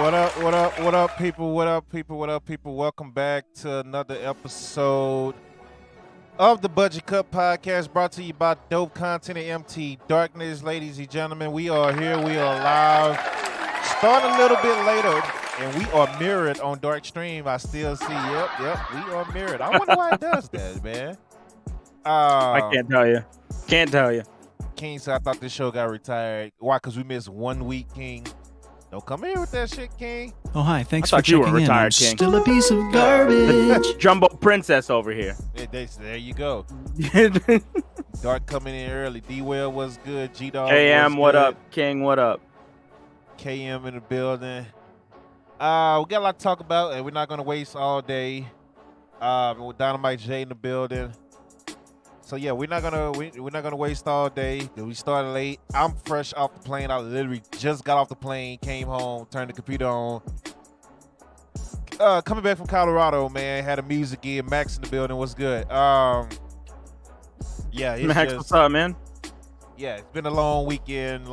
What up, what up, what up, people? What up, people? What up, people? Welcome back to another episode of the Budget Cut Podcast, brought to you by Dope Content and MT Darkness. Ladies and gentlemen, we are here. We are live. Starting a little bit later, and we are mirrored on Dark Stream. I still see, yep, we are mirrored. I wonder why it does that, man. I can't tell you. Can't tell you. King said, I thought this show got retired. Why? Because we missed 1 week, King. Don't come here with that shit, King. Oh, hi. Thanks I for thought you checking were in. retired, I'm King. still a piece of garbage. Jumbo Princess over here. There you go. Dark coming in early. D-Well was good. G-Dog KM, was what good. up? King, what up? KM in the building. We got a lot to talk about, and we're not going to waste all day. With Dynamite J in the building. So yeah, we're not gonna waste all day. We started late. I'm fresh off the plane. I literally just got off the plane, came home, turned the computer on. Coming back from Colorado, man. Had a music gig. Max in the building. What's good? Yeah, it's Max, what's up, man? Yeah, it's been a long weekend,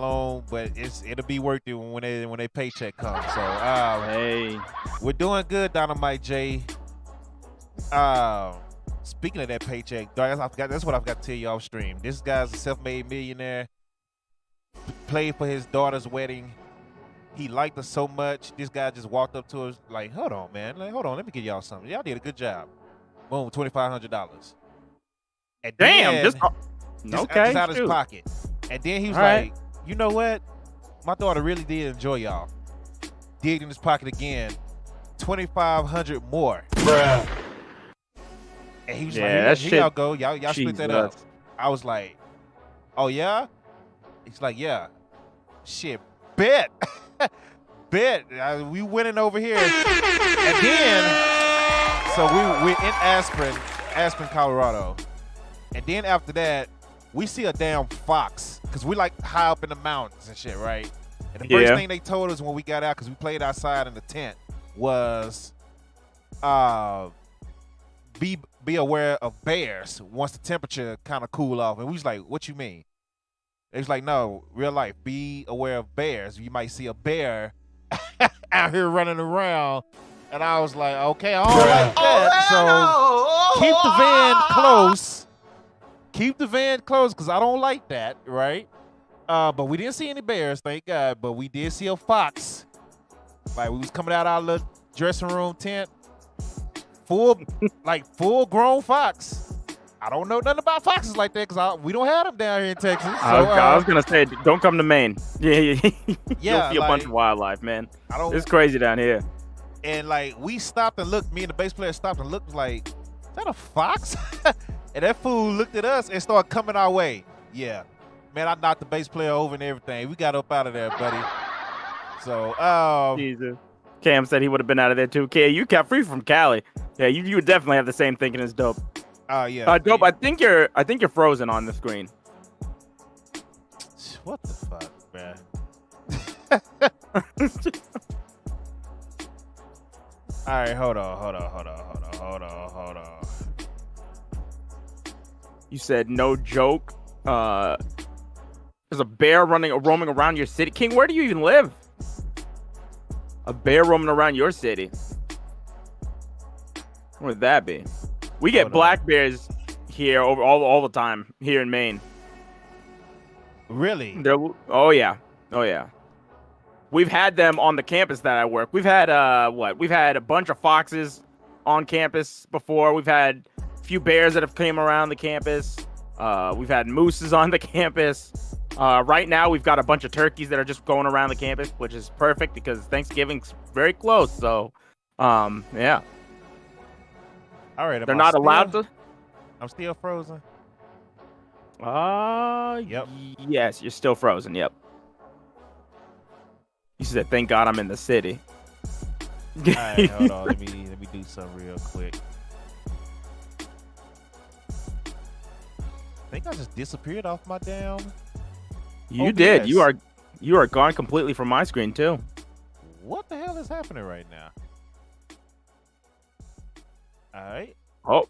but it'll be worth it when they paycheck comes. So Hey, we're doing good, Dynamite J. Speaking of that paycheck, that's what I forgot to tell you off stream. This guy's a self-made millionaire. Played for his daughter's wedding. He liked her so much. This guy just walked up to us like, hold on, man. Like, hold on, let me give y'all something. Y'all did a good job. Boom, $2,500. And damn. then, Just out of his pocket. And then he was like, you know what? My daughter really did enjoy y'all. Digged in his pocket again. $2,500 more. Bruh. And he was Yeah, like, that here y'all shit- go. Y'all split that up. I was like, oh, yeah? He's like, yeah. Shit, bet. Bet. We winning over here. And then, so we're in Aspen, Colorado. And then after that, we see a damn fox. Because we like high up in the mountains and shit, right? And the first thing they told us when we got out, because we played outside in the tent, was be aware of bears once the temperature kind of cool off. And we was like, what you mean? They was like, no, real life, be aware of bears. You might see a bear out here running around. And I was like, okay, I don't like that. So keep the van close. Keep the van close because I don't like that, right? But we didn't see any bears, thank God. But we did see a fox. Like, we was coming out our little dressing room tent. Full grown fox. I don't know nothing about foxes like that because we don't have them down here in Texas. So, I was gonna say, don't come to Maine. Yeah. You'll see a bunch of wildlife, man. It's crazy down here. And like, we stopped and looked. Me and the bass player stopped and looked like, is that a fox? And that fool looked at us and started coming our way. Yeah, man, I knocked the bass player over and everything. We got up out of there, buddy. So, Jesus. Cam said he would have been out of there too. K, you got free from Cali. Yeah, you would definitely have the same thinking as Dope. Yeah. Dope, I think you're frozen on the screen. What the fuck, man? All right, hold on. You said no joke. There's a bear roaming around your city. King, where do you even live? A bear roaming around your city. What would that be? We get black bears here all the time here in Maine. Really? Oh yeah. We've had them on the campus that I work. We've had We've had a bunch of foxes on campus before. We've had a few bears that have came around the campus. We've had mooses on the campus. Right now, we've got a bunch of turkeys that are just going around the campus, which is perfect because Thanksgiving's very close. So, yeah. All right. They're not allowed to. I'm still frozen. Yep. Yes, you're still frozen. Yep. You said, "Thank God I'm in the city." All right, hold on. Let me do something real quick. I think I just disappeared off my damn. You did. You are gone completely from my screen too. What the hell is happening right now? All right. Oh.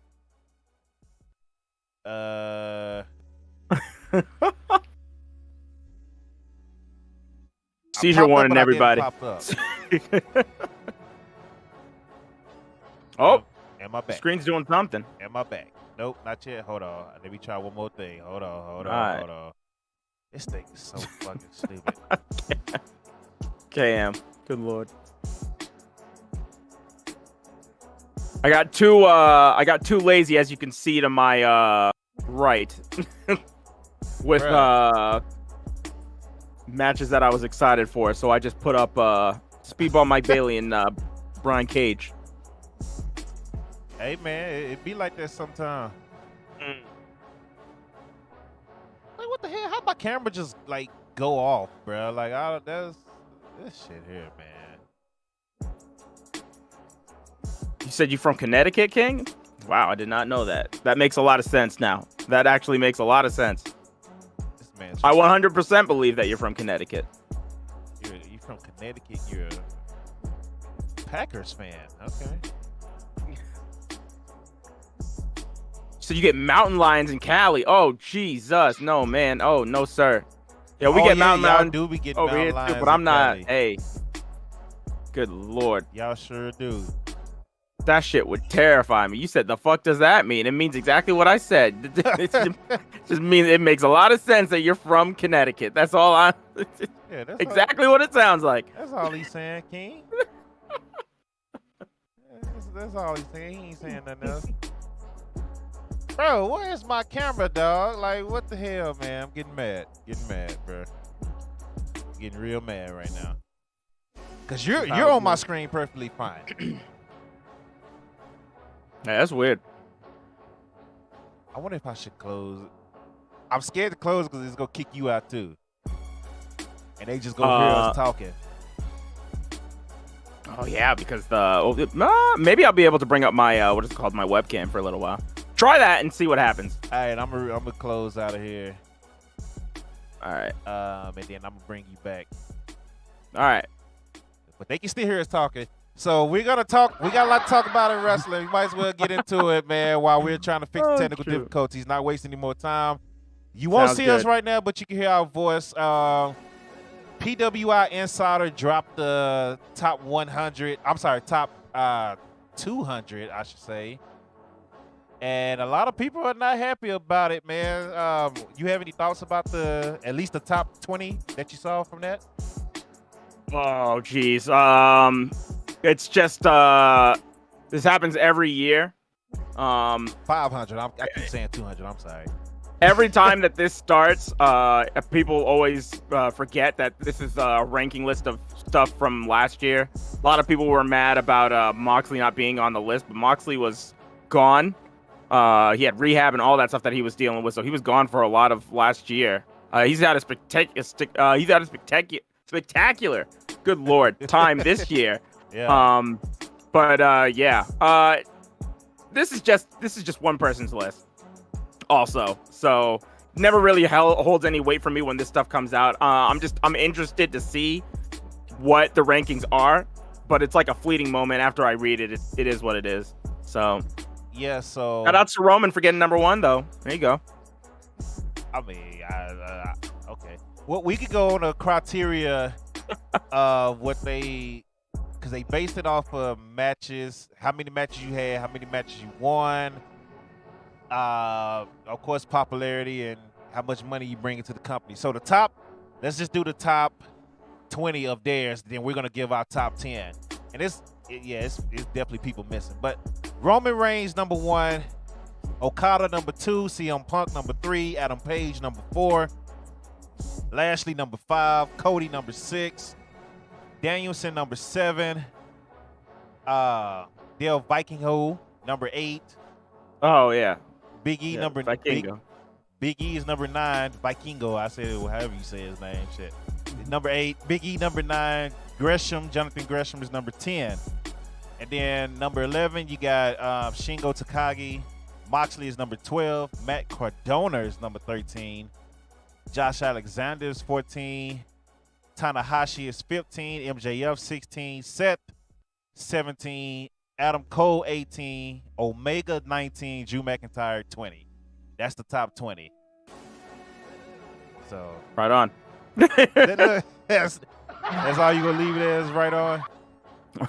Seizure popped up, warning, but I everybody. didn't pop up. Oh, Am I the back? screen's doing something. Am I back? Nope, not yet. Hold on. Let me try one more thing. Hold on. Alright. This thing is so fucking stupid. KM. Good lord. I got too lazy, as you can see to my right. With matches that I was excited for, so I just put up Speedball Mike Bailey and Brian Cage. Hey man, it be like that sometime. Like what the hell? How my camera just like go off, bro? Like that's this shit here, man. You said you from Connecticut, King? Wow, I did not know that. That makes a lot of sense now. That actually makes a lot of sense. This man's I 100% believe that you're from Connecticut. you from Connecticut. You're a Packers fan. Okay. So you get mountain lions in Cali. Oh, Jesus. No, man. Oh, no, sir. Yeah, we get mountain lions do be getting over mountain here, lions too, but I'm in not. Cali. Hey. Good lord. Y'all sure do. That shit would terrify me. You said, the fuck does that mean? It means exactly what I said. It just means it makes a lot of sense that you're from Connecticut. That's all I... Yeah, that's exactly what it sounds like. That's all he's saying, King. That's all he's saying. He ain't saying nothing else. Bro, where's my camera, dog? Like, what the hell, man? I'm getting mad, bro. Getting real mad right now. Cause you're on my screen perfectly fine. Yeah, that's weird. I wonder if I should close. I'm scared to close because it's gonna kick you out too. And they just gonna hear us talking. Oh yeah, because maybe I'll be able to bring up my what is it called, my webcam for a little while. Try that and see what happens. All right, I'm gonna close out of here. All right. And then I'm gonna bring you back. All right. But they can still hear us talking. So we're gonna talk. We got a lot to talk about in wrestling. We might as well get into it, man. While we're trying to fix the technical difficulties, not wasting any more time. You won't see us right now, but you can hear our voice. PWI Insider dropped the top 100. I'm sorry, top 200, I should say. And a lot of people are not happy about it, man. You have any thoughts about at least the top 20 that you saw from that? Oh, geez. It's just this happens every year. 500. I keep saying 200. I'm sorry. Every time that this starts, people always forget that this is a ranking list of stuff from last year. A lot of people were mad about Moxley not being on the list, but Moxley was gone. He had rehab and all that stuff that he was dealing with, so he was gone for a lot of last year. He's had a spectacular, good lord, time this year. Yeah. This is just one person's list. Also, so never really holds any weight for me when this stuff comes out. I'm interested to see what the rankings are, but it's like a fleeting moment after I read it. It is what it is. So yeah. So shout out to Roman for getting number 1, though. There you go. I mean, okay. Well, we could go on a criteria of what because they based it off of matches, how many matches you had, how many matches you won. Of course, popularity and how much money you bring into the company. So let's just do the top 20 of theirs. Then we're gonna give our top 10. And it's definitely people missing. But Roman Reigns number 1, Okada number 2, CM Punk number 3, Adam Page number 4, Lashley number 5, Cody number 6, Danielson number 7, Del Vikingo number 8. Oh yeah. Big E number Vikingo. Big E is number 9. Vikingo, I said it however you say his name. Shit. Number 8. Big E number 9. Jonathan Gresham is number 10. And then number 11, you got Shingo Takagi. Moxley is number 12. Matt Cardona is number 13. Josh Alexander is 14. Tanahashi is 15. MJF 16. Seth 17. Adam Cole 18, Omega 19, Drew McIntyre 20. That's the top 20. So right on. I That's all you gonna leave it as, right on?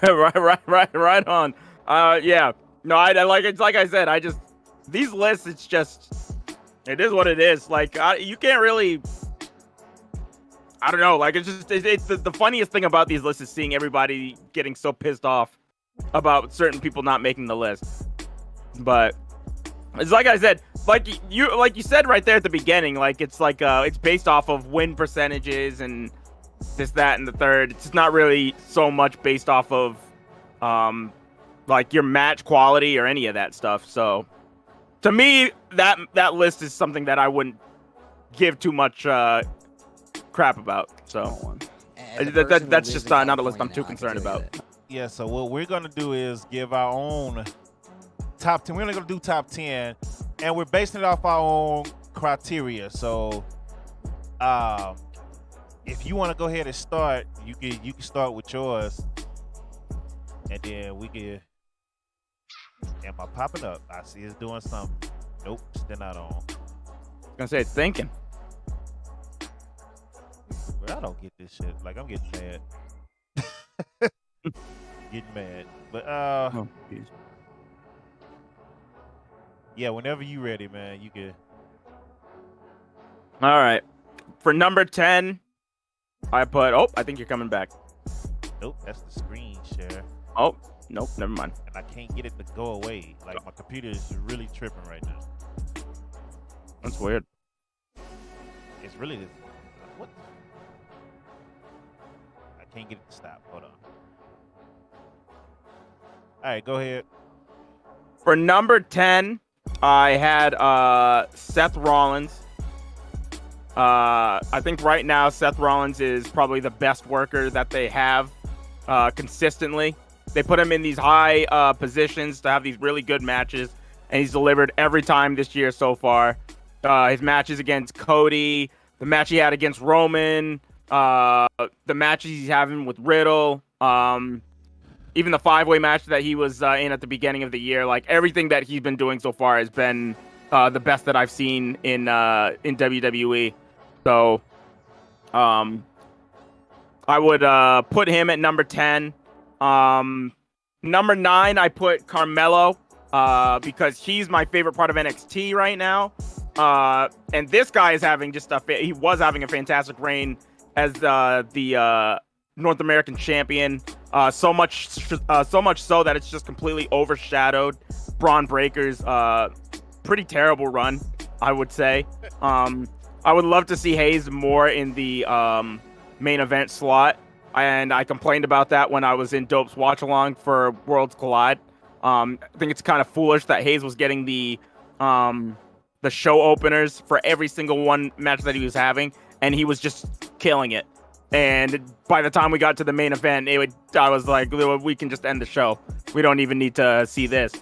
right on. Yeah. No, I like it's like I said. These lists. It is what it is. Like you can't really. I don't know. Like it's the funniest thing about these lists is seeing everybody getting so pissed off about certain people not making the list. But it's like I said, like you said right there at the beginning, like it's based off of win percentages and this, that, and the third. It's not really so much based off of like your match quality or any of that stuff. So to me, that list is something that I wouldn't give too much crap about. So that's just not a list I'm too concerned about. Yeah, so what we're gonna do is give our own top 10. We're only gonna do top 10, and we're basing it off our own criteria. So if you want to go ahead and start, you can start with yours, and then we can. Am I popping up? I see it's doing something. Nope, still not on. I was gonna say it's thinking. But I don't get this shit. Like, I'm getting mad. Getting mad. But yeah, whenever you ready, man, you can. All right. For number 10, I put. Oh, I think you're coming back. Nope, that's the screen share. Oh, nope, never mind. And I can't get it to go away. Like, my computer is really tripping right now. That's weird. It's really what? I can't get it to stop. Hold on. All right, go ahead. For number 10, I had Seth Rollins. I think right now Seth Rollins is probably the best worker that they have consistently. They put him in these high positions to have these really good matches, and he's delivered every time this year so far. His matches against Cody, the match he had against Roman, the matches he's having with Riddle, even the 5-way match that he was in at the beginning of the year. Like, everything that he's been doing so far has been the best that I've seen in WWE. So I would put him at number 10. Number 9, I put Carmelo because he's my favorite part of NXT right now. And this guy is having he was having a fantastic reign as the North American champion. So much so that it's just completely overshadowed Braun Breaker's pretty terrible run, I would say. I would love to see Hayes more in the main event slot. And I complained about that when I was in Dope's watch along for Worlds Collide. I think it's kind of foolish that Hayes was getting the show openers for every single one match that he was having, and he was just killing it. And by the time we got to the main event, I was like, we can just end the show. We don't even need to see this.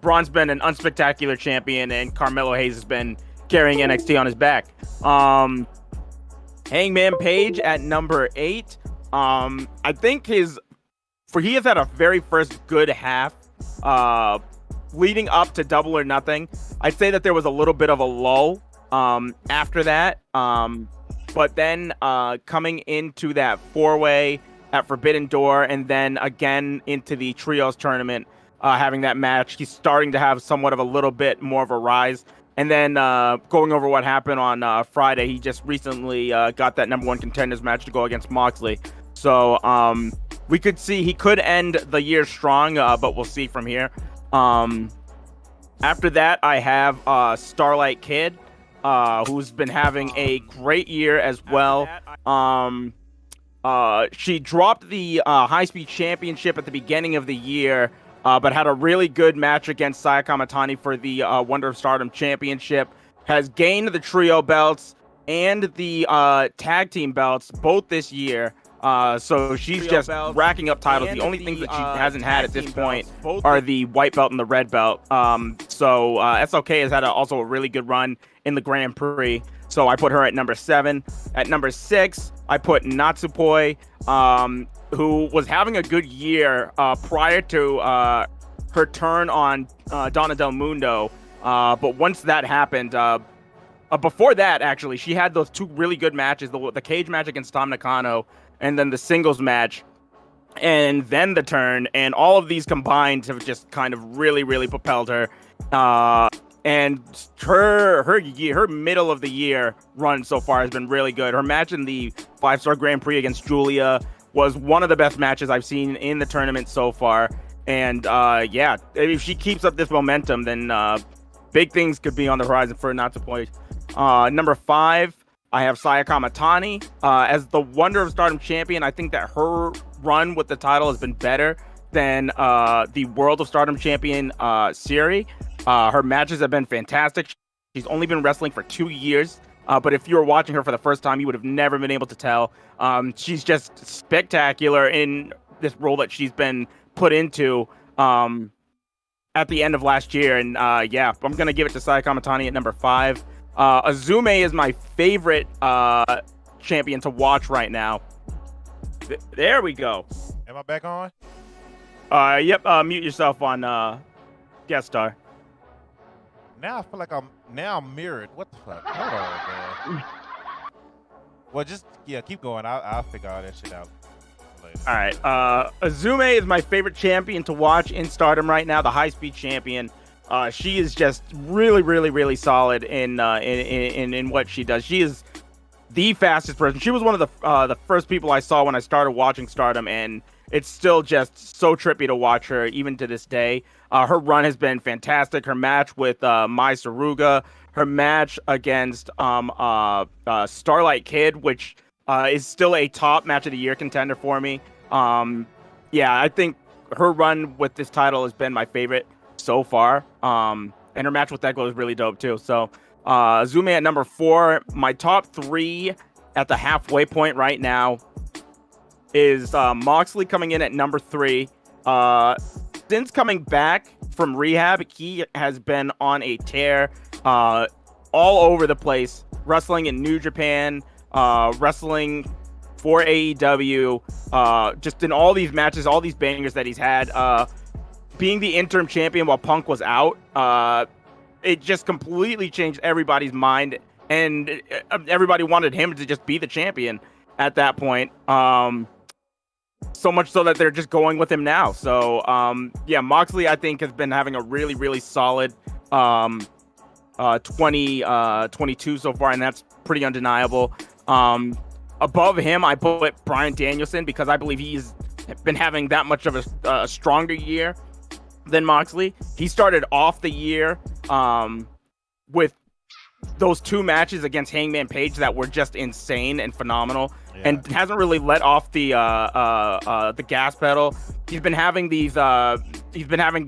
Braun's been an unspectacular champion, and Carmelo Hayes has been carrying NXT on his back. Hangman Page at number 8. I think he has had a very first good half leading up to Double or Nothing. I'd say that there was a little bit of a lull after that. But then coming into that 4-way at Forbidden Door, and then again into the Trios tournament, having that match, he's starting to have somewhat of a little bit more of a rise. And then going over what happened on Friday, he just recently got that number 1 contenders match to go against Moxley. So we could see he could end the year strong, but we'll see from here. After that, I have Starlight Kid, who's been having a great year as well. She dropped the High Speed Championship at the beginning of the year, but had a really good match against Saya Kamatani for the Wonder of Stardom Championship. Has gained the trio belts and the tag team belts both this year. So she's just racking up titles. The only things that she hasn't had at this point are the white belt and the red belt. So SOK has had also a really good run in the Grand Prix. So I put her at number 7. At number 6, I put Natsupoi, who was having a good year prior to her turn on Donna Del Mundo. But once that happened, before that, actually, she had those 2 really good matches. The cage match against Tam Nakano and then the singles match, and then the turn, and all of these combined have just kind of really, really propelled her. And her middle of the year run so far has been really good. Her match in the 5-star Grand Prix against Julia was one of the best matches I've seen in the tournament so far. And yeah, if she keeps up this momentum, then big things could be on the horizon for her not to play. Number 5, I have Saya Kamatani as the Wonder of Stardom champion. I think that her run with the title has been better than the World of Stardom champion Siri. Her matches have been fantastic. She's only been wrestling for 2 years, but if you were watching her for the first time, you would have never been able to tell. She's just spectacular in this role that she's been put into at the end of last year. And yeah, I'm going to give it to Saya Kamatani at number 5. Azume is my favorite champion to watch right now. There we go. Am I back on? Yep. Mute yourself on guest star. Now I feel like I'm mirrored. What the fuck? Hold on, man. Well, just keep going. I'll figure all that shit out later. All right. Azume is my favorite champion to watch in Stardom right now. The high-speed champion. She is just really, really, really solid in what she does. She is the fastest person. She was one of the first people I saw when I started watching Stardom, and it's still just so trippy to watch her even to this day. Her run has been fantastic. Her match with Mai Saruga, her match against Starlight Kid, which is still a top match of the year contender for me. Yeah, I think her run with this title has been my favorite so far. And her match with Echo is really dope too. So Azume at number 4. My top 3 at the halfway point right now is Moxley coming in at number 3. Since coming back from rehab, he has been on a tear all over the place, wrestling in New Japan, wrestling for AEW, just in all these matches, all these bangers that he's had. Being the interim champion while Punk was out, it just completely changed everybody's mind, and everybody wanted him to just be the champion at that point. So much so that they're just going with him now. So, yeah, Moxley, I think, has been having a really, really solid 2022 so far, and that's pretty undeniable. Above him, I put Bryan Danielson because I believe he's been having that much of a stronger year than Moxley. He started off the year with those 2 matches against Hangman Page that were just insane and phenomenal, and hasn't really let off the gas pedal. He's been having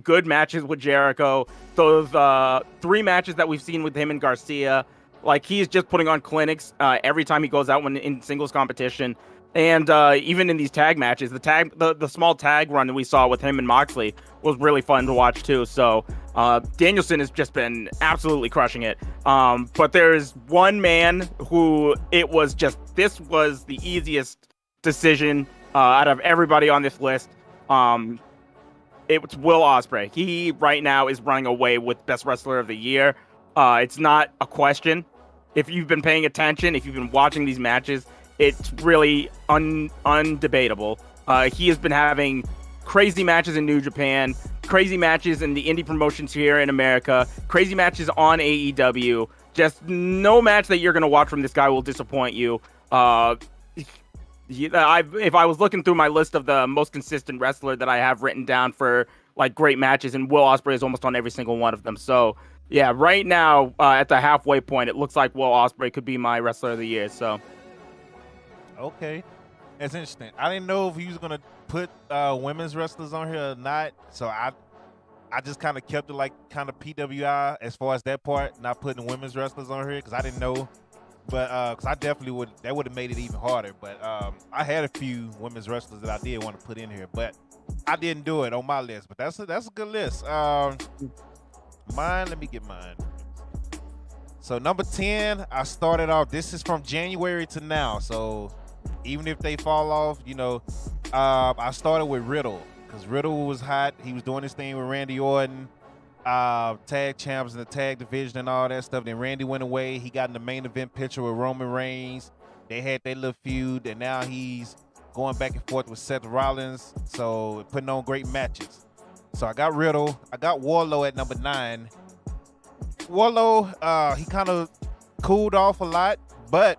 good matches with Jericho. Those 3 matches that we've seen with him and Garcia, like, he's just putting on clinics every time he goes out when in singles competition. And even in these tag matches, the small tag run that we saw with him and Moxley was really fun to watch too. So Danielson has just been absolutely crushing it. But there's one man who this was the easiest decision out of everybody on this list. It's Will Ospreay. He right now is running away with Best Wrestler of the Year. It's not a question. If you've been paying attention, if you've been watching these matches, it's really undebatable. He has been having crazy matches in New Japan, crazy matches in the indie promotions here in America, crazy matches on AEW. Just no match that you're going to watch from this guy will disappoint you. If I was looking through my list of the most consistent wrestler that I have written down for like great matches, and Will Ospreay is almost on every single one of them. So yeah, right now at the halfway point, it looks like Will Ospreay could be my wrestler of the year. So. Okay, that's interesting. I didn't know if he was gonna put women's wrestlers on here or not, so I just kind of kept it like kind of PWI as far as that part, not putting women's wrestlers on here because I didn't know, but because I definitely would have made it even harder. But I had a few women's wrestlers that I did want to put in here, but I didn't do it on my list. But that's a good list. Mine, let me get mine. So number 10, I started off. This is from January to now, so. Even if they fall off, I started with Riddle because Riddle was hot. He was doing his thing with Randy Orton, tag champs in the tag division and all that stuff. Then Randy went away. He got in the main event picture with Roman Reigns. They had their little feud, and now he's going back and forth with Seth Rollins, so putting on great matches. So I got Riddle. I got Wardlow at number 9. Wardlow, he kind of cooled off a lot, but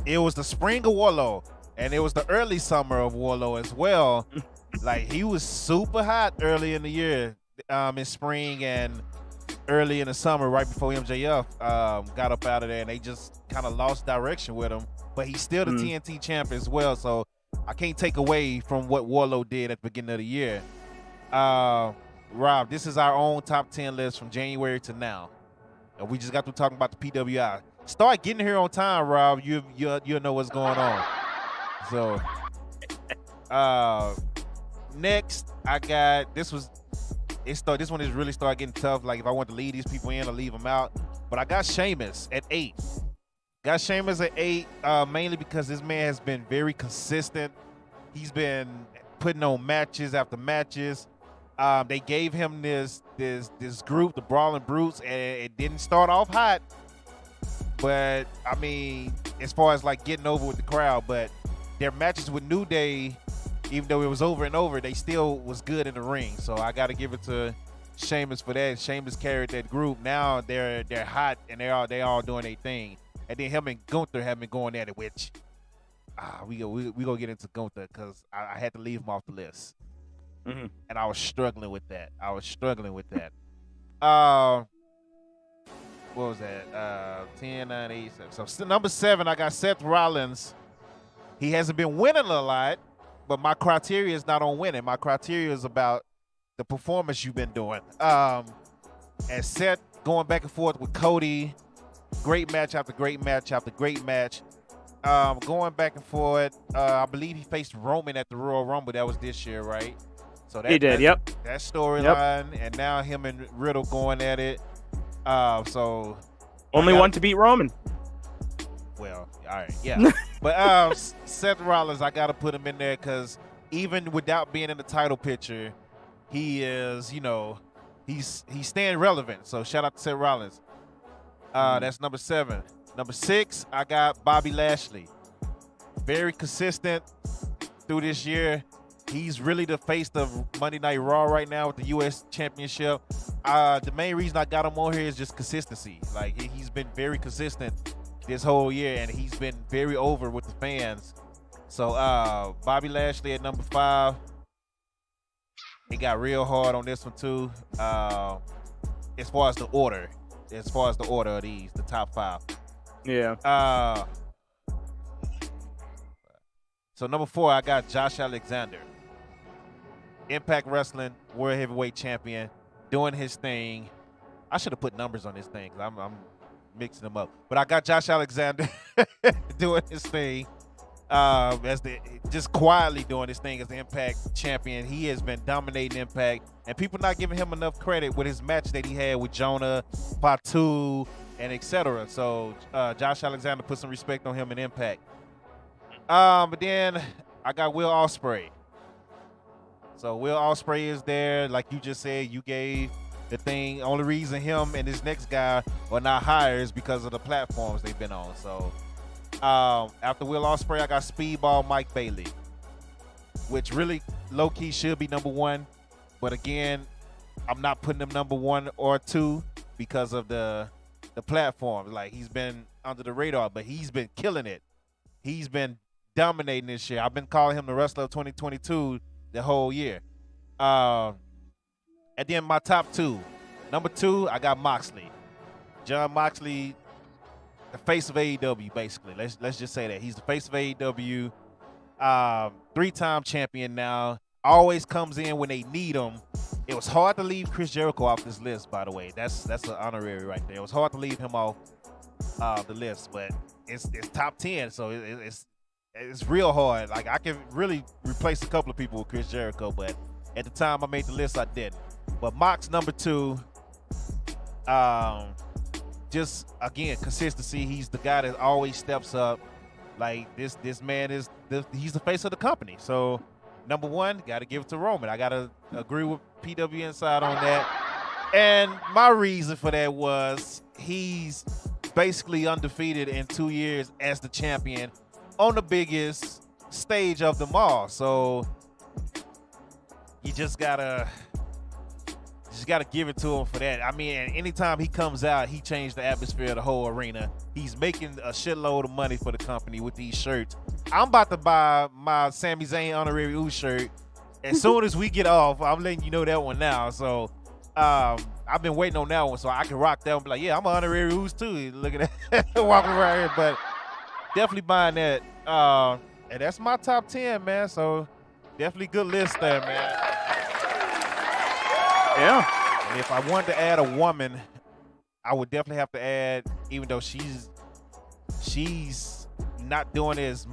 it was the spring of Wardlow, and it was the early summer of Wardlow as well. Like, he was super hot early in the year, in spring and early in the summer, right before MJF got up out of there, and they just kind of lost direction with him. But he's still the TNT champ as well, so I can't take away from what Wardlow did at the beginning of the year. Rob, this is our own top 10 list from January to now. And we just got through talking about the PWI. Start getting here on time, Rob. You'll know what's going on. So, next, I got, this one is really started getting tough. Like, if I want to leave these people in or leave them out. But I got Sheamus at 8. Got Sheamus at 8, mainly because this man has been very consistent. He's been putting on matches after matches. They gave him this group, the Brawling Brutes, and it didn't start off hot. But, I mean, as far as, like, getting over with the crowd. But their matches with New Day, even though it was over and over, they still was good in the ring. So I got to give it to Sheamus for that. Sheamus carried that group. Now they're hot, and they all doing their thing. And then him and Gunther have been going at it, which we gonna get into Gunther because I had to leave him off the list. Mm-hmm. And I was struggling with that. What was that? 10, 9, 8, 7. So number 7, I got Seth Rollins. He hasn't been winning a lot, but my criteria is not on winning. My criteria is about the performance you've been doing. And Seth going back and forth with Cody, great match after great match after great match. Going back and forth. I believe he faced Roman at the Royal Rumble. That was this year, right? So he did. Yep. That storyline, and now him and Riddle going at it. So only one to beat Roman. Well, all right, yeah. But Seth Rollins, I got to put him in there because even without being in the title picture, he is, he's staying relevant. So shout out to Seth Rollins. That's number 7. Number 6, I got Bobby Lashley. Very consistent through this year. He's really the face of Monday Night Raw right now with the U.S. Championship. The main reason I got him on here is just consistency. Like, he's been very consistent this whole year, and he's been very over with the fans. So, Bobby Lashley at number 5. He got real hard on this one, too. As far as the order of these, the top 5. Yeah. So, number 4, I got Josh Alexander. Impact Wrestling World Heavyweight Champion, doing his thing. I should have put numbers on this thing because I'm mixing them up. But I got Josh Alexander doing his thing, just quietly doing his thing as the Impact Champion. He has been dominating Impact, and people not giving him enough credit with his match that he had with Jonah, Fatu, and etc. So Josh Alexander, put some respect on him in Impact. But then I got Will Ospreay. So Will Ospreay is there. Like you just said, you gave the thing. Only reason him and this next guy are not higher is because of the platforms they've been on. So after Will Ospreay, I got Speedball Mike Bailey, which really low-key should be number 1. But again, I'm not putting him number 1 or 2 because of the platforms. Like, he's been under the radar, but he's been killing it. He's been dominating this year. I've been calling him the wrestler of 2022 the whole year. And then my top 2. Number 2, I got Moxley. John Moxley, the face of AEW, basically. Let's just say that. He's the face of AEW. 3-time champion now. Always comes in when they need him. It was hard to leave Chris Jericho off this list, by the way. That's an honorary right there. It was hard to leave him off the list, but it's top 10, so it's real hard. Like, I can really replace a couple of people with Chris Jericho, but at the time I made the list, I didn't. But Mox number 2, just again consistency. He's the guy that always steps up. Like, this man he's the face of the company. So number 1, got to give it to Roman. I got to agree with PW Inside on that. And my reason for that was he's basically undefeated in 2 years as the champion on the biggest stage of them all. So you just gotta give it to him for that. I mean, anytime he comes out, he changed the atmosphere of the whole arena. He's making a shitload of money for the company with these shirts. I'm about to buy my Sami Zayn honorary Ooze shirt as soon as we get off. I'm letting you know that one now. So I've been waiting on that one so I can rock that one. Be like, yeah, I'm an honorary Ooze too. Look at that, walking around here. But definitely buying that. And that's my top 10, man. So definitely good list there, man. Yeah. And if I wanted to add a woman, I would definitely have to add, even though she's not doing as,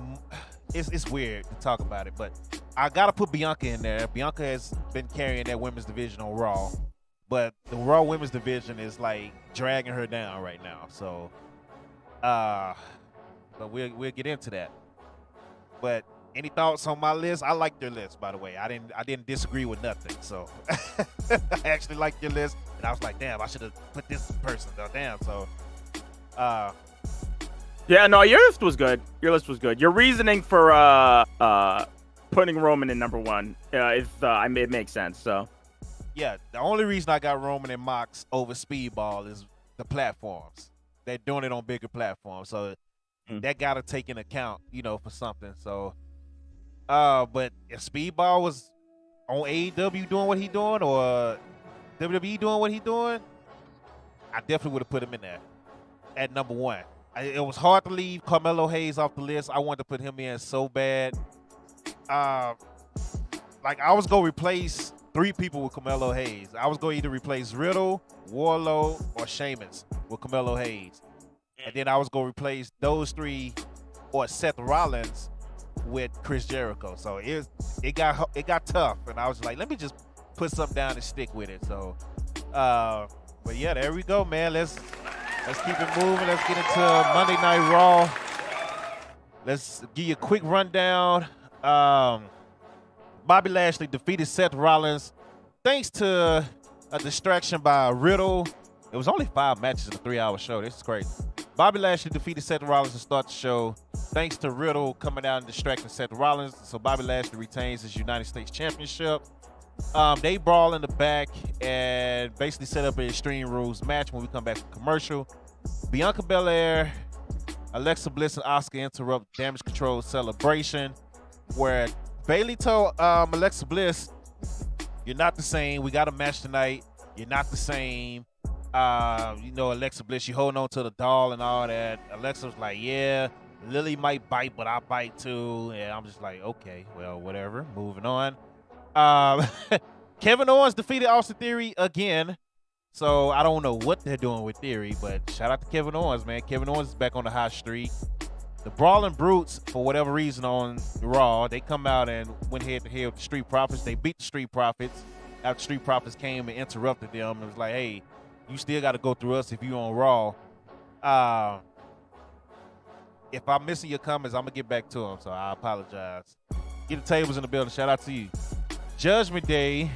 it's weird to talk about it, but I gotta put Bianca in there. Bianca has been carrying that women's division on Raw, but the Raw women's division is like dragging her down right now. So, but we'll get into that. But any thoughts on my list? I like your list, by the way. I didn't disagree with nothing. So I actually liked your list, and I was like, damn, I should have put this person though. Damn. So, yeah, no, your list was good. Your list was good. Your reasoning for putting Roman in number 1 it makes sense. So, yeah, the only reason I got Roman and Mox over Speedball is the platforms. They're doing it on bigger platforms, so that got to take into account, for something. So. But if Speedball was on AEW doing what he doing or WWE doing what he doing, I definitely would have put him in there at number 1. It was hard to leave Carmelo Hayes off the list. I wanted to put him in so bad. I was going to replace 3 people with Carmelo Hayes. I was going to either replace Riddle, Warlow, or Sheamus with Carmelo Hayes. And then I was going to replace those 3 or Seth Rollins with Chris Jericho. So it got tough, and I was like, let me just put something down and stick with it. So but yeah, there we go, man. Let's keep it moving. Let's get into Monday Night Raw. Let's give you a quick rundown. Bobby Lashley defeated Seth Rollins thanks to a distraction by Riddle. It was only 5 matches in a 3-hour show. This is crazy. Bobby Lashley defeated Seth Rollins to start the show thanks to Riddle coming out and distracting Seth Rollins. So Bobby Lashley retains his United States Championship. They brawl in the back and basically set up an Extreme Rules match when we come back from commercial. Bianca Belair, Alexa Bliss, and Asuka interrupt Damage Control celebration where Bayley told Alexa Bliss, you're not the same. We got a match tonight. You're not the same. Alexa Bliss, you holding on to the doll and all that. Alexa was like, yeah, Lily might bite, but I bite too. And I'm just like, okay, well, whatever. Moving on. Kevin Owens defeated Austin Theory again. So I don't know what they're doing with Theory, but shout out to Kevin Owens, man. Kevin Owens is back on the hot streak. The Brawling Brutes, for whatever reason on Raw, they come out and went head-to-head with the Street Profits. They beat the Street Profits after Street Profits came and interrupted them. It was like, hey, you still got to go through us if you're on Raw. If I'm missing your comments, I'm going to get back to them, so I apologize. Get the tables in the building. Shout out to you. Judgment Day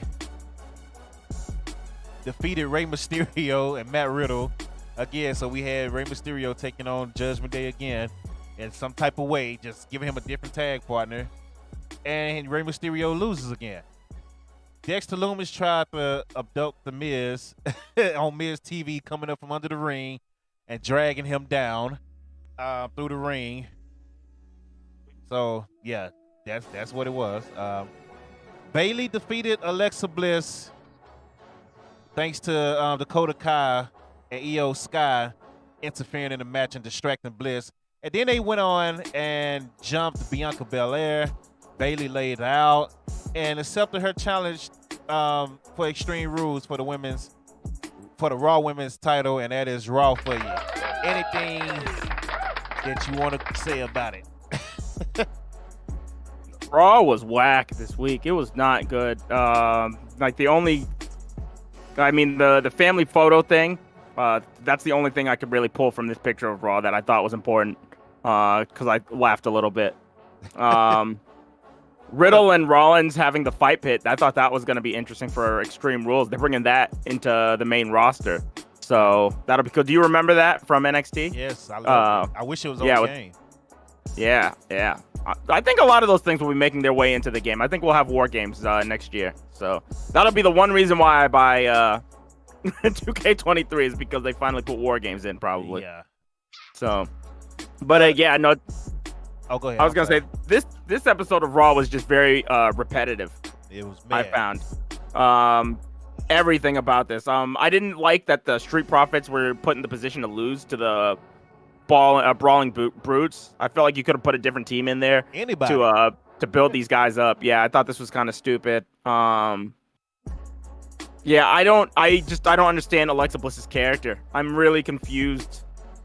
defeated Rey Mysterio and Matt Riddle again. So we had Rey Mysterio taking on Judgment Day again in some type of way, just giving him a different tag partner. And Rey Mysterio loses again. Dexter Lumis tried to abduct The Miz on Miz TV, coming up from under the ring and dragging him down through the ring. So, yeah, that's what it was. Bayley defeated Alexa Bliss thanks to Dakota Kai and Io Sky interfering in the match and distracting Bliss. And then they went on and jumped Bianca Belair. Bayley laid out and accepted her challenge for Extreme Rules for the Raw Women's title, and that is Raw for you. Anything that you want to say about it? Raw was whack this week. It was not good. The family photo thing, that's the only thing I could really pull from this picture of Raw that I thought was important, because I laughed a little bit. Riddle and Rollins having the fight pit, I thought that was going to be interesting for Extreme Rules. They're bringing that into the main roster. So that'll be cool. Do you remember that from NXT? Yes, I love it. I wish it was on game. Yeah. I think a lot of those things will be making their way into the game. I think we'll have war games next year. So that'll be the one reason why I buy 2K23 is because they finally put war games in, probably. Yeah. So, but yeah, no. Oh, go ahead. I was gonna say this episode of Raw was just very repetitive. It was mad. I found everything about this. I didn't like that the Street Profits were put in the position to lose to the brawling brutes. I felt like you could have put a different team in there to build these guys up. Yeah, I thought this was kind of stupid. Yeah, I don't understand Alexa Bliss's character. I'm really confused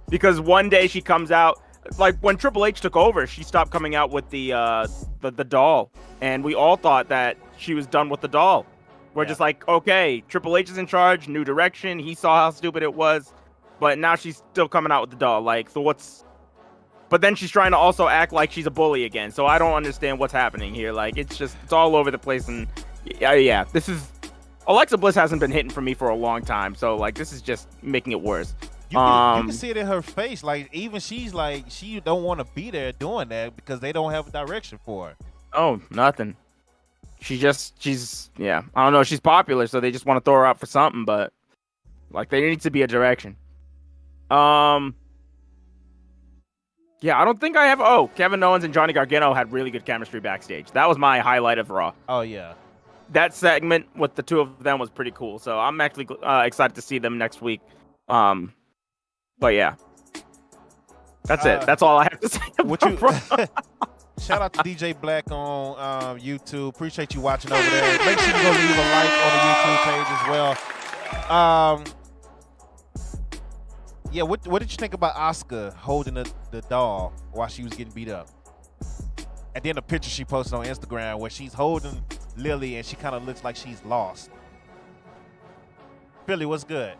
because one day she comes out, like when Triple H took over, she stopped coming out with the doll, and we all thought that she was done with the doll. We're just like, okay, Triple H is in charge, new direction. He saw how stupid it was, but now she's still coming out with the doll. Like, so what's? But then she's trying to also act like she's a bully again. So I don't understand what's happening here. Like, it's all over the place, and yeah, this is. Alexa Bliss hasn't been hitting for me for a long time, so like this is just making it worse. You can see it in her face. Like even she's like she don't want to be there doing that because they don't have a direction for her. Oh, nothing. She's yeah. I don't know. She's popular, so they just want to throw her out for something, but like there needs to be a direction. Yeah, I don't think I have. Oh, Kevin Owens and Johnny Gargano had really good chemistry backstage. That was my highlight of Raw. Oh yeah. That segment with the two of them was pretty cool. So I'm actually excited to see them next week. But yeah, that's it. That's all I have to say. Shout out to DJ Black on YouTube. Appreciate you watching over there. Make sure you go leave a like on the YouTube page as well. Yeah, what did you think about Asuka holding the doll while she was getting beat up? And then the picture she posted on Instagram where she's holding Lily and she kind of looks like she's lost. Philly, what's good?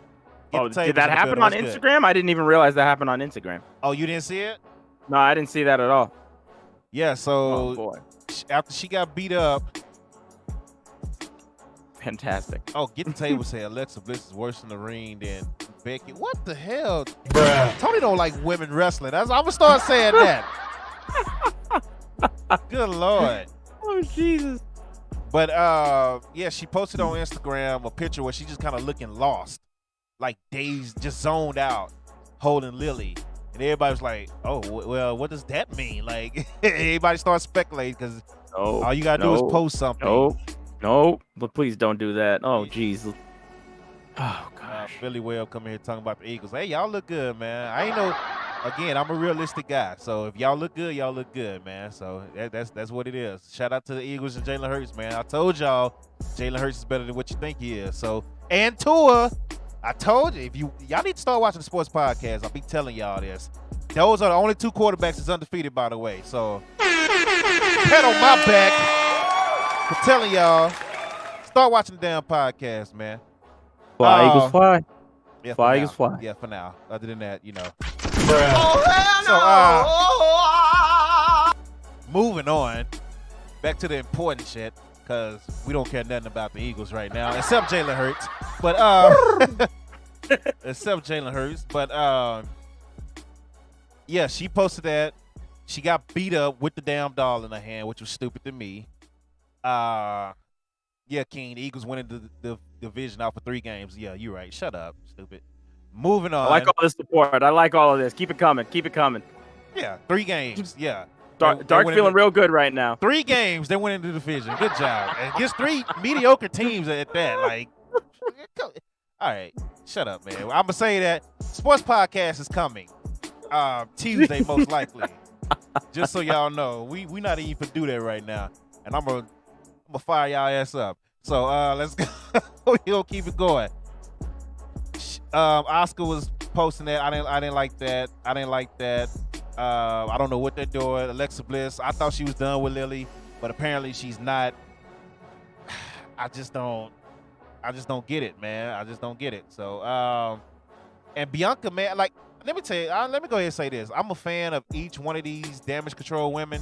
Did that happen on Instagram? Good? I didn't even realize that happened on Instagram. Oh, you didn't see it? No, I didn't see that at all. Yeah, so after she got beat up. Fantastic. Oh, Getting Table said Alexa Bliss is worse in the ring than Becky. What the hell? Bruh. Tony don't like women wrestling. I'm going to start saying that. Good Lord. Oh, Jesus. But, yeah, she posted on Instagram a picture where she just kind of looking lost. Like dazed, just zoned out, holding Lily. And everybody was like, oh, well, what does that mean? Like, everybody started speculating because all you got to do is post something. No, but please don't do that. Oh, jeez. Oh, gosh. Billy Whale coming here talking about the Eagles. Hey, y'all look good, man. I ain't know. Again, I'm a realistic guy. So if y'all look good, man. So that's what it is. Shout out to the Eagles and Jalen Hurts, man. I told y'all Jalen Hurts is better than what you think he is. So, and Tua, I told you, y'all need to start watching the sports podcast. I'll be telling y'all this. Those are the only two quarterbacks that's undefeated, by the way. So, pat on my back for telling y'all, start watching the damn podcast, man. Fly, Eagles, fly. Yeah, fly, Eagles, fly. Yeah, for now. Other than that, you know. Oh, hell no! Moving on, back to the important shit, because we don't care nothing about the Eagles right now, except Jalen Hurts. But, yeah, she posted that. She got beat up with the damn doll in her hand, which was stupid to me. Yeah, King, the Eagles went into the division out for 3 games. Yeah, you're right. Shut up, stupid. Moving on. I like all this support. I like all of this. Keep it coming. Keep it coming. Yeah, 3 games. Yeah. Dark's feeling real good right now. 3 games, they went into the division. Good job. And against 3 mediocre teams at that. Like, all right, shut up, man. I'm going to say that sports podcast is coming Tuesday, most likely. Just so y'all know. We not even for do that right now. And I'm going to fire y'all ass up. So let's go. We're going to keep it going. Oscar was posting that. I didn't like that. I don't know what they're doing. Alexa Bliss, I thought she was done with Lily, but apparently she's not. I just don't get it, man. I just don't get it. So, and Bianca, man, like, let me tell you, let me go ahead and say this. I'm a fan of each one of these damage control women.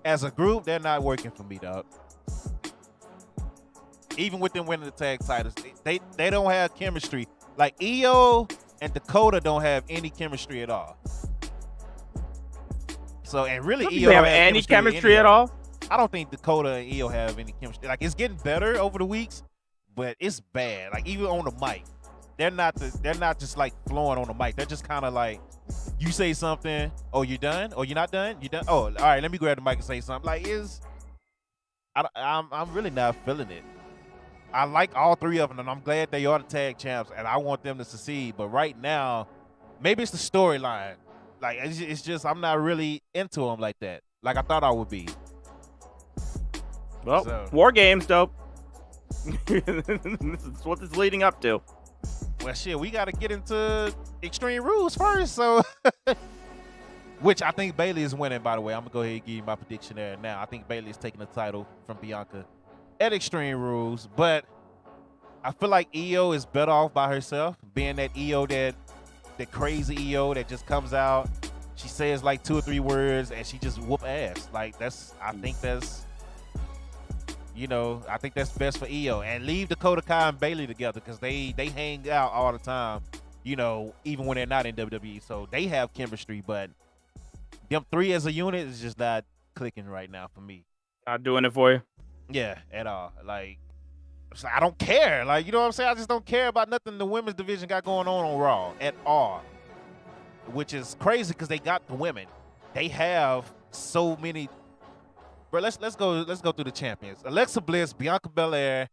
As a group, they're not working for me, dog. Even with them winning the tag titles, they don't have chemistry. Like Io and Dakota don't have any chemistry at all. So and really, Do Io they have has any chemistry at anyway. all? I don't think Dakota and Io have any chemistry. Like it's getting better over the weeks, but it's bad. Like even on the mic, they're not just like flowing on the mic. They're just kind of like, you say something, oh you're done, oh you're not done, you done. Oh all right, let me grab the mic and say something. Like I'm really not feeling it. I like all three of them, and I'm glad they are the tag champs, and I want them to succeed. But right now, maybe it's the storyline. Like it's just I'm not really into them like that. Like I thought I would be. Well, So- War Games, dope. This is what it's leading up to. Well, shit, we got to get into Extreme Rules first. So, which I think Bailey is winning, by the way. I'm going to go ahead and give you my prediction there now. I think Bailey is taking the title from Bianca at Extreme Rules. But I feel like Io is better off by herself, being that Io, that crazy Io that just comes out. She says like 2 or 3 words, and she just whoop ass. Like, I think that's best for Io. And leave Dakota Kai and Bailey together because they hang out all the time, even when they're not in WWE. So they have chemistry, but them 3 as a unit is just not clicking right now for me. Not doing it for you. Yeah, at all. Like, so I don't care. Like, you know what I'm saying? I just don't care about nothing the women's division got going on Raw at all. Which is crazy because they got the women. They have so many. Bro, let's go through the champions. Alexa Bliss, Bianca Belair,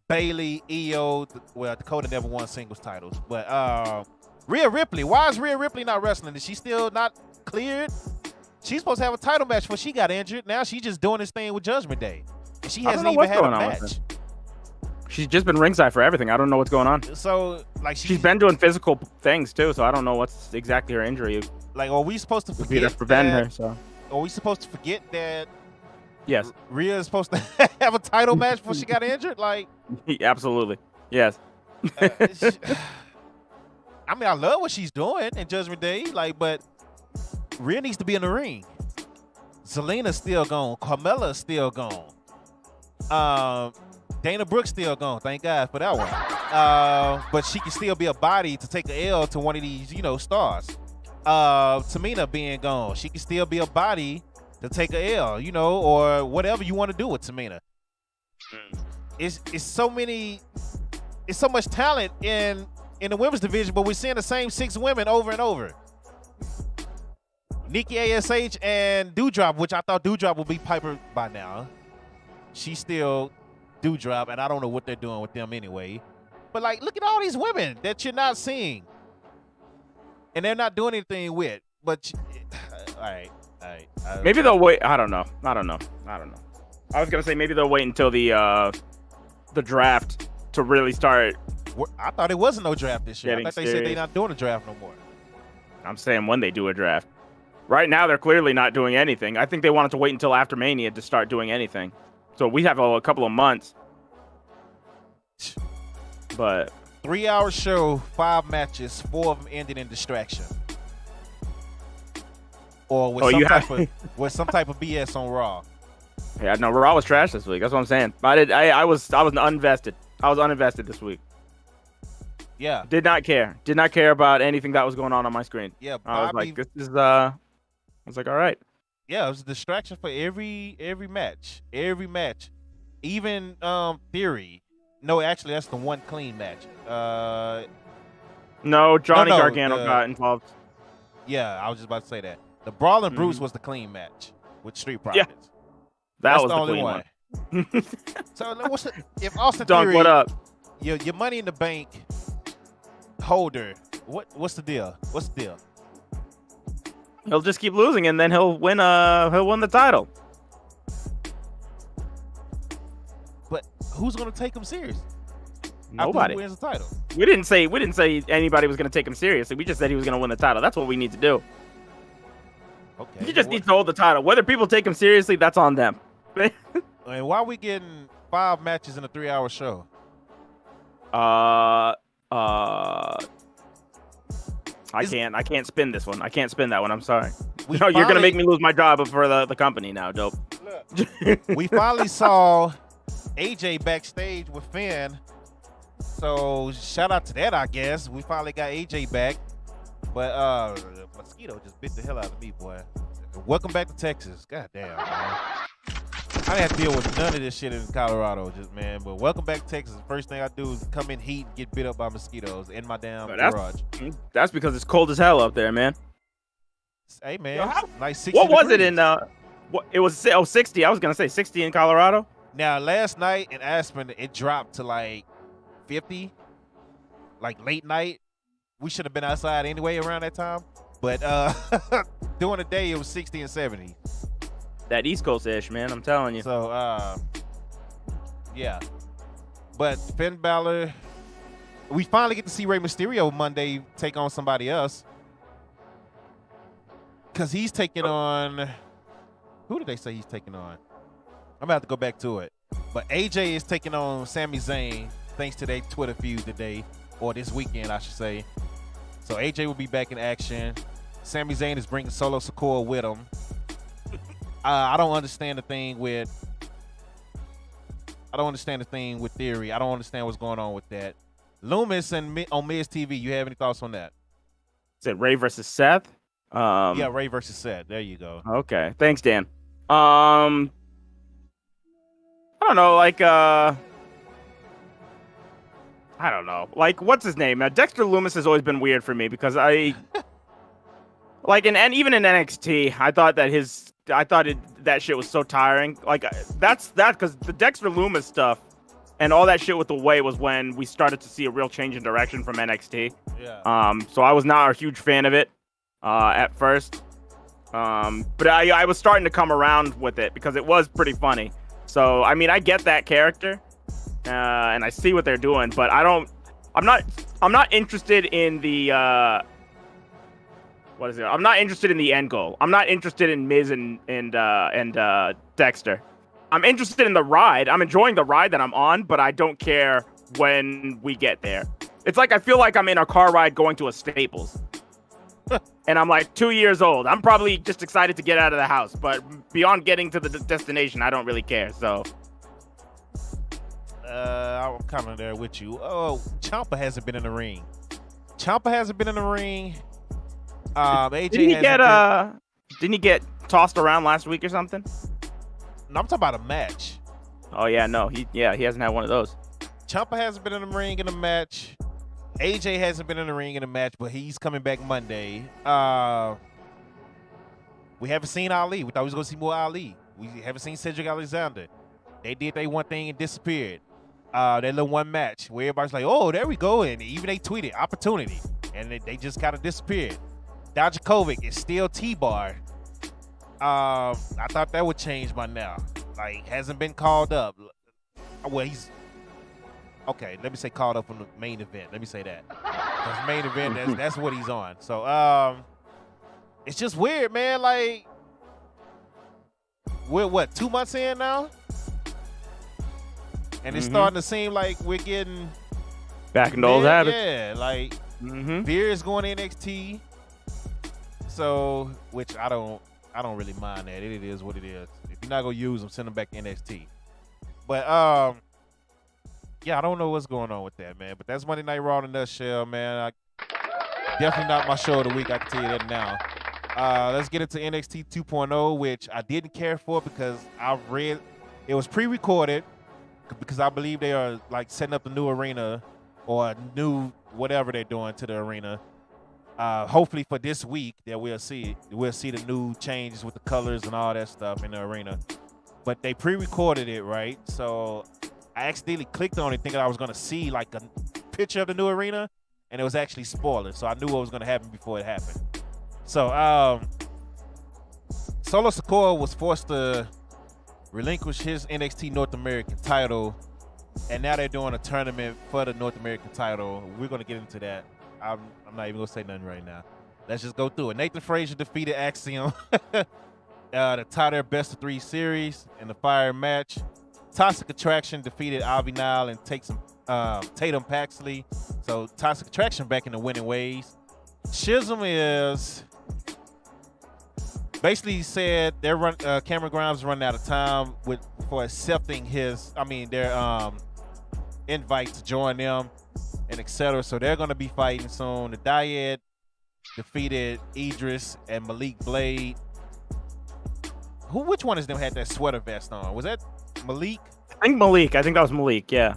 Bailey, Io. Well, Dakota never won singles titles, but Rhea Ripley. Why is Rhea Ripley not wrestling? Is she still not cleared? She's supposed to have a title match before she got injured. Now she's just doing this thing with Judgment Day, and she hasn't even had a match. She's just been ringside for everything. I don't know what's going on. So, like, she's been doing physical things too. So I don't know what's exactly her injury. Like, are we supposed to forget to prevent that? her? So are we supposed to forget that? Yes. Rhea is supposed to have a title match before she got injured? Like, absolutely. Yes. I mean, I love what she's doing in Judgment Day, like, but Rhea needs to be in the ring. Zelina's still gone. Carmella's still gone. Dana Brooke's still gone. Thank God for that one. But she can still be a body to take an L to one of these, stars. Tamina being gone, she can still be a body to take a L, or whatever you want to do with Tamina. It's so much talent in the women's division, but we're seeing the same 6 women over and over. Nikki ASH and Doudrop, which I thought Doudrop would be Piper by now. She's still Doudrop, and I don't know what they're doing with them anyway. But, like, look at all these women that you're not seeing. And they're not doing anything with. But, all right. Maybe they'll wait. I don't know. I was going to say maybe they'll wait until the draft to really start. I thought it wasn't no draft this year. I thought they said serious. they're not doing a draft no more. I'm saying when they do a draft. Right now, they're clearly not doing anything. I think they wanted to wait until after Mania to start doing anything. So we have a couple of months. But 3-hour show, 5 matches, 4 of them ended in distraction. Or with some type of BS on Raw. Yeah, no, Raw was trash this week. That's what I'm saying. I was uninvested. I was uninvested this week. Yeah. Did not care about anything that was going on my screen. Yeah, I was like, this is I was like, all right. Yeah, it was a distraction for every match. Every match. Even Theory. No, actually that's the one clean match. No, Johnny Gargano got involved. Yeah, I was just about to say that. The Brawl and Bruce was the clean match with Street Profits. Yeah. That's the the only clean one. So if Austin Dunk, Theory, what up? Your Money in the Bank holder, what's the deal? What's the deal? He'll just keep losing, and then he'll win the title. But who's gonna take him serious? Nobody. After he wins the title. We didn't say anybody was gonna take him seriously. We just said he was gonna win the title. That's what we need to do. Okay. He just needs to hold the title. Whether people take him seriously, that's on them. And why are we getting 5 matches in a 3-hour show? I can't spin this one. I can't spin that one. I'm sorry. You're gonna make me lose my job for the company now, dope. We finally saw AJ backstage with Finn. So shout out to that, I guess. We finally got AJ back. But Mosquito just bit the hell out of me, boy. Welcome back to Texas. God damn, man. I didn't have to deal with none of this shit in Colorado, man. But welcome back to Texas. The first thing I do is come in heat and get bit up by mosquitoes in my damn garage. That's because it's cold as hell up there, man. Hey, man. Nice 60 What was degrees. it in? It was 60. I was gonna say 60 in Colorado. Now, last night in Aspen, it dropped to like 50, like late night. We should have been outside anyway around that time. But during the day, it was 60 and 70. That East Coast ish, man. I'm telling you. So, yeah. But Finn Balor, we finally get to see Rey Mysterio Monday take on somebody else. Because he's taking on, who did they say he's taking on? I'm going to have to go back to it. But AJ is taking on Sami Zayn thanks to their Twitter feud today, or this weekend, I should say. So AJ will be back in action. Sami Zayn is bringing Solo Sikoa with him. I don't understand the thing with Theory. I don't understand what's going on with that. Loomis and on Miz TV, you have any thoughts on that? Is it Ray versus Seth? Yeah, Ray versus Seth. There you go. Okay. Thanks, Dan. I don't know, like I don't know. Like, what's his name? Dexter Loomis has always been weird for me because I like and even in NXT, I thought that shit was so tiring. Like that's because the Dexter Loomis stuff and all that shit with the way was when we started to see a real change in direction from NXT. Yeah. So I was not a huge fan of it at first. But I was starting to come around with it because it was pretty funny. So I mean, I get that character. And I see what they're doing, but I'm not interested in the what is it? I'm not interested in the end goal. I'm not interested in Miz and Dexter. I'm interested in the ride. I'm enjoying the ride that I'm on, but I don't care when we get there. It's like I feel like I'm in a car ride going to a Staples. And I'm like 2 years old. I'm probably just excited to get out of the house, but beyond getting to the destination, I don't really care. So I'm kind of there with you. Oh, Ciampa hasn't been in the ring. AJ didn't he get tossed around last week or something? No, I'm talking about a match. Oh yeah, no, he hasn't had one of those. Ciampa hasn't been in the ring in a match. AJ hasn't been in the ring in a match, but he's coming back Monday. We haven't seen Ali. We thought we was gonna see more Ali. We haven't seen Cedric Alexander. They did their one thing and disappeared. That little one match where everybody's like, oh, there we go. And even they tweeted opportunity. And they just kind of disappeared. Dijakovic is still T-bar. I thought that would change by now. Like, hasn't been called up. Well, he's okay. Let me say called up from the main event. Let me say that. Because main event, that's what he's on. So, it's just weird, man. Like, we're what, 2 months in now? And it's starting to seem like we're getting back in old habits. Yeah, like Beer is going to NXT. So, which I don't really mind that. It is what it is. If you're not gonna use them, send them back to NXT. But yeah, I don't know what's going on with that, man. But that's Monday Night Raw in a nutshell, man. Definitely not my show of the week. I can tell you that now. Let's get into NXT 2.0, which I didn't care for because I read it was pre-recorded because I believe they are like setting up a new arena or a new whatever they're doing to the arena. Hopefully for this week that we'll see the new changes with the colors and all that stuff in the arena. But they pre-recorded it, right? So I accidentally clicked on it thinking I was going to see like a picture of the new arena, and it was actually spoilers. So I knew what was going to happen before it happened. So Solo Sikoa was forced to relinquish his NXT North American title, and now they're doing a tournament for the North American title. We're going to get into that. I'm not even going to say nothing right now. Let's just go through it. Nathan Frazier defeated Axiom to tie their best of 3 series in the fire match. Toxic Attraction defeated Avi Nile and takes Tatum Paxley. So Toxic Attraction back in the winning ways. Schism is basically said Cameron Grimes running out of time for accepting their invite to join them and etc. So they're going to be fighting soon. The Dyad defeated Idris and Malik Blade. Which one of them had that sweater vest on? Was that Malik? I think that was Malik. Yeah.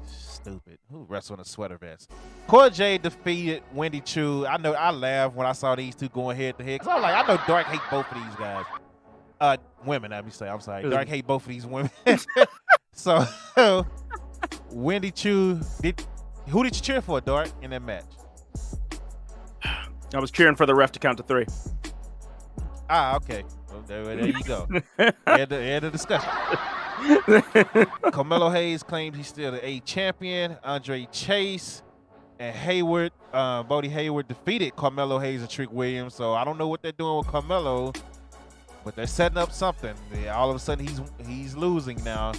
Stupid. Who wrestled in a sweater vest? Cora Jade defeated Wendy Chu. I know I laughed when I saw these two going head to head because I was like, I know Dark hate both of these guys. Women, I'm sorry. Dark hate both of these women. So Wendy Chu, who did you cheer for, Dark, in that match? I was cheering for the ref to count to 3. Okay. Well, there you go. End of discussion. Carmelo Hayes claims he's still the A champion. Andre Chase and Hayward, Bodie Hayward defeated Carmelo Hayes and Trick Williams. So I don't know what they're doing with Carmelo, but they're setting up something. Yeah, all of a sudden he's losing now.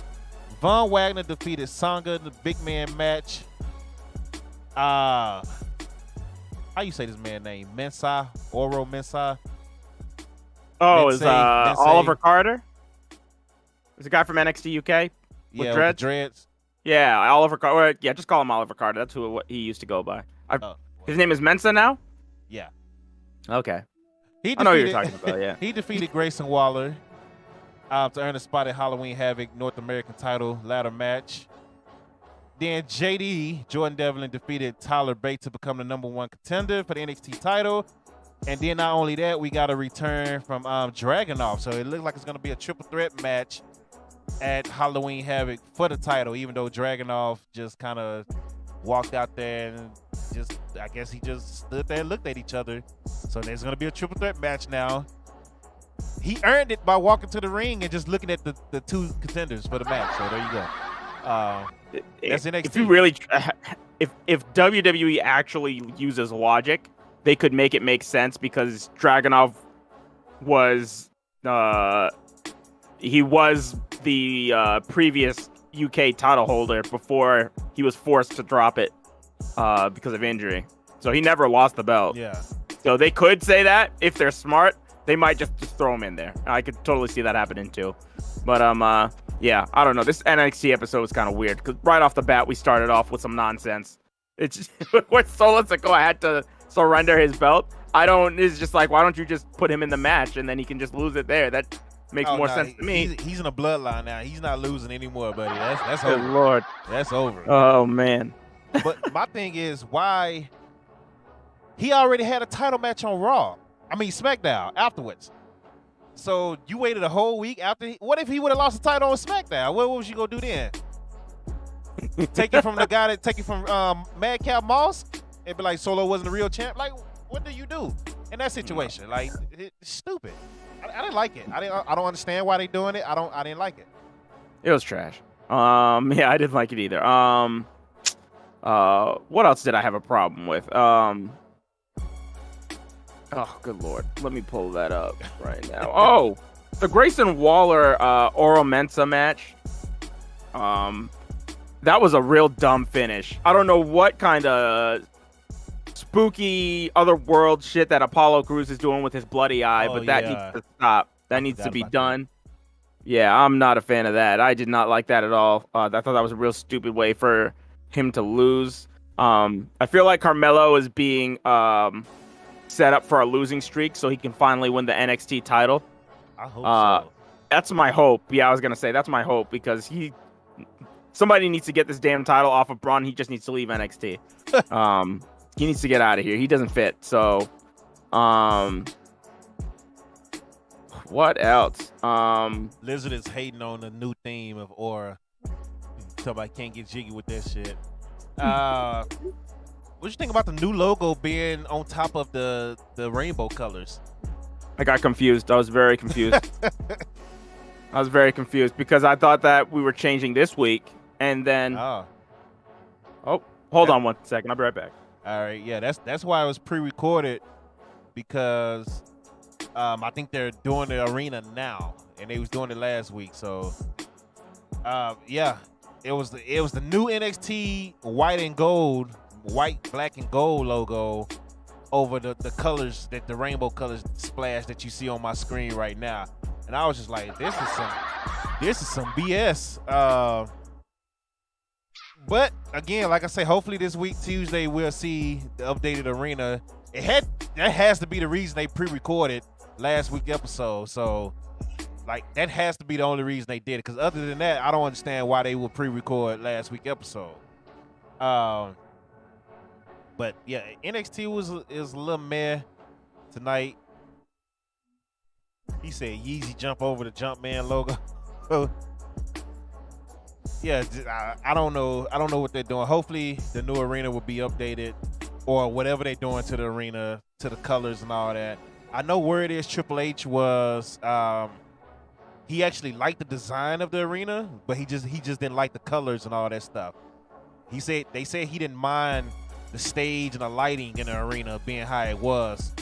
Von Wagner defeated Sanga in the big man match. How you say this man's name? Oro Mensah? Oh, is Oliver Carter? Is the guy from NXT UK with dreads? Yeah, Oliver Carter. Yeah, just call him Oliver Carter. That's what he used to go by. His name is Mensah now? Yeah. Okay. I know what you're talking about, yeah. He defeated Grayson Waller to earn a spot at Halloween Havoc North American title ladder match. Then JD, Jordan Devlin, defeated Tyler Bate to become the #1 contender for the NXT title. And then not only that, we got a return from Dragunov. So it looks like it's going to be a triple threat match at Halloween Havoc for the title, even though Dragunov just kind of walked out there and I guess he just stood there and looked at each other. So there's going to be a triple threat match now. He earned it by walking to the ring and just looking at the two contenders for the match. So there you go. That's NXT. If you really, if WWE actually uses logic, they could make it make sense because Dragunov was he was the previous UK title holder before he was forced to drop it because of injury. So he never lost the belt. Yeah. So they could say that if they're smart, they might just throw him in there. I could totally see that happening too. But yeah, I don't know. This NXT episode was kind of weird because right off the bat we started off with some nonsense. It's just, with Solo Sikoa had to surrender his belt. It's just like, why don't you just put him in the match and then he can just lose it there? That makes more sense to me. He's in a bloodline now. He's not losing anymore, buddy. That's Good over. Lord. That's over. Oh man. But my thing is, why he already had a title match on Raw. I mean SmackDown afterwards. So you waited a whole week after. What if he would have lost the title on SmackDown? What was you gonna do then? Take it from the guy that take it from Madcap Moss and be like Solo wasn't the real champ. Like, what do you do in that situation? Like, it's stupid. I didn't like it. I don't understand why they doing it. I didn't like it. It was trash. Yeah, I didn't like it either. What else did I have a problem with? Oh, good Lord. Let me pull that up right now. Oh, the Grayson Waller Oro Mensah match. That was a real dumb finish. I don't know what kind of spooky otherworld shit that Apollo Crews is doing with his bloody eye, but that needs to stop. That needs to be done. Yeah, I'm not a fan of that. I did not like that at all. I thought that was a real stupid way for him to lose. I feel like Carmelo is being set up for a losing streak so he can finally win the NXT title. I hope so. That's my hope. Yeah, I was going to say that's my hope because somebody needs to get this damn title off of Braun. He just needs to leave NXT. He needs to get out of here. He doesn't fit. So, what else? Lizard is hating on the new theme of Aura. Somebody can't get jiggy with that shit. What you think about the new logo being on top of the rainbow colors? I got confused. I was very confused. I was very confused because I thought that we were changing this week, and then hold on 1 second. I'll be right back. All right, yeah, that's why it was pre-recorded because I think they're doing the arena now, and they was doing it last week. So, yeah, it was the new NXT white, black, and gold logo over the colors that the rainbow colors splash that you see on my screen right now, and I was just like, this is some BS. But again, like I say, hopefully this week Tuesday we'll see the updated arena. That has to be the reason they pre-recorded last week's episode. So, Like that has to be the only reason they did it. Because other than that, I don't understand why they would pre-record last week's episode. But yeah, NXT is a little meh tonight. He said Yeezy jump over the Jumpman logo. Yeah, I don't know. I don't know what they're doing. Hopefully, the new arena will be updated, or whatever they're doing to the arena, to the colors and all that. I know where it is. Triple H was. He actually liked the design of the arena, but he just didn't like the colors and all that stuff. They said he didn't mind the stage and the lighting in the arena being how it was,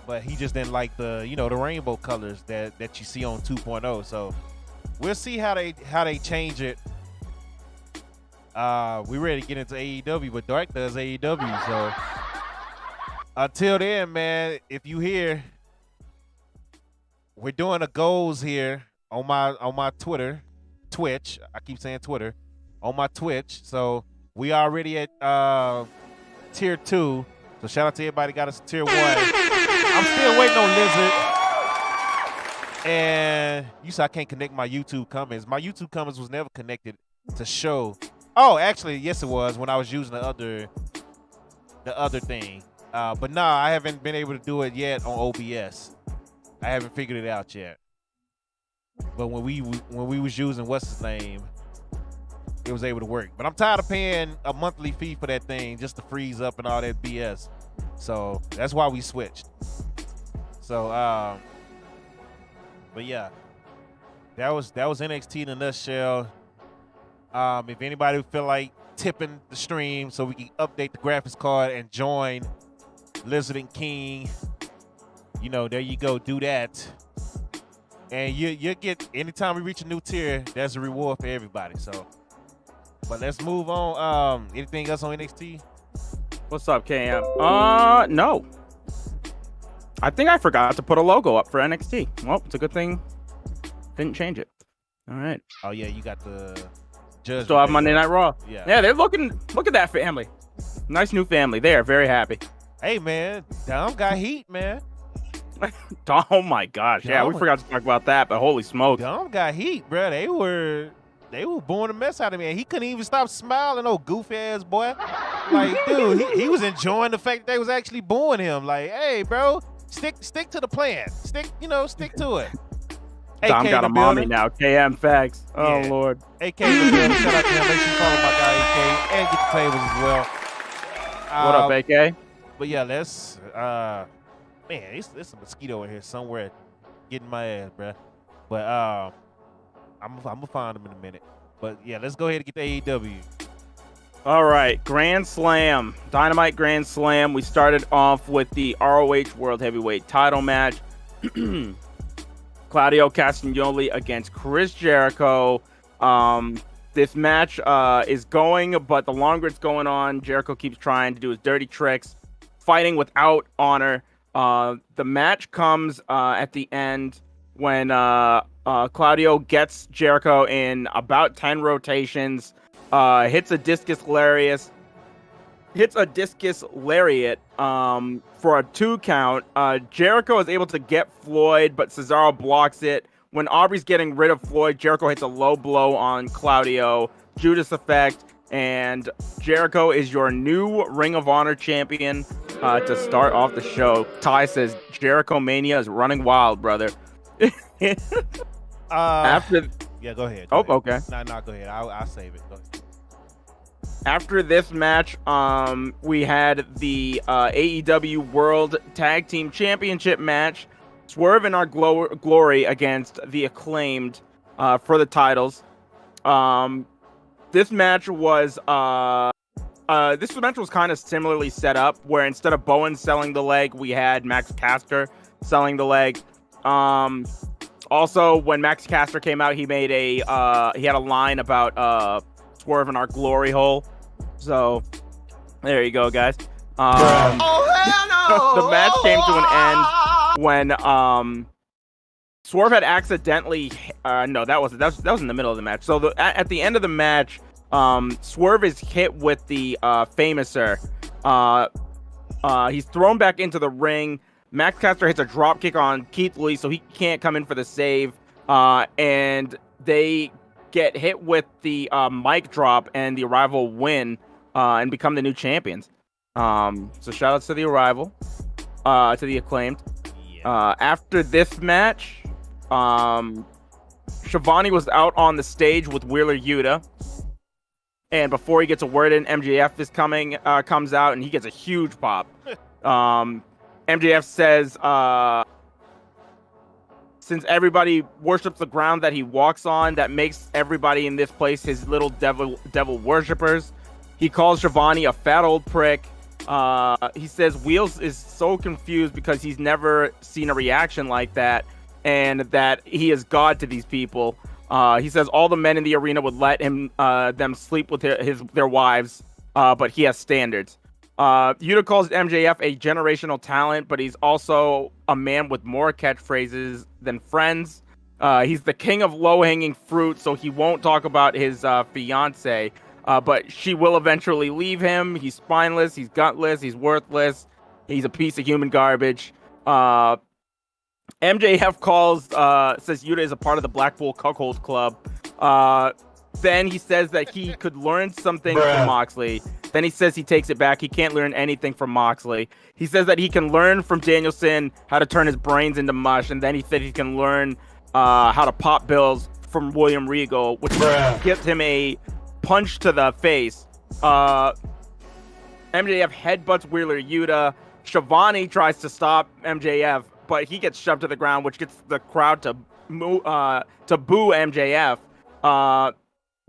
but he just didn't like the the rainbow colors that you see on 2.0. So we'll see how they change it. We ready to get into AEW, but Dark does AEW. So until then, man, if you hear, we're doing the goals here on my Twitch. I keep saying Twitter. On my Twitch. So we already at tier 2. So shout out to everybody got us tier 1. I'm still waiting on Lizard. And you said I can't connect my YouTube comments. My YouTube comments was never connected to show. Oh, actually, yes it was when I was using the other thing. But nah, I haven't been able to do it yet on OBS. I haven't figured it out yet. But when we was using what's his name, it was able to work. But I'm tired of paying a monthly fee for that thing just to freeze up and all that BS. So that's why we switched. So but yeah, that was NXT in a nutshell. If anybody feel like tipping the stream so we can update the graphics card and join Lizard and King, there you go, do that. And you get, anytime we reach a new tier, there's a reward for everybody. So, but let's move on. Anything else on NXT? What's up, KM? No. I think I forgot to put a logo up for NXT. Well, it's a good thing. Didn't change it. All right. Oh yeah, you got the Judgment. Still have Monday Night Raw. Yeah. Yeah, they're looking. Look at that family. Nice new family. They are very happy. Hey man, Dom got heat, man. Oh my gosh. Yeah, we forgot to talk about that, but holy smokes. Dom got heat, bro. They were booing the mess out of me. And he couldn't even stop smiling, old goofy ass boy. Like, dude, he was enjoying the fact that they was actually booing him. Like, hey, bro, stick to the plan. Stick to it. Dom got a mommy now. KM facts. Oh Yeah. Lord. AK in the building. Shout out to him. Make sure you follow my guy AK and get the favors as well. What up, AK? But yeah, let's man, there's a mosquito in here somewhere getting my ass, bruh. But I'm gonna find him in a minute. But yeah, let's go ahead and get the AEW. All right, Grand Slam, Dynamite Grand Slam. We started off with the ROH World Heavyweight Title match. Claudio Castagnoli against Chris Jericho. This match is going, but the longer it's going on, Jericho keeps trying to do his dirty tricks, fighting without honor. The match comes at the end when Claudio gets Jericho in about 10 rotations, hits a discus lariat for a 2 count. Jericho is able to get Floyd, but Cesaro blocks it. When Aubrey's getting rid of Floyd, Jericho hits a low blow on Claudio, Judas effect, and Jericho is your new Ring of Honor champion to start off the show. Ty says Jericho Mania is running wild, brother. After yeah, go ahead. Okay. No, go ahead. I'll save it. Go ahead. After this match, we had the AEW World Tag Team Championship match. Swerve in Our Glory against the Acclaimed for the titles. This match was kind of similarly set up, where instead of Bowen selling the leg, we had Max Caster selling the leg. Also, when Max Caster came out, he made he had a line about Swerve in Our Glory hole. So there you go, guys. Oh hell no! The match came to an end when Swerve had accidentally that was in the middle of the match. So at the end of the match, Swerve is hit with the Famouser. He's thrown back into the ring. Max Caster hits a drop kick on Keith Lee, so he can't come in for the save. and they get hit with the mic drop, and the Arrival win and become the new champions. So shout outs to the Arrival, to the Acclaimed. After this match, Shivani was out on the stage with Wheeler Yuta. And before he gets a word in, MJF is comes out, and he gets a huge pop. MJF says, since everybody worships the ground that he walks on, that makes everybody in this place his little devil worshippers. He calls Shivani a fat old prick. He says Wheels is so confused because he's never seen a reaction like that, and that he is God to these people. He says all the men in the arena would let them sleep with their wives, but he has standards. Yuta calls MJF a generational talent, but he's also a man with more catchphrases than friends. He's the king of low-hanging fruit, so he won't talk about his fiance, but she will eventually leave him. He's spineless, he's gutless, he's worthless, he's a piece of human garbage. MJF says Yuta is a part of the Blackpool Cuckold Club. Then he says that he could learn something from Moxley. Then he says he takes it back. He can't learn anything from Moxley. He says that he can learn from Danielson how to turn his brains into mush. And then he said he can learn how to pop bills from William Regal, which gives him a punch to the face. MJF headbutts Wheeler Yuta. Shivani tries to stop MJF, but he gets shoved to the ground, which gets the crowd to boo MJF.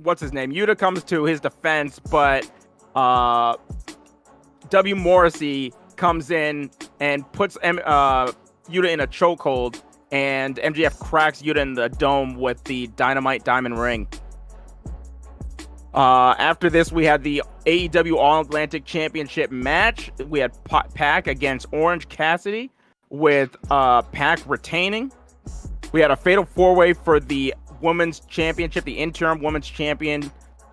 What's his name? Yuta comes to his defense, but W. Morrissey comes in and puts Yuta in a chokehold, and MJF cracks Yuta in the dome with the Dynamite Diamond Ring. After this, we had the AEW All-Atlantic Championship match. We had Pac against Orange Cassidy, with Pac retaining. We had a fatal four-way for the women's championship, the interim women's champion.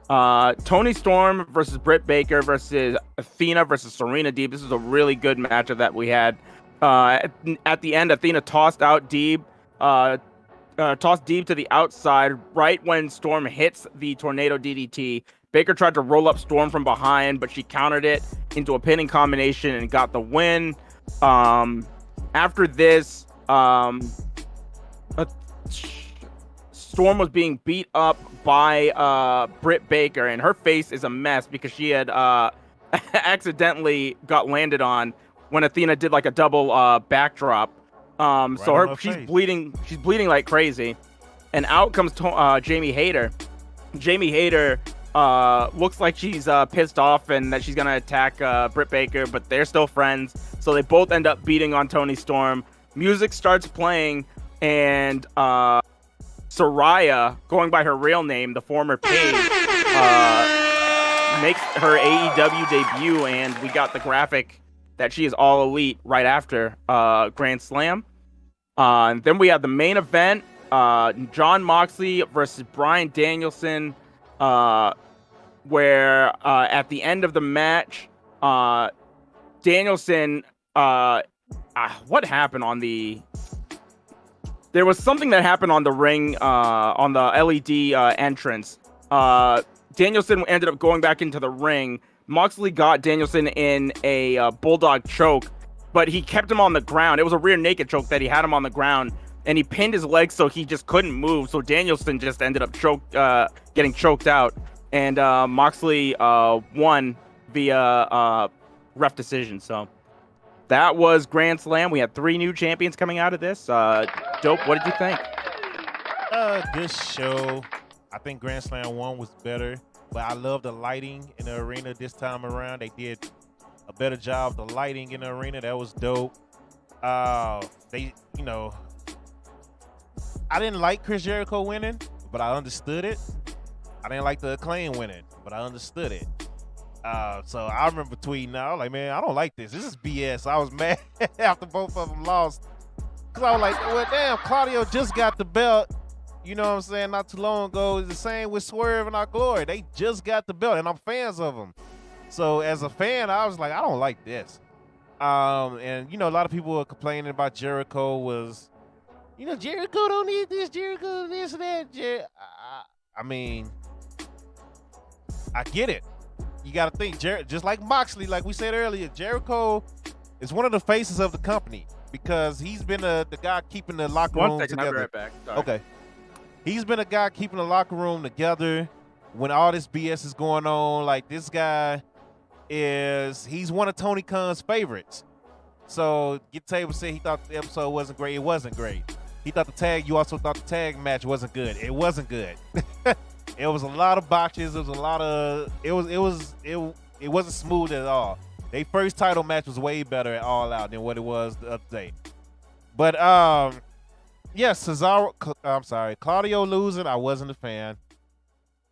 Toni Storm versus Britt Baker versus Athena versus Serena Deeb. This is a really good matchup that we had. At the end, Athena tossed Deeb to the outside right when Storm hits the tornado DDT. Baker tried to roll up Storm from behind, but she countered it into a pinning combination and got the win. After this, Storm was being beat up by Britt Baker, and her face is a mess because she had accidentally got landed on when Athena did like a double backdrop. So she's bleeding like crazy, and out comes Jamie Hayter. Jamie Hayter looks like she's pissed off and that she's gonna attack Britt Baker, but they're still friends. So they both end up beating on Toni Storm. Music starts playing, and Saraya, going by her real name, the former Paige, makes her AEW debut, and we got the graphic that she is all elite right after Grand Slam. And then we had the main event, Jon Moxley versus Bryan Danielson, where at the end of the match, Danielson, what happened on the... There was something that happened on the ring, on the LED entrance. Danielson ended up going back into the ring. Moxley got Danielson in a bulldog choke, but he kept him on the ground. It was a rear naked choke that he had him on the ground, and he pinned his legs so he just couldn't move. So Danielson just ended up getting choked out, and Moxley won via ref decision. So that was Grand Slam. We had 3 new champions coming out of this. Dope, what did you think? Good show. I think Grand Slam 1 was better, but I love the lighting in the arena this time around. They did a better job of the lighting in the arena. That was dope. I didn't like Chris Jericho winning, but I understood it. I didn't like the Acclaim winning, but I understood it. So I remember tweeting out, like, man, I don't like this. This is BS. I was mad after both of them lost. Because I was like, well, damn, Claudio just got the belt. You know what I'm saying? Not too long ago. It's the same with Swerve and Our Glory. They just got the belt, and I'm fans of them. So as a fan, I was like, I don't like this. And, a lot of people were complaining about Jericho was Jericho don't need this, Jericho this and that. I mean, I get it. You got to think, just like Moxley, like we said earlier, Jericho is one of the faces of the company because he's been the guy keeping the locker room together. I'll be right back. Sorry. Okay. He's been a guy keeping the locker room together when all this BS is going on. Like, this guy he's one of Tony Khan's favorites. So, Get Table said he thought the episode wasn't great. It wasn't great. He thought you also thought the tag match wasn't good. It wasn't good. It was a lot of botches. It was a lot of it wasn't smooth at all. Their first title match was way better at All Out than what it was the other day. But Claudio losing, I wasn't a fan.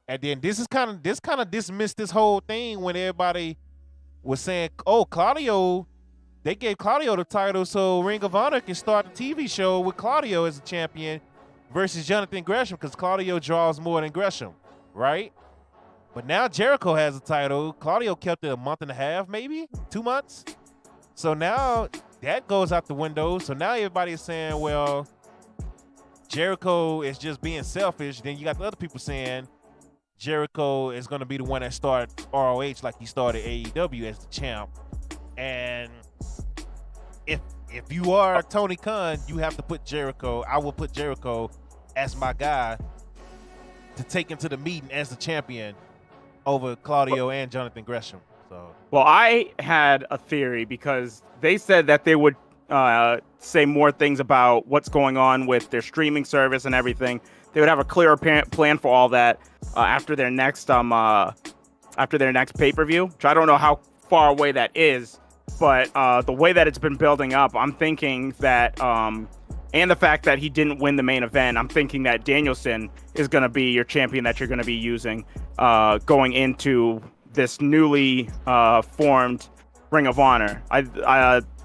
And then this kind of dismissed this whole thing when everybody was saying, "Oh, Claudio, they gave Claudio the title so Ring of Honor can start the TV show with Claudio as a champion versus Jonathan Gresham because Claudio draws more than Gresham, right?" But now Jericho has a title. Claudio kept it a month and a half, maybe 2 months. So now that goes out the window. So now everybody is saying, well, Jericho is just being selfish. Then you got the other people saying Jericho is going to be the one that started ROH like he started AEW as the champ. And if you are Tony Khan, you have to put Jericho. I will put Jericho as my guy to take him to the meeting as the champion over Claudio and Jonathan Gresham. So, well, I had a theory because they said that they would say more things about what's going on with their streaming service and everything. They would have a clearer plan for all that after their next pay-per-view, which I don't know how far away that is. But the way that it's been building up, I'm thinking that, and the fact that he didn't win the main event, I'm thinking that Danielson is going to be your champion that you're going to be using going into this newly formed Ring of Honor.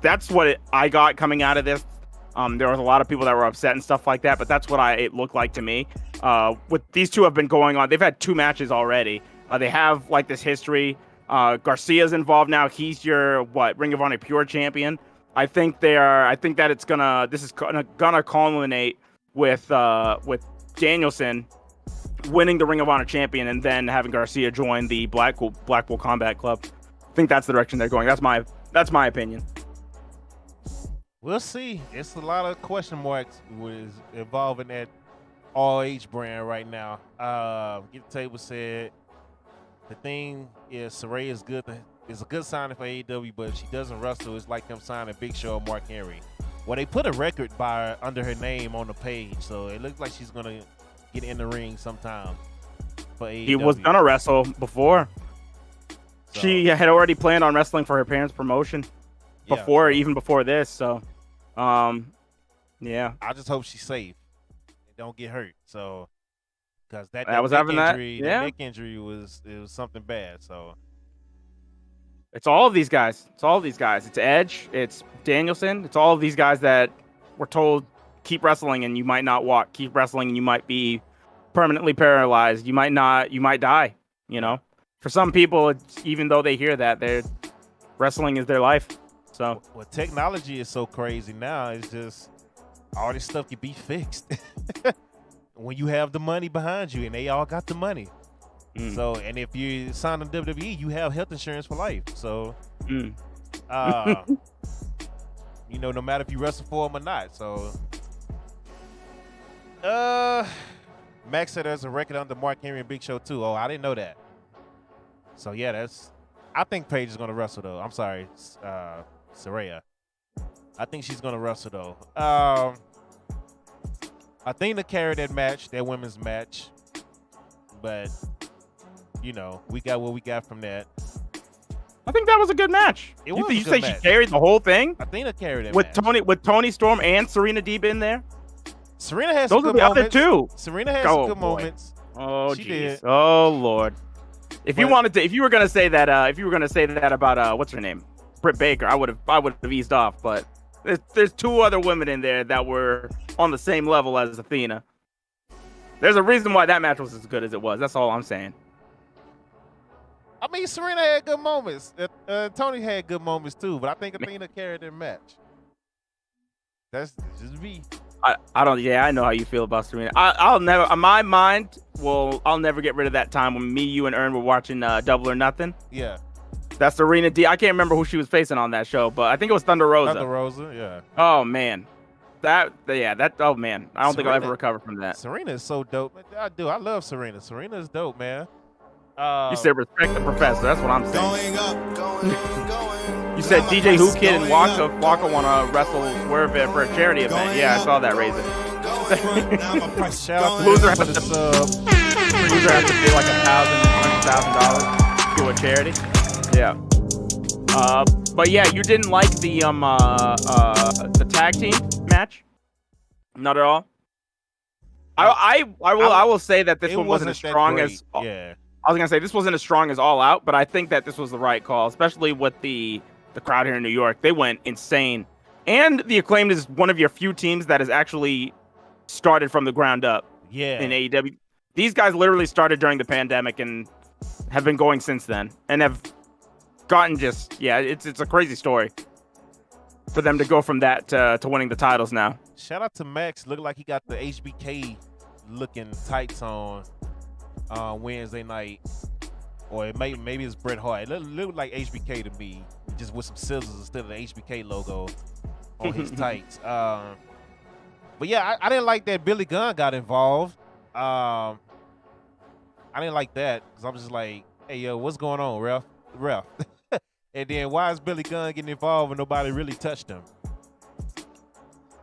That's what I got coming out of this. There was a lot of people that were upset and stuff like that, but that's what it looked like to me. With these two have been going on, they've had 2 matches already. They have like this history. Garcia's involved now. He's your Ring of Honor Pure champion. I think that this is gonna culminate with Danielson winning the Ring of Honor champion and then having Garcia join the Blackpool Combat Club. I think that's the direction they're going. That's my opinion. We'll see. It's a lot of question marks with involving that ROH brand right now. Get the Table said the thing is Saraya is good. It's a good signing for AEW, but if she doesn't wrestle, it's like them signing Big Show or Mark Henry. Well, they put a record by under her name on the page, so it looks like she's gonna get in the ring sometime for AEW. He was gonna wrestle before. So, she had already planned on wrestling for her parents' promotion even before this. So, yeah. I just hope she's safe and don't get hurt. So, because that neck injury was something bad. So. It's all of these guys. It's Edge. It's Danielson. It's all of these guys that were told, keep wrestling and you might not walk. Keep wrestling and you might be permanently paralyzed. You might die. You know, for some people, even though they hear that, wrestling is their life. So, well, technology is so crazy now. It's just all this stuff can be fixed when you have the money behind you, and they all got the money. So, and if you sign on WWE, you have health insurance for life. So, you know, no matter if you wrestle for them or not. So, Max said there's a record under Mark Henry and Big Show too. Oh, I didn't know that. So yeah, I think Paige is gonna wrestle though. I'm sorry, Saraya. I think she's gonna wrestle though. Athena carried that women's match, but. You know, we got what we got from that. I think that was a good match. You say she carried the whole thing? Athena carried it with Tony Storm and Serena Deeb in there. Serena has some good moments. Those are the other two. Serena has some good moments. Oh jeez. Oh lord. If you were gonna say that about what's her name, Britt Baker, I would have eased off. But there's 2 other women in there that were on the same level as Athena. There's a reason why that match was as good as it was. That's all I'm saying. I mean, Serena had good moments. Tony had good moments too, but I think Athena carried their match. That's just me. I don't. Yeah, I know how you feel about Serena. I'll never. On my mind, I'll never get rid of that time when me, you, and Ern were watching Double or Nothing. Yeah. That's Serena D. I can't remember who she was facing on that show, but I think it was Thunder Rosa. Thunder Rosa, yeah. Oh man, oh man, I don't think I'll ever recover from that. Serena is so dope. I love Serena. Serena is dope, man. You said respect the professor. That's what I'm saying. Going. You said DJ Who Kid and Waka want to wrestle Swerve for a charity event. Yeah, I saw that, Razor. Shout out to Loser has the sub. Loser has to pay like $1,000 to a charity. Yeah. But yeah, you didn't like the tag team match? Not at all. I will say that this one wasn't as strong as. Yeah. I was gonna say this wasn't as strong as All Out, but I think that this was the right call, especially with the crowd here in New York. They went insane, and the Acclaimed is one of your few teams that has actually started from the ground up. Yeah. In AEW, these guys literally started during the pandemic and have been going since then, and have gotten it's a crazy story for them to go from that to winning the titles now. Shout out to Max. Looked like he got the HBK looking tights on Wednesday night, or maybe it's Bret Hart. It looked like HBK to me, just with some scissors instead of the HBK logo on his tights. But yeah, I didn't like that Billy Gunn got involved. I didn't like that because I'm just like, hey yo, what's going on, ref? And then why is Billy Gunn getting involved when nobody really touched him?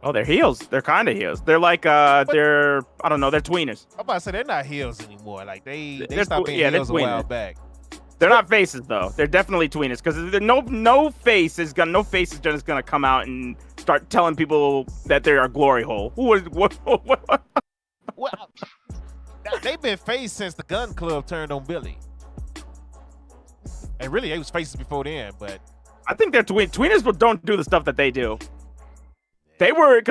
Oh, they're heels. They're kind of heels. They're like they're tweeners. I'm about to say they're not heels anymore. Like they They're stopped being heels a while back. They're not faces though. They're definitely tweeners because no face is just gonna come out and start telling people that they're a glory hole. What? Well, they've been face since the Gun Club turned on Billy. And really, they was faces before then, but I think they're tweeners don't do the stuff that they do. They were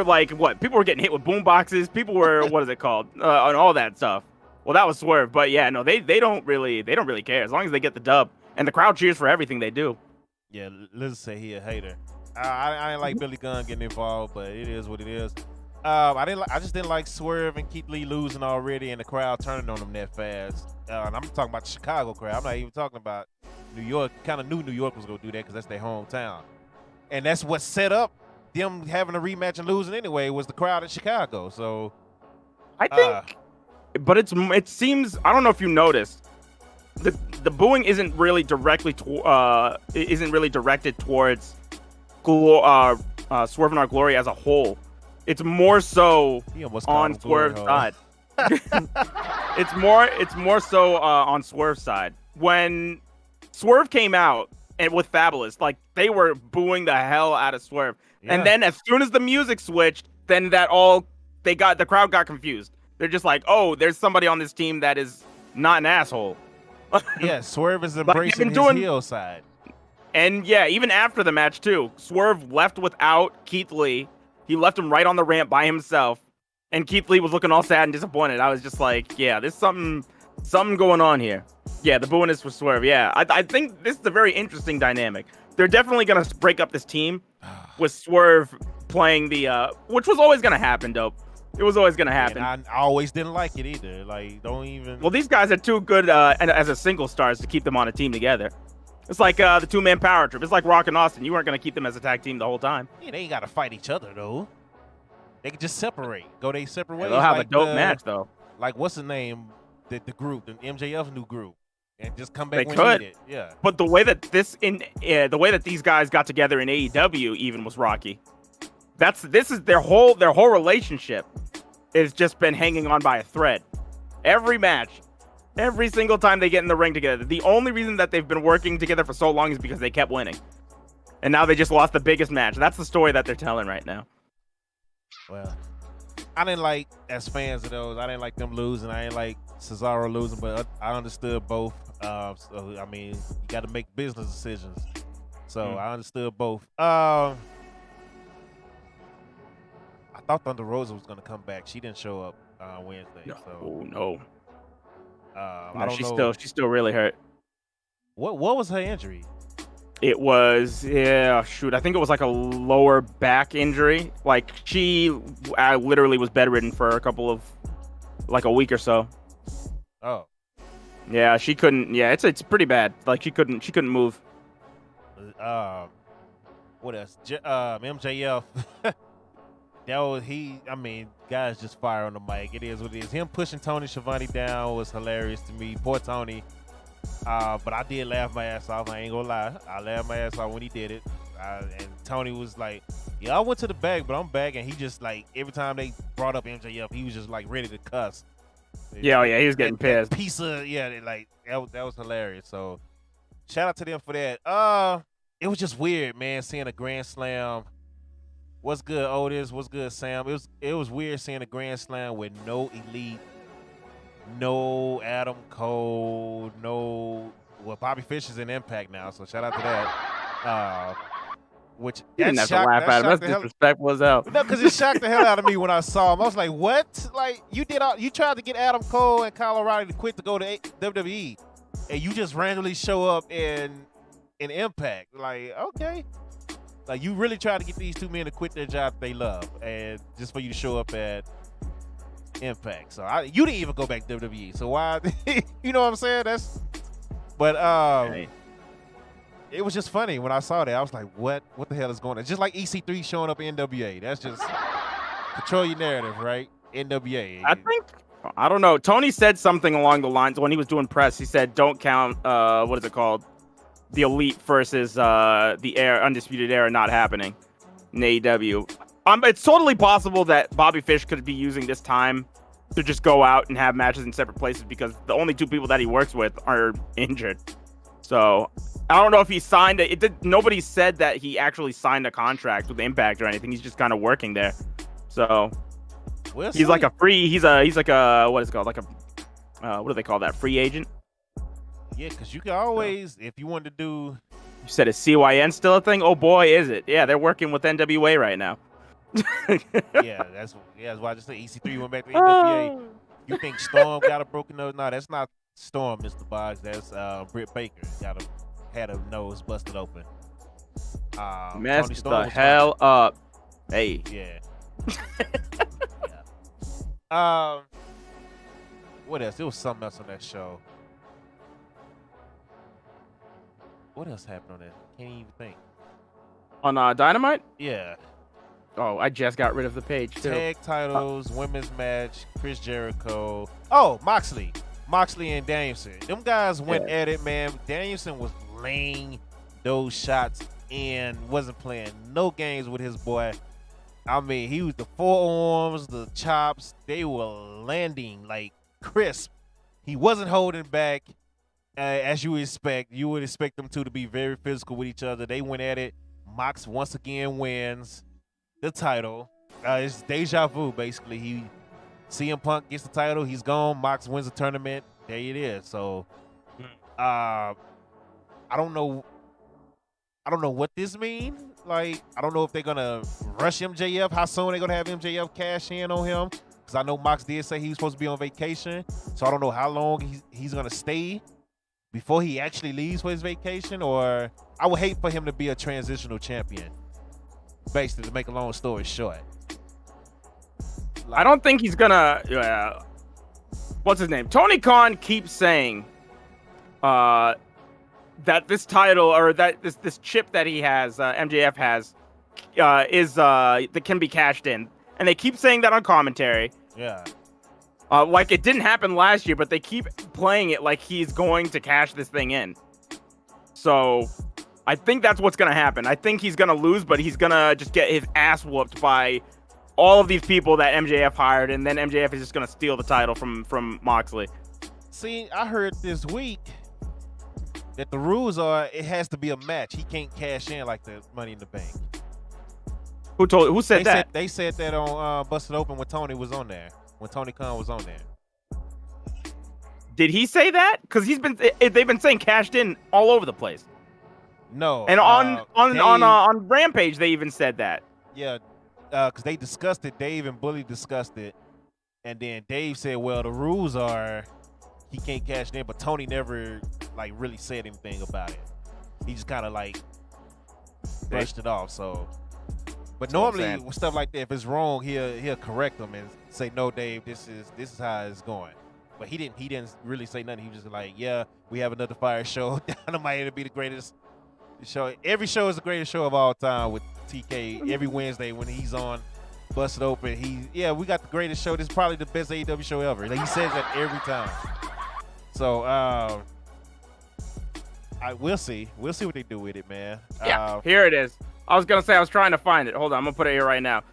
like what? People were getting hit with boom boxes. People were what is it called? And all that stuff. Well, that was Swerve, but yeah, no, they don't really care as long as they get the dub and the crowd cheers for everything they do. Yeah, Liz say he a hater. I didn't like Billy Gunn getting involved, but it is what it is. I just didn't like Swerve and Keith Lee losing already, and the crowd turning on them that fast. And I'm talking about the Chicago crowd. I'm not even talking about New York. Kind of knew New York was gonna do that because that's their hometown, and that's what set up them having a rematch and losing anyway. Was the crowd in Chicago? So I think, but it seems I don't know if you noticed the booing isn't really directly directed towards Swerve and Our Glory as a whole. It's more so on Swerve's side. It's more so on Swerve's side. When Swerve came out and with Fabulous, like they were booing the hell out of Swerve. Yeah. And then as soon as the music switched, then the crowd got confused. They're just like, oh, there's somebody on this team that is not an asshole. Yeah, Swerve is embracing his heel side. And yeah, even after the match too, Swerve left without Keith Lee. He left him right on the ramp by himself. And Keith Lee was looking all sad and disappointed. I was just like, yeah, there's something going on here. Yeah, the booing is for Swerve. Yeah, I think this is a very interesting dynamic. They're definitely going to break up this team with Swerve playing which was always going to happen, dope. It was always going to happen. And I always didn't like it either. Like, don't even. Well, these guys are too good as a single stars to keep them on a team together. It's like the two-man power trip. It's like Rock and Austin. You weren't going to keep them as a tag team the whole time. Yeah, they ain't got to fight each other, though. They can just separate. Go their separate ways. They'll have a dope match, though. Like, what's the name? The group, the MJF new group. And just come back when needed. Yeah. But the way that these guys got together in AEW even was rocky. This is their whole relationship has just been hanging on by a thread. Every match, every single time they get in the ring together. The only reason that they've been working together for so long is because they kept winning. And now they just lost the biggest match. That's the story that they're telling right now. Well, I didn't like, as fans of those, I didn't like them losing. I didn't like Cesaro losing, but I understood both. So, I mean, you got to make business decisions. So I understood both. I thought Thunder Rosa was going to come back. She didn't show up Wednesday. No. So. Oh, no. I don't know. She's still really hurt. What was her injury? It was, yeah, shoot. I think it was like a lower back injury. Like she literally was bedridden for like a week or so. Oh. Yeah, she couldn't. Yeah, it's pretty bad. Like she couldn't move. What else? MJF. That was he. I mean, guys just fire on the mic. It is what it is. Him pushing Tony Schiavone down was hilarious to me. Poor Tony. But I did laugh my ass off. I ain't gonna lie. I laughed my ass off when he did it. And Tony was like, "Yeah, I went to the back, but I'm back." And he just like every time they brought up MJF, he was just like ready to cuss. Yeah, he was getting pissed. Piece of that was hilarious. So shout out to them for that. It was just weird, man, seeing a Grand Slam. What's good, Otis? What's good, Sam? It was weird seeing a Grand Slam with no Elite, no Adam Cole, no. Well, Bobby Fish is in Impact now, so shout out to that. Which You didn't have to laugh at him. That's disrespectful as hell. No, because it shocked the hell out of me when I saw him. I was like, "What? Like you tried to get Adam Cole and Kyle O'Reilly to quit to go to WWE, and you just randomly show up in Impact? Like, okay." Like, you really try to get these two men to quit their job they love, and just for you to show up at Impact. So you didn't even go back to WWE. So why? You know what I'm saying? But it was just funny when I saw that. I was like, what the hell is going on? Just like EC3 showing up in NWA. That's just control your narrative, right? NWA. I don't know. Tony said something along the lines when he was doing press. He said, "Don't count. What is it called? The Elite versus the Undisputed Era not happening in AEW." It's totally possible that Bobby Fish could be using this time to just go out and have matches in separate places because the only two people that he works with are injured. So I don't know if he signed it. Nobody said that he actually signed a contract with Impact or anything. He's just kind of working there. So he's like a free. He's like a what is it called? Like a what do they call that? Free agent. Yeah, because you can always, if you wanted to do... You said, is CYN still a thing? Oh, boy, is it. Yeah, they're working with NWA right now. yeah, that's why I just said EC3 went back to NWA. You think Storm got a broken nose? No, that's not Storm, Mr. Boggs. That's Britt Baker. Had a nose busted open. Messed the hell up. Hey. Yeah. Yeah. What else? There was something else on that show. What else happened on that? Can't even think. On Dynamite? Yeah. Oh, I just got rid of the page, too. Tag titles, women's match, Chris Jericho. Oh, Moxley and Danielson. Them guys went at it, man. Danielson was laying those shots and wasn't playing no games with his boy. I mean, he was the forearms, the chops. They were landing like crisp. He wasn't holding back. As you would expect them two to be very physical with each other. They went at it. Mox once again wins the title. It's deja vu, basically. CM Punk gets the title. He's gone. Mox wins the tournament. There it is. So, I don't know what this means. Like, I don't know if they're gonna rush MJF. How soon they're gonna have MJF cash in on him? Because I know Mox did say he was supposed to be on vacation. So I don't know how long he's gonna stay before he actually leaves for his vacation, or I would hate for him to be a transitional champion. Basically, to make a long story short. I don't think he's gonna. What's his name? Tony Khan keeps saying that this title or that this chip that he has, MJF has, that can be cashed in, and they keep saying that on commentary. Yeah. Like it didn't happen last year, but they keep playing it like he's going to cash this thing in. So I think that's what's going to happen. I think he's going to lose, but he's going to just get his ass whooped by all of these people that MJF hired, and then MJF is just going to steal the title from Moxley. See, I heard this week that the rules are it has to be a match. He can't cash in like the Money in the Bank. Who said that? They said that on Busted Open when Tony was on there. When Tony Khan was on there. Did he say that? Because they've been saying cashed in all over the place. No. And on Rampage they even said that. Yeah, because they discussed it. Dave and Bully discussed it, and then Dave said, "Well, the rules are he can't cash in," but Tony never like really said anything about it. he just kind of like brushed it off. So, but That's what I'm normally saying. with stuff like that, if it's wrong, he'll correct them and say, "No, Dave, this is how it's going." But he didn't really say nothing. He was just like, "Yeah, we have another fire show. Dynamite to be the greatest show. Every show is the greatest show of all time with TK. Every Wednesday when he's on." Busted open. We got the greatest show. This is probably the best AEW show ever. Like, he says that every time. So we'll see. We'll see what they do with it, man. Yeah, here it is. I was gonna say I was trying to find it. Hold on, I'm gonna put it here right now.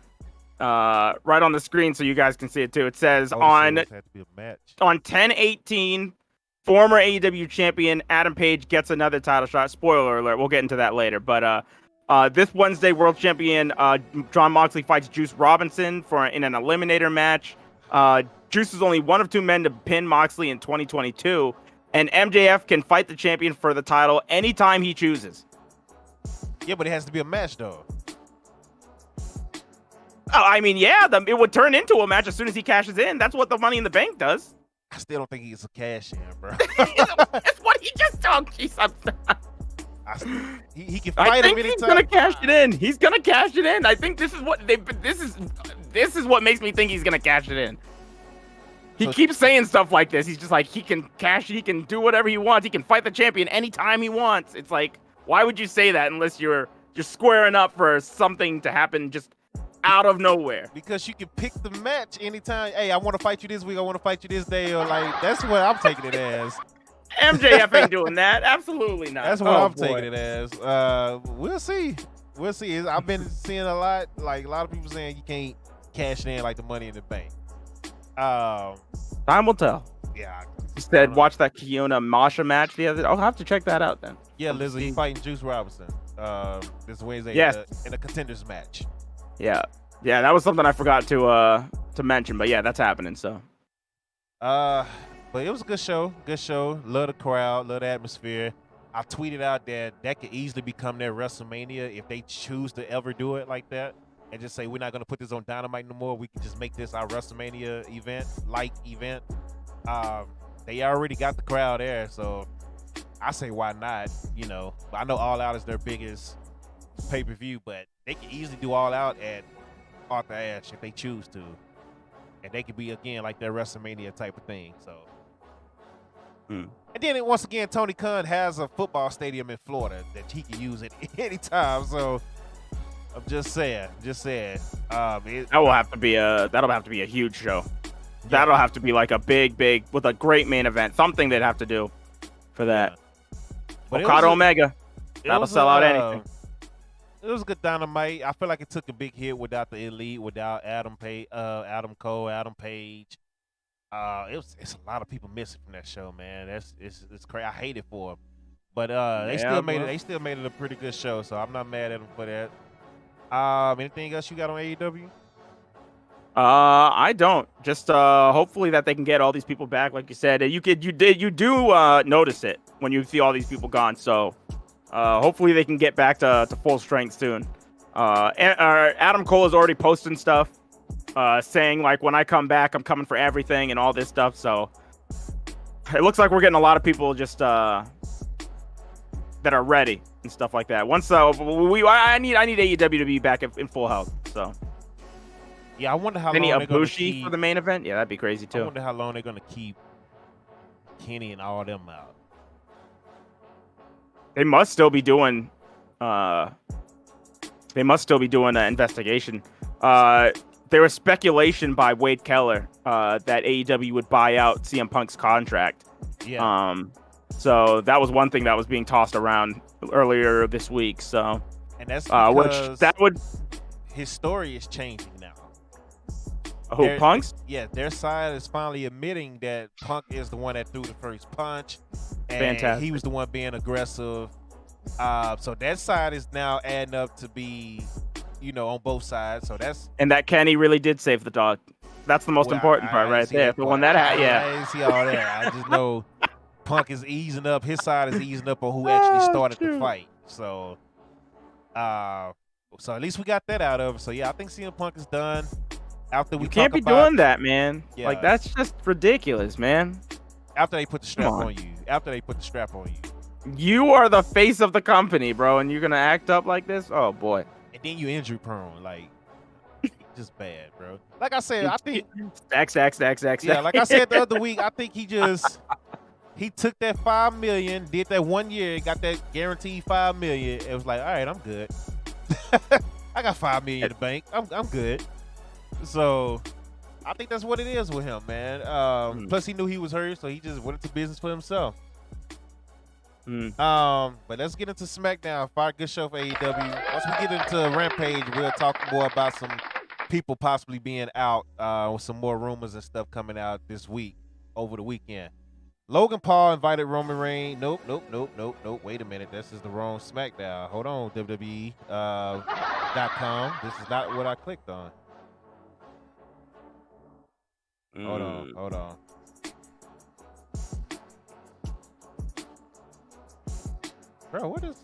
Right on the screen so you guys can see it too. It says on this had to be a match. on 10/18, former AEW champion Adam Page gets another title shot. Spoiler alert. We'll get into that later, but this Wednesday, world champion Jon Moxley fights Juice Robinson in an eliminator match. Juice is only one of two men to pin Moxley in 2022, and MJF can fight the champion for the title anytime he chooses. Yeah, but it has to be a match, though. I mean, yeah, it would turn into a match as soon as he cashes in. That's what the Money in the Bank does. I still don't think he's a cash in, bro. That's what he just told me. He can I fight think him he's anytime. gonna cash it in. He's gonna cash it in. I think this is what makes me think he's gonna cash it in. He keeps saying stuff like this. He's just like, he can cash it. He can do whatever he wants. He can fight the champion anytime he wants. It's like, why would you say that unless you're just squaring up for something to happen just out of nowhere? Because you can pick the match anytime. Hey, I want to fight you this week. I want to fight you this day. Or like, that's what I'm taking it as. MJF ain't doing that. Absolutely not. That's what I'm taking it as. We'll see. We'll see. I've been seeing a lot of people saying you can't cash in like the Money in the Bank. Time will tell. Yeah. He said, watch that Kiona Masha match the other day. I'll have to check that out then. Yeah, Lizzie fighting Juice Robinson. This Wednesday in a contenders match. Yeah. Yeah, that was something I forgot to mention, but yeah, that's happening. So. But it was a good show. Good show. Love the crowd. Love the atmosphere. I tweeted out that could easily become their WrestleMania if they choose to ever do it like that. And just say, we're not going to put this on Dynamite no more. We can just make this our WrestleMania event. They already got the crowd there. So I say, why not? You know, I know All Out is their biggest pay-per-view, but they can easily do All Out at Arthur Ashe if they choose to. And they could be, again, like their WrestleMania type of thing. So. And then once again, Tony Khan has a football stadium in Florida that he can use at any time. So I'm just saying. That'll have to be a huge show. Yeah. That'll have to be like a big with a great main event. Something they'd have to do for that. Yeah. But Okada Omega. That'll sell out anything. It was a good Dynamite. I feel like it took a big hit without the Elite, without Adam Cole, Adam Page. It's a lot of people missing from that show, man. It's crazy. I hate it for them, but they still made it. They still made it a pretty good show, so I'm not mad at them for that. Anything else you got on AEW? I don't. Just hopefully that they can get all these people back, like you said. You do notice it when you see all these people gone. So hopefully they can get back to full strength soon. Adam Cole is already posting stuff. Saying like, when I come back, I'm coming for everything and all this stuff. So it looks like we're getting a lot of people just that are ready and stuff like that. Once I need AEW to be back in full health. So yeah, I wonder how long they're going to keep for the main event. Yeah, that'd be crazy too. I wonder how long they're going to keep Kenny and all them out. They must still be doing. An investigation. There was speculation by Wade Keller that AEW would buy out CM Punk's contract. Yeah. So that was one thing that was being tossed around earlier this week. So, and that's because his story is changing now. Punk's? Yeah, their side is finally admitting that Punk is the one that threw the first punch, and Fantastic. He was the one being aggressive. So that side is now adding up to be, on both sides. So and that Kenny really did save the dog. That's the most important part right there. The one that I didn't see all that. I just know Punk is easing up. His side is easing up on who actually started the fight. So, so at least we got that out of it. So yeah, I think CM Punk is done. After we can't be doing that, man. Yeah. Like, that's just ridiculous, man. After they put the strap on you. You are the face of the company, bro, and you're gonna act up like this? Oh boy. And then you injury prone, like just bad, bro. Like I said, I think Stack. yeah, like I said the other week, I think he took that $5 million, did that 1 year, got that guaranteed $5 million. It was like, all right, I'm good. I got $5 million in the bank. I'm good. So I think that's what it is with him, man. Plus he knew he was hurt, so he just went into business for himself. But let's get into Smackdown. Fire, good show for AEW. Once we get into Rampage, we'll talk more about some people possibly being out, with some more rumors and stuff coming out this week, over the weekend. Logan Paul invited Roman Reigns. Nope. Wait a minute. This is the wrong Smackdown. Hold on, WWE.com. This is not what I clicked on. Hold on. Bro, what is...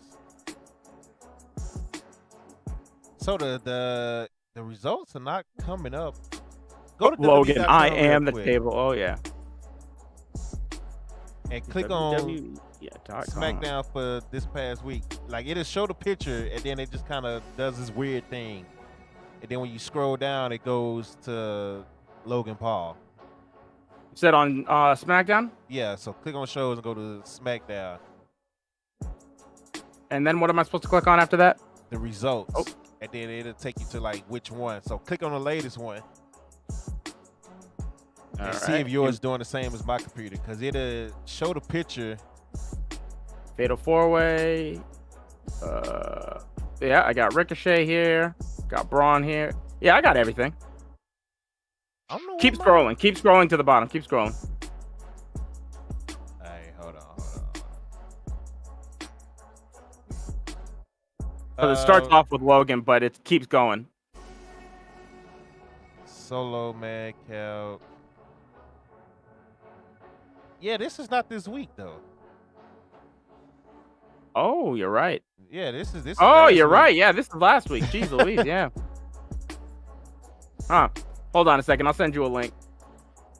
So the results are not coming up. Go to Logan, WWE.com I real am the quick table. Oh yeah. And click on WWE.com. Smackdown for this past week. Like, it'll show the picture, and then it just kind of does this weird thing. And then when you scroll down, it goes to Logan Paul. You said on SmackDown? Yeah, so click on shows and go to SmackDown. And then what am I supposed to click on after that? The results. Oh. And then it'll take you to, like, which one. So click on the latest one. And see if yours is doing the same as my computer, because it'll show the picture. Fatal 4-way. Yeah, I got Ricochet here. Got Braun here. Yeah, I got everything. I don't know. Keep scrolling. Keep scrolling to the bottom. Keep scrolling. Hey, hold on. So it starts off with Logan, but it keeps going. Solo, Madcap. Yeah, this is not this week though. Oh, you're right. Yeah, this is Oh, you're week. right. Yeah, this is last week. Jeez Louise, yeah. Huh. Hold on a second. I'll send you a link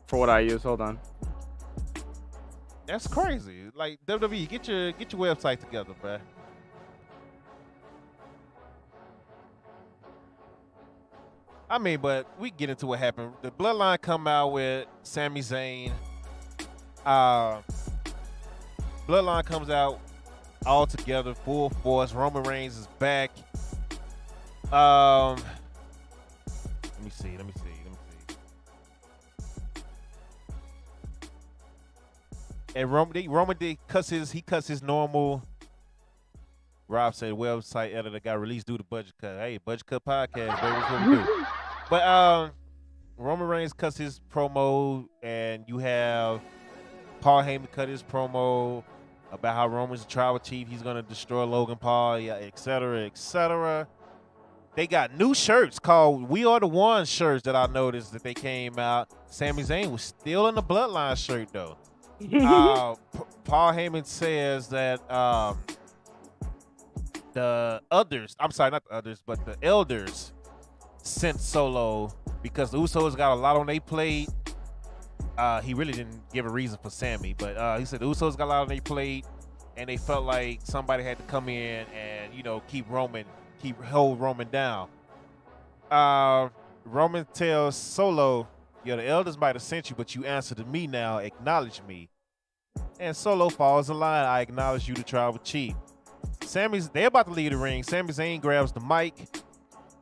for what I use. Hold on. That's crazy. Like, WWE, get your website together, bruh. I mean, but we get into what happened. The Bloodline come out with Sami Zayn. Bloodline comes out all together, full force. Roman Reigns is back. Let me see. And Roman did cuts his normal. Rob said website editor got released due to budget cut. Hey, budget cut podcast, baby, that's what we do. But Roman Reigns cuts his promo, and you have Paul Heyman cut his promo about how Roman's the tribal chief. He's gonna destroy Logan Paul, yeah, et cetera, et cetera. They got new shirts called "We Are the Ones" shirts that I noticed that they came out. Sami Zayn was still in the Bloodline shirt though. Paul Heyman says that the elders sent Solo because the Usos got a lot on their plate. He really didn't give a reason for Sami, but he said the Usos got a lot on their plate, and they felt like somebody had to come in and, you know, hold Roman down. Roman tells Solo, "Yo, the elders might have sent you, but you answer to me now. Acknowledge me." And Solo falls in line. "I acknowledge you, the tribal chief." They're about to leave the ring. Sami Zayn grabs the mic,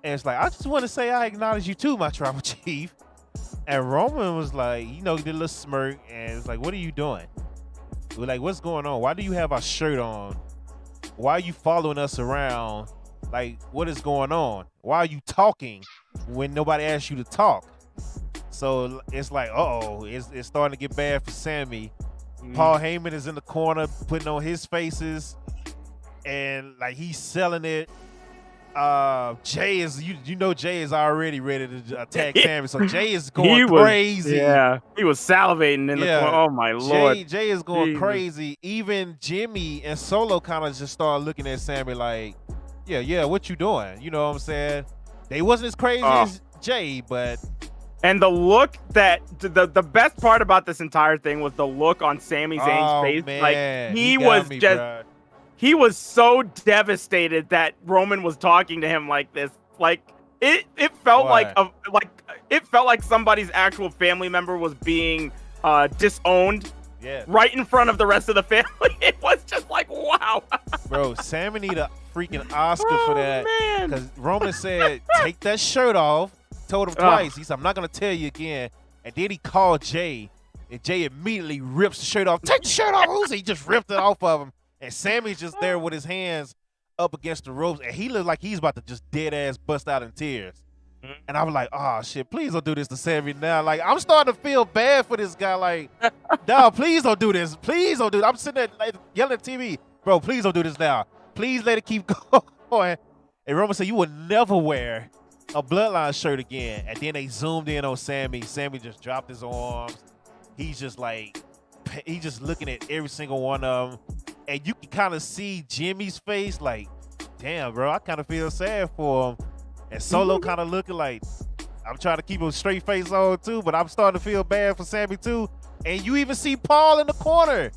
and it's like, "I just want to say I acknowledge you too, my tribal chief." And Roman was like, he did a little smirk, and it's like, "What are you doing?" We're like, "What's going on? Why do you have our shirt on? Why are you following us around? Like, what is going on? Why are you talking when nobody asked you to talk?" So it's like, it's starting to get bad for Sami. Paul Heyman is in the corner putting on his faces, and like he's selling it. Jay is, Jay is already ready to attack Sami, so Jay is going crazy. Yeah, he was salivating in the corner. Oh my lord, Jay is going crazy. Even Jimmy and Solo kind of just started looking at Sami like, yeah, what you doing? You know what I'm saying? They wasn't as crazy as Jay, but. And the look that the best part about this entire thing was the look on Sami Zayn's face. Man, like he was just he was so devastated that Roman was talking to him like this. Like it felt Why? it felt like somebody's actual family member was being disowned Yeah. right in front of the rest of the family. It was just like, wow. Bro, Sami need a freaking Oscar for that. Man. Because Roman said, take that shirt off. Told him twice. He said, I'm not going to tell you again. And then he called Jay. And Jay immediately rips the shirt off. Take the shirt off. Who's he just ripped it off of him. And Sami's just there with his hands up against the ropes. And he looks like he's about to just dead ass bust out in tears. And I was like, oh, shit, please don't do this to Sami now. Like, I'm starting to feel bad for this guy. Like, dog, please don't do this. Please don't do this. I'm sitting there like, yelling at TV. Bro, please don't do this now. Please let it keep going. And Roman said, you will never wear a Bloodline shirt again. And then they zoomed in on Sami. Sami just dropped his arms. He's just like, he's just looking at every single one of them. And you can kind of see Jimmy's face like, damn, bro, I kind of feel sad for him. And Solo kind of looking like, I'm trying to keep a straight face on too, but I'm starting to feel bad for Sami too. And you even see Paul in the corner.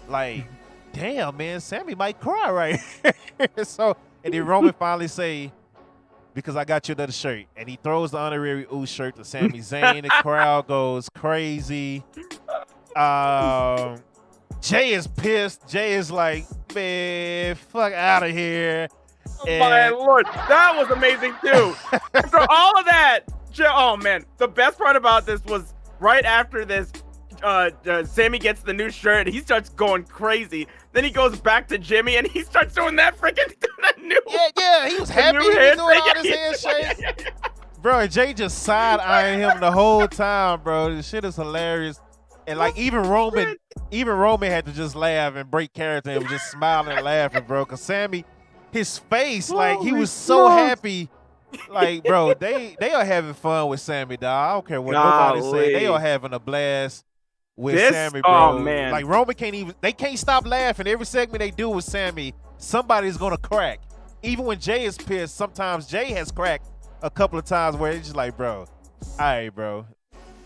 Like, damn, man, Sami might cry right here. So, and then Roman finally say, because I got you another shirt. And he throws the honorary Uso shirt to Sami Zayn. The crowd goes crazy. Jay is pissed. Jay is like, man, fuck out of here. Oh my lord, that was amazing too. After all of that, oh man, the best part about this was right after this, Sami gets the new shirt. He starts going crazy. Then he goes back to Jimmy and he starts doing that freaking new. Yeah, he was happy. He was doing all this handshake. Bro, Jay just side eyeing him the whole time, bro. This shit is hilarious. And like even Roman had to just laugh and break character and was just smiling and laughing, bro. Cause Sami, his face, like he was so happy. Like, bro, they are having fun with Sami, dog. I don't care what nobody say. They are having a blast with Sami, bro. Oh man. Like Roman can't stop laughing. Every segment they do with Sami, somebody's gonna crack. Even when Jay is pissed, sometimes Jay has cracked a couple of times where it's just like, bro, all right, bro.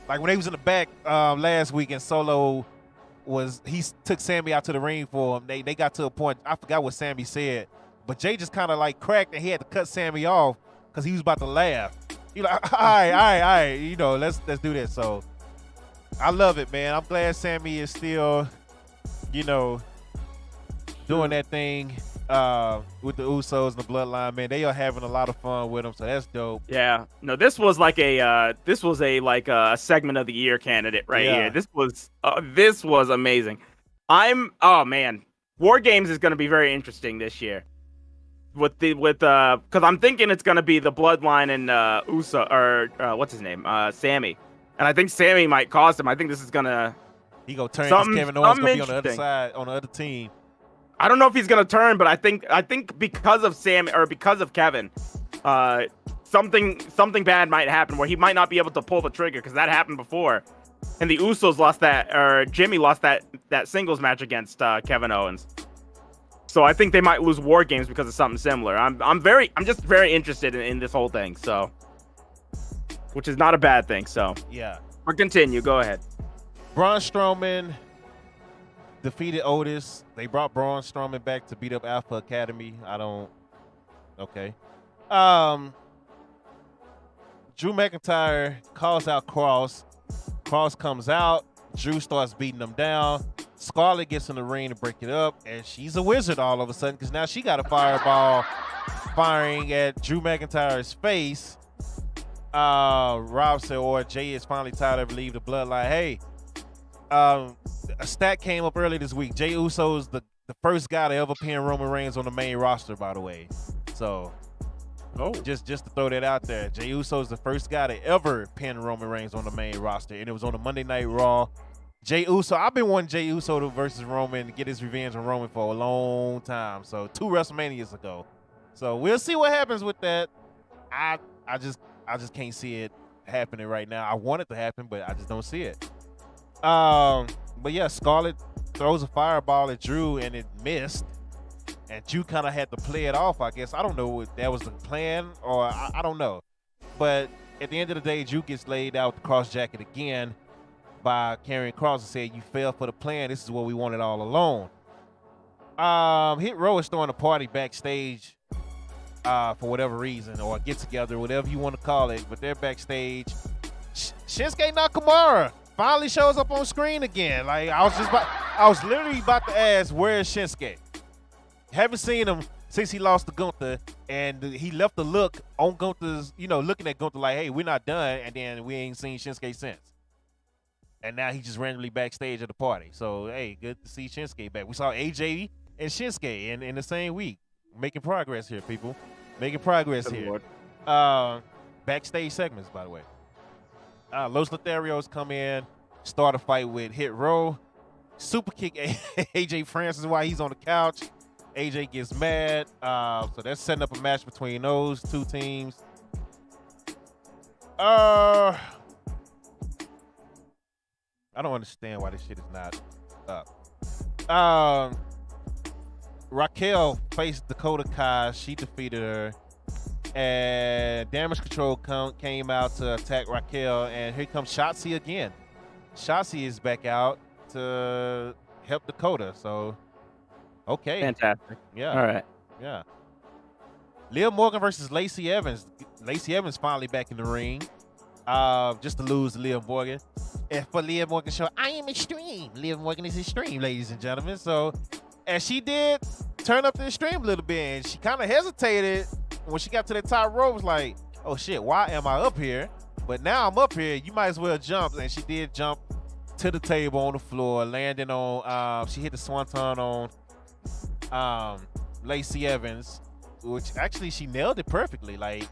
Like when they was in the back last week and Solo he took Sami out to the ring for him. They got to a point, I forgot what Sami said, but Jay just kind of like cracked and he had to cut Sami off because he was about to laugh. He like, all right, you know, let's do this. So I love it, man. I'm glad Sami is still, you know, doing that thing with the Usos and the Bloodline, man. They are having a lot of fun with them, so that's dope. Yeah, no, this was like a segment of the year candidate right here. This was amazing. Oh man, War Games is going to be very interesting this year. Because I'm thinking it's going to be the Bloodline and Uso or what's his name, Sami, and I think Sami might cost him. I think this is gonna turn because Kevin Owens gonna be on the other side on the other team. I don't know if he's gonna turn, but I think because of Sami or because of Kevin, something bad might happen where he might not be able to pull the trigger because that happened before, and the Usos lost that, or Jimmy lost that singles match against Kevin Owens. So I think they might lose War Games because of something similar. I'm just very interested in this whole thing. So, which is not a bad thing. So yeah, but continue. Go ahead. Braun Strowman defeated Otis. They brought Braun Strowman back to beat up Alpha Academy. Okay. Drew McIntyre calls out Cross. Cross comes out. Drew starts beating him down. Scarlett gets in the ring to break it up, and she's a wizard all of a sudden because now she got a fireball firing at Drew McIntyre's face. Rob said, or Jay is finally tired of leaving the Bloodline. Hey, a stat came up earlier this week. Jey Uso is the first guy to ever pin Roman Reigns on the main roster, by the way. So, just to throw that out there, Jey Uso is the first guy to ever pin Roman Reigns on the main roster, and it was on the Monday Night Raw. Jey Uso, I've been wanting Jey Uso versus Roman to get his revenge on Roman for a long time. So 2 WrestleManias ago. So we'll see what happens with that. I just can't see it happening right now. I want it to happen, but I just don't see it. But yeah, Scarlett throws a fireball at Drew and it missed. And Drew kind of had to play it off, I guess. I don't know if that was the plan or I don't know. But at the end of the day, Drew gets laid out with the cross jacket again by Karrion Kross and said, you fell for the plan. This is what we wanted all along. Hit Row is throwing a party backstage for whatever reason, or get together, whatever you want to call it. But they're backstage. Shinsuke Nakamura finally shows up on screen again. Like I was literally about to ask, where is Shinsuke? Haven't seen him since he lost to Gunther, and he left the look on Gunther's, looking at Gunther like, hey, we're not done, and then we ain't seen Shinsuke since. And now he's just randomly backstage at the party. So, hey, good to see Shinsuke back. We saw AJ and Shinsuke in the same week. Making progress here, people. Making progress here. Backstage segments, by the way. Los Lotharios come in, start a fight with Hit Row. Super kick AJ Francis while he's on the couch. AJ gets mad. So that's setting up a match between those two teams. I don't understand why this shit is not up. Raquel faced Dakota Kai. She defeated her. And Damage Control came out to attack Raquel. And here comes Shotzi again. Shotzi is back out to help Dakota. So, okay. Fantastic. Yeah. All right. Yeah. Liv Morgan versus Lacey Evans. Lacey Evans finally back in the ring. Just to lose to Liv Morgan. And for Liv Morgan show, I am extreme. Liv Morgan is extreme, ladies and gentlemen. So, and she did turn up the extreme a little bit. And she kind of hesitated when she got to the top rope. Was like, oh shit, why am I up here? But now I'm up here. You might as well jump. And she did jump to the table on the floor, landing on, she hit the swanton on Lacey Evans, which actually she nailed it perfectly. Like,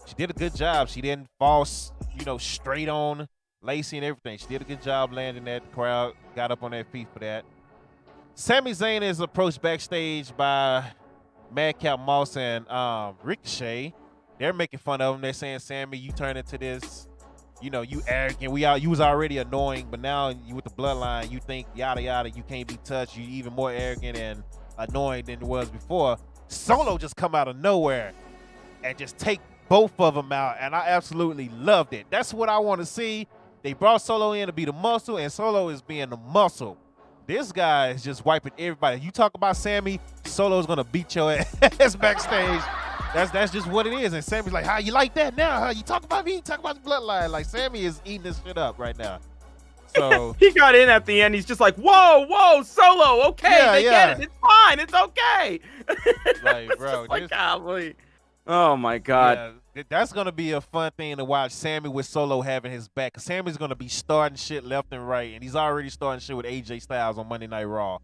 she did a good job. She didn't fall, straight on Lacey and everything. She did a good job landing that. The crowd got up on their feet for that. Sami Zayn is approached backstage by Madcap Moss and Ricochet. They're making fun of him. They're saying, Sami, you turn into this, you arrogant. You was already annoying, but now you with the bloodline, you think yada yada, you can't be touched. You even more arrogant and annoying than it was before. Solo just come out of nowhere and just take both of them out, and I absolutely loved it. That's what I want to see. They brought Solo in to be the muscle, and Solo is being the muscle. This guy is just wiping everybody. You talk about Sami, Solo's gonna beat your ass backstage. That's just what it is. And Sami's like, how you like that now? Huh? You talk about me? You talk about the bloodline. Like, Sami is eating this shit up right now. So he got in at the end. He's just like, whoa, Solo. Okay, get it. It's fine. It's okay. Like, bro, golly. Oh my God. Yeah, that's gonna be a fun thing to watch. Sami with Solo having his back. Cause Sami's gonna be starting shit left and right, and he's already starting shit with AJ Styles on Monday Night Raw.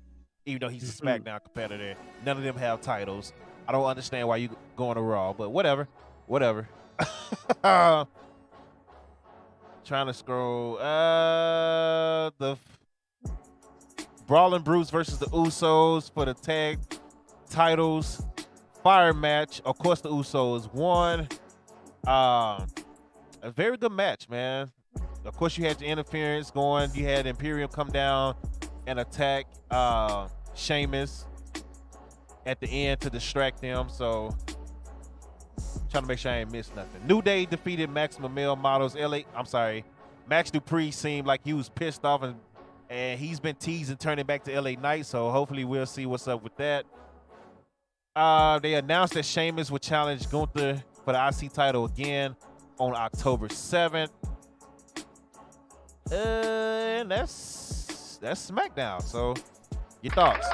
Even though he's a SmackDown competitor, none of them have titles. I don't understand why you going to Raw, but whatever. Trying to scroll. The Brawling Brutes versus the Usos for the tag titles. Fire match. Of course, the Usos won. A very good match, man. Of course, you had your interference going. You had Imperium come down and attack Sheamus at the end to distract them. So, trying to make sure I ain't missed nothing. New Day defeated Maximum Male Models. Max Dupree seemed like he was pissed off, and he's been teasing turning back to LA Knight. So hopefully we'll see what's up with that. They announced that Sheamus would challenge Gunther for the IC title again on October 7th. And that's SmackDown. So, your thoughts?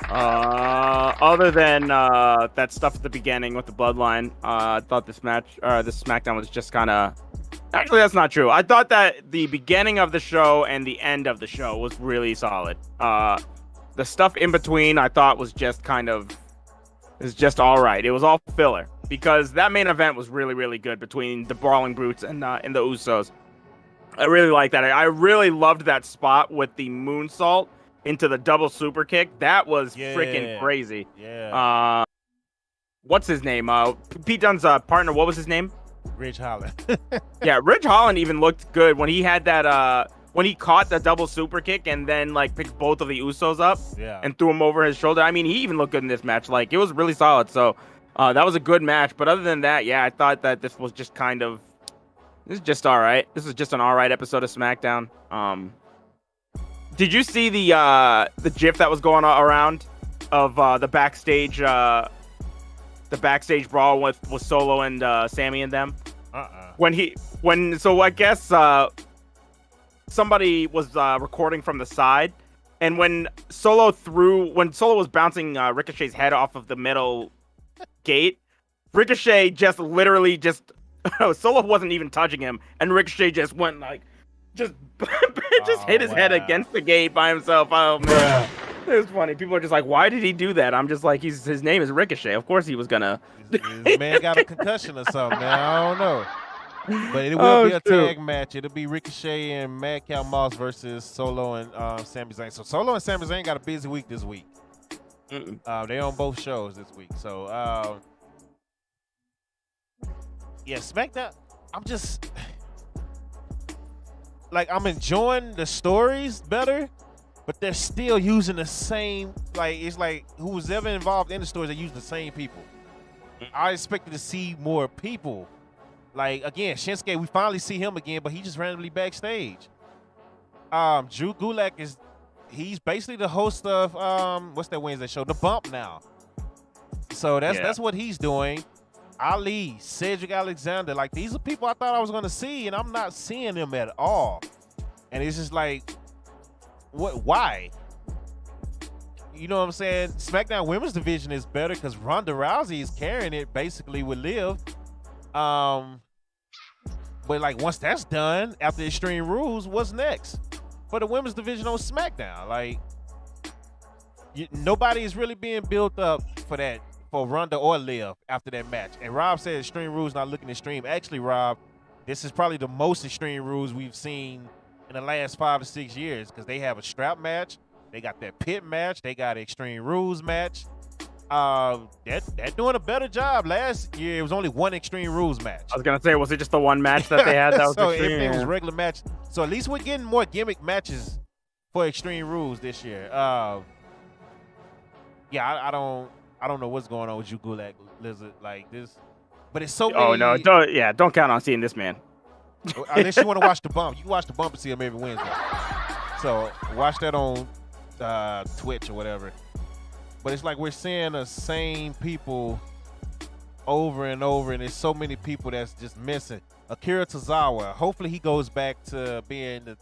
Other than that stuff at the beginning with the Bloodline, I thought this SmackDown was just kind of. Actually, that's not true. I thought that the beginning of the show and the end of the show was really solid. The stuff in between, I thought was just all right. It was all filler because that main event was really, really good between the Brawling Brutes and the Usos. I really like that. I really loved that spot with the moonsault into the double super kick. That was freaking crazy. Yeah. What's his name? Pete Dunne's partner. What was his name? Ridge Holland. Yeah, Ridge Holland even looked good when he had that. When he caught the double super kick and then picked both of the Usos up and threw him over his shoulder. I mean, he even looked good in this match. Like, it was really solid. So that was a good match. But other than that, I thought that this was just this is just all right. This is just an all right episode of SmackDown. Did you see the GIF that was going around of the backstage brawl with Solo and Sami and them? So I guess somebody was recording from the side, and when Solo was bouncing Ricochet's head off of the metal gate, Ricochet just literally Solo wasn't even touching him, and Ricochet just went like just hit his head against the gate by himself. Oh man. It was funny. People are just like, why did he do that? I'm just like, his name is Ricochet. Of course he was gonna. This man got a concussion or something, man. I don't know. But it will be a tag match. It'll be Ricochet and Mad Cow Moss versus Solo and Sami Zayn. So Solo and Sami Zayn got a busy week this week. They're on both shows this week. So, yeah, Smackdown. I'm just like, I'm enjoying the stories better, but they're still using the same, like, it's like who's ever involved in the stories, they're using the same people. I expected to see more people. Like, again, Shinsuke, we finally see him again, but he just randomly backstage. Drew Gulak he's basically the host of, what's that Wednesday show? The Bump now. So that's what he's doing. Ali, Cedric Alexander, like, these are people I thought I was going to see, and I'm not seeing them at all. And it's just like, why? You know what I'm saying? SmackDown Women's Division is better because Ronda Rousey is carrying it basically with Liv. But like, once that's done, after Extreme Rules, what's next for the women's division on SmackDown? Like, nobody is really being built up for that, for Ronda or Liv after that match. And Rob said Extreme Rules not looking extreme. Actually, Rob, this is probably the most Extreme Rules we've seen in the last 5 to 6 years, because they have a strap match, they got that pit match, they got an Extreme Rules match. They're doing a better job. Last year, it was only one Extreme Rules match. I was gonna say, was it just the one match that they had that was so extreme? Everything was regular match. So at least we're getting more gimmick matches for Extreme Rules this year. I don't know what's going on with you, Gulak Lizard, like this, but it's so. Oh no, don't count on seeing this man. Unless you want to watch the Bump, you can watch the Bump and see him every Wednesday. So watch that on Twitch or whatever. But it's like we're seeing the same people over and over, and there's so many people that's just missing. Akira Tozawa, hopefully he goes back to being the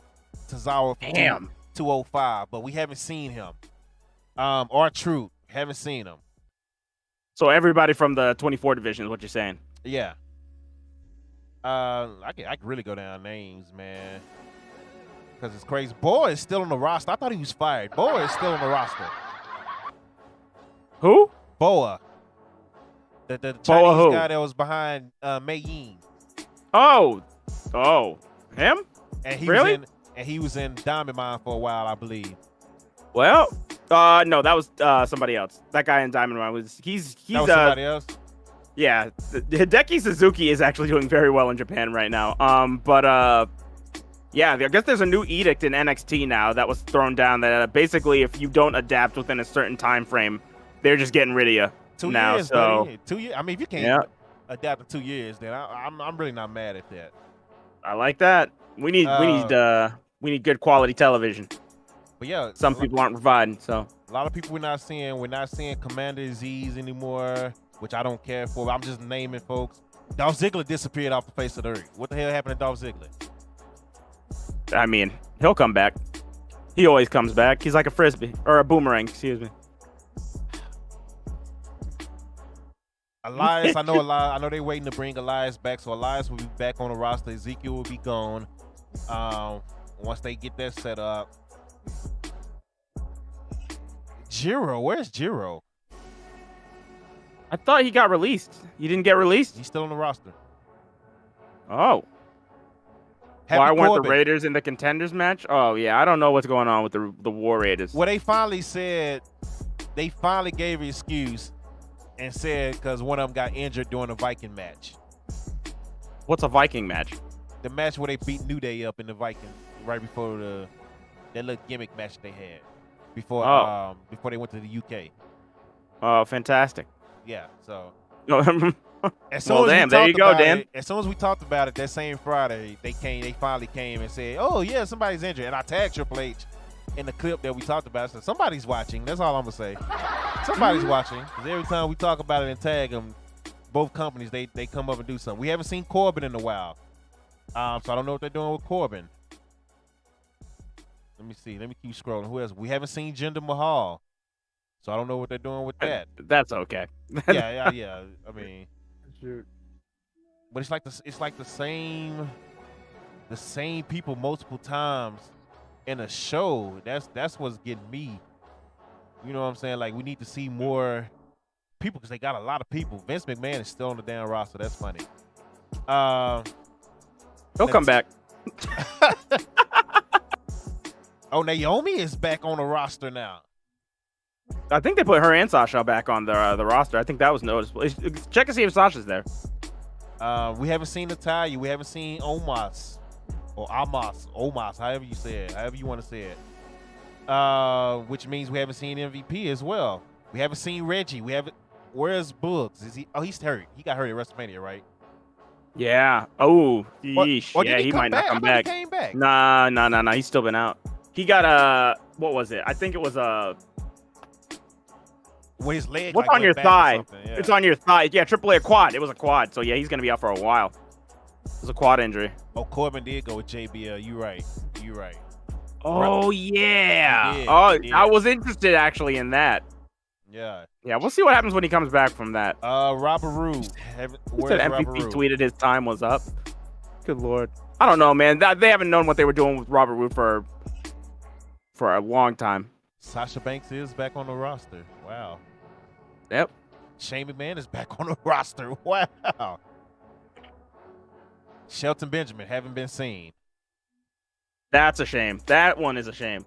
Tozawa from 205, but we haven't seen him. R-Truth, haven't seen him. So everybody from the 24 division is what you're saying? Yeah. I could really go down names, man, because it's crazy. Boy is still on the roster. I thought he was fired. Boy is still on the roster. Who? Boa. The Chinese guy that was behind Mei Yin. Oh, him? And he really? He was in Diamond Mine for a while, I believe. Well, no, that was somebody else. That guy in Diamond Mine was he's that was somebody else. Yeah, Hideki Suzuki is actually doing very well in Japan right now. Yeah, I guess there's a new edict in NXT now that was thrown down that basically if you don't adapt within a certain time frame, they're just getting rid of you 2 now. years, so buddy. 2 years. I mean, if you can't adapt in 2 years, then I'm really not mad at that. I like that. We need good quality television. But yeah, some people aren't providing. So a lot of people we're not seeing Commander Aziz anymore, which I don't care for. I'm just naming folks. Dolph Ziggler disappeared off the face of the earth. What the hell happened to Dolph Ziggler? I mean, he'll come back. He always comes back. He's like a frisbee or a boomerang. Excuse me. Elias, I know they're waiting to bring Elias back, so Elias will be back on the roster. Ezekiel will be gone once they get that set up. Jiro, where's Jiro? I thought he got released. He didn't get released? He's still on the roster. Oh. Happy Why weren't Corbin. the Raiders in the contenders match? Oh, yeah. I don't know what's going on with the War Raiders. Well, they finally gave an excuse and said because one of them got injured during the Viking match. What's a Viking match? The match where they beat New Day up in the Viking right before that little gimmick match they had before they went to the UK. Oh, fantastic. Yeah, so. As there you go, Dan. As soon as we talked about it that same Friday, they finally came and said, "Oh yeah, somebody's injured," and I tagged Triple H in the clip that we talked about. So somebody's watching. That's all I'm gonna say. Somebody's watching. Because every time we talk about it and tag them, both companies they come up and do something. We haven't seen Corbin in a while, so I don't know what they're doing with Corbin. Let me see. Let me keep scrolling. Who else? We haven't seen Jinder Mahal, so I don't know what they're doing with that. That's okay. yeah. I mean, shoot. But it's like the same people multiple times in a show. That's what's getting me. You know what I'm saying? Like, we need to see more people because they got a lot of people. Vince McMahon is still on the damn roster. That's funny. He'll come back. Oh, Naomi is back on the roster now. I think they put her and Sasha back on the roster. I think that was noticeable. Check and see if Sasha's there. We haven't seen Natalya. We haven't seen Omos or Omos, however you say it, however you want to say it. Which means we haven't seen MVP as well. We haven't seen Reggie. Where's Boogs? Is he? Oh, he's hurt. He got hurt at WrestleMania, right? Yeah. Oh, yeesh. Or Yeah, he might not come back. He came back. Nah. He's still been out. He got what was it? I think it was When his leg. What's like, on your back thigh? Yeah. It's on your thigh. Yeah, AAA quad. It was a quad. So yeah, he's gonna be out for a while. It was a quad injury. Oh, Corbin did go with JBL. You right. Oh yeah. He did. I was interested actually in that. Yeah. Yeah, we'll see what happens when he comes back from that. Robert Roode. He said MVP tweeted his time was up. Good lord. I don't know, man. They haven't known what they were doing with Robert Roode for a long time. Sasha Banks is back on the roster. Wow. Yep. Shane McMahon is back on the roster. Wow. Shelton Benjamin haven't been seen. That's a shame. That one is a shame.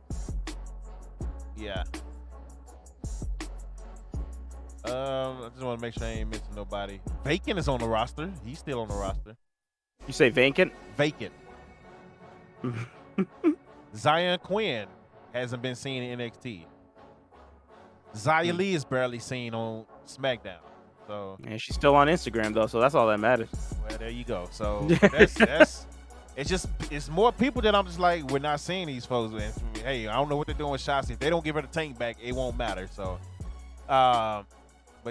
Yeah. I just want to make sure I ain't missing nobody. Vacant is on the roster. He's still on the roster. You say vacant? Vacant. Zion Quinn hasn't been seen in NXT. Xia Li is barely seen on SmackDown. So yeah, she's still on Instagram though, so that's all that matters. Well, there you go. So it's more people that I'm just like, we're not seeing these folks. And hey, I don't know what they're doing with Shotzi. If they don't give her the tank back, it won't matter. So, but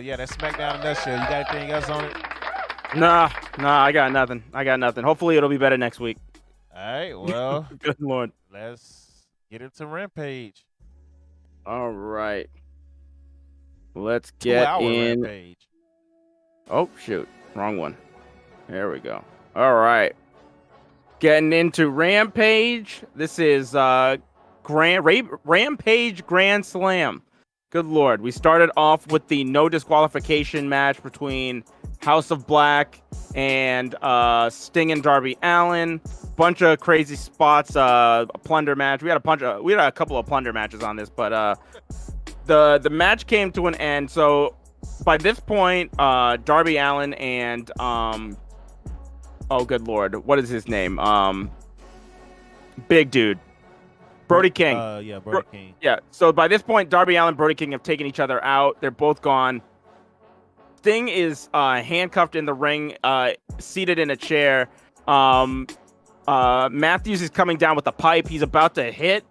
yeah, that's SmackDown in a nutshell. You got anything else on it? Nah, I got nothing. Hopefully it'll be better next week. All right, well, good lord. Let's get into Rampage. All right. Let's get in. Rampage. Oh, shoot. Wrong one. There we go. All right. Getting into Rampage. This is Rampage Grand Slam. Good lord. We started off with the no disqualification match between House of Black and Sting and Darby Allin. Bunch of crazy spots. A plunder match. We had a couple of plunder matches on this, but the match came to an end. So by this point, Darby Allin and oh good lord, what is his name? Big dude, Brody King. Brody King. Yeah. So by this point, Darby Allin and Brody King have taken each other out. They're both gone. Sting is handcuffed in the ring, seated in a chair. Matthews is coming down with a pipe. He's about to hit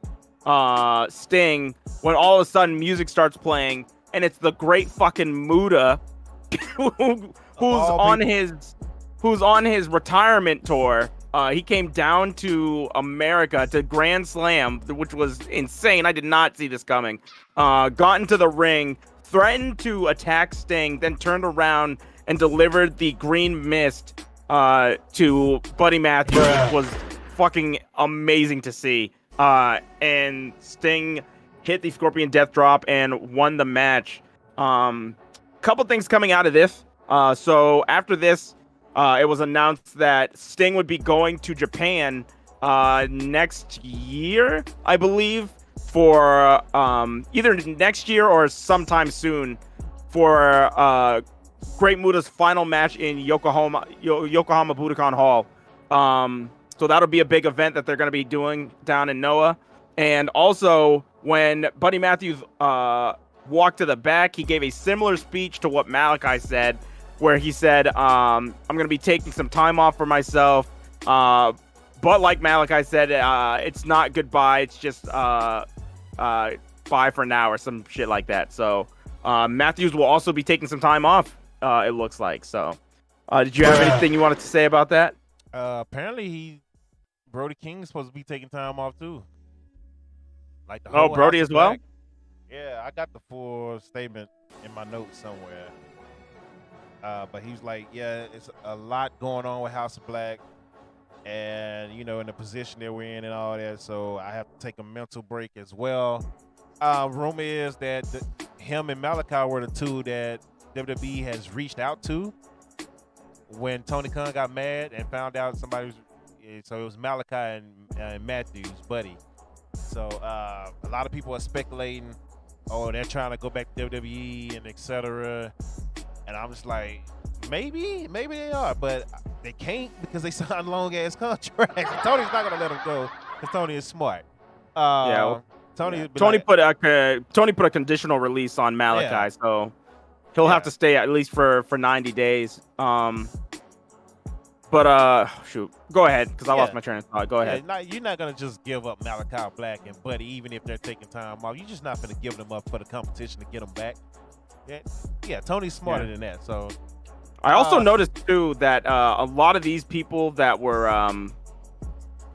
Sting when all of a sudden music starts playing, and it's the great fucking Muda who's on his retirement tour. He came down to America to Grand Slam, which was insane. I did not see this coming. Got into the ring, threatened to attack Sting, then turned around and delivered the green mist to Buddy Matthews, which was fucking amazing to see. And Sting hit the Scorpion Death Drop and won the match. Couple things coming out of this. So after this, it was announced that Sting would be going to Japan next year, I believe, for either next year or sometime soon for Great Muda's final match in Yokohama Budokan Hall. So that'll be a big event that they're going to be doing down in Noah. And also, when Buddy Matthews walked to the back, he gave a similar speech to what Malachi said, where he said, I'm going to be taking some time off for myself. But like Malachi said, it's not goodbye. It's just bye for now or some shit like that. So Matthews will also be taking some time off. It looks like. So did you have anything you wanted to say about that? Apparently Brody King is supposed to be taking time off too. Like the Oh, whole Brody House as of well? Black. Yeah, I got the full statement in my notes somewhere. But he's like, yeah, it's a lot going on with House of Black, and in the position that we're in and all that. So I have to take a mental break as well. Rumor is that him and Malachi were the two that WWE has reached out to when Tony Khan got mad and found out somebody was. So it was Malachi and Matthews, buddy. So a lot of people are speculating, oh, they're trying to go back to WWE and etc. And I'm just like, maybe they are, but they can't because they signed long ass contracts. Tony's not gonna let them go because Tony is smart. Tony put a conditional release on Malachi, so he'll have to stay at least for 90 days. But shoot, go ahead because I lost my train of thought. Go ahead. You're not gonna just give up Malachi Black and Buddy, even if they're taking time off. You're just not gonna give them up for the competition to get them back. Yeah, Tony's smarter than that. So I also noticed too that a lot of these people that were